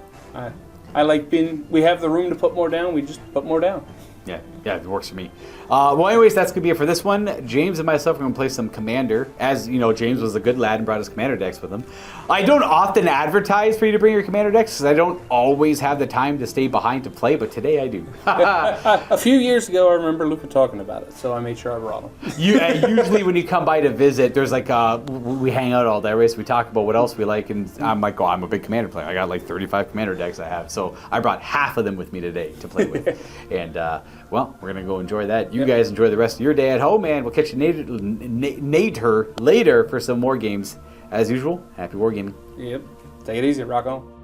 I like we have the room to put more down. We just put more down. Yeah, it works for me. Well, anyways, that's going to be it for this one. James and myself are going to play some Commander. As you know, James was a good lad and brought his Commander decks with him. I don't often advertise for you to bring your Commander decks because I don't always have the time to stay behind to play, but today I do. A few years ago, I remember Luka talking about it, so I made sure I brought him. Usually when you come by to visit, there's we hang out all day, right? So we talk about what else we like, and I'm like, I'm a big Commander player. I got 35 Commander decks I have, so I brought half of them with me today to play with. And, well, we're going to go enjoy that. You guys enjoy the rest of your day at home, and we'll catch you later for some more games. As usual, happy wargaming. Yep. Take it easy. Rock on.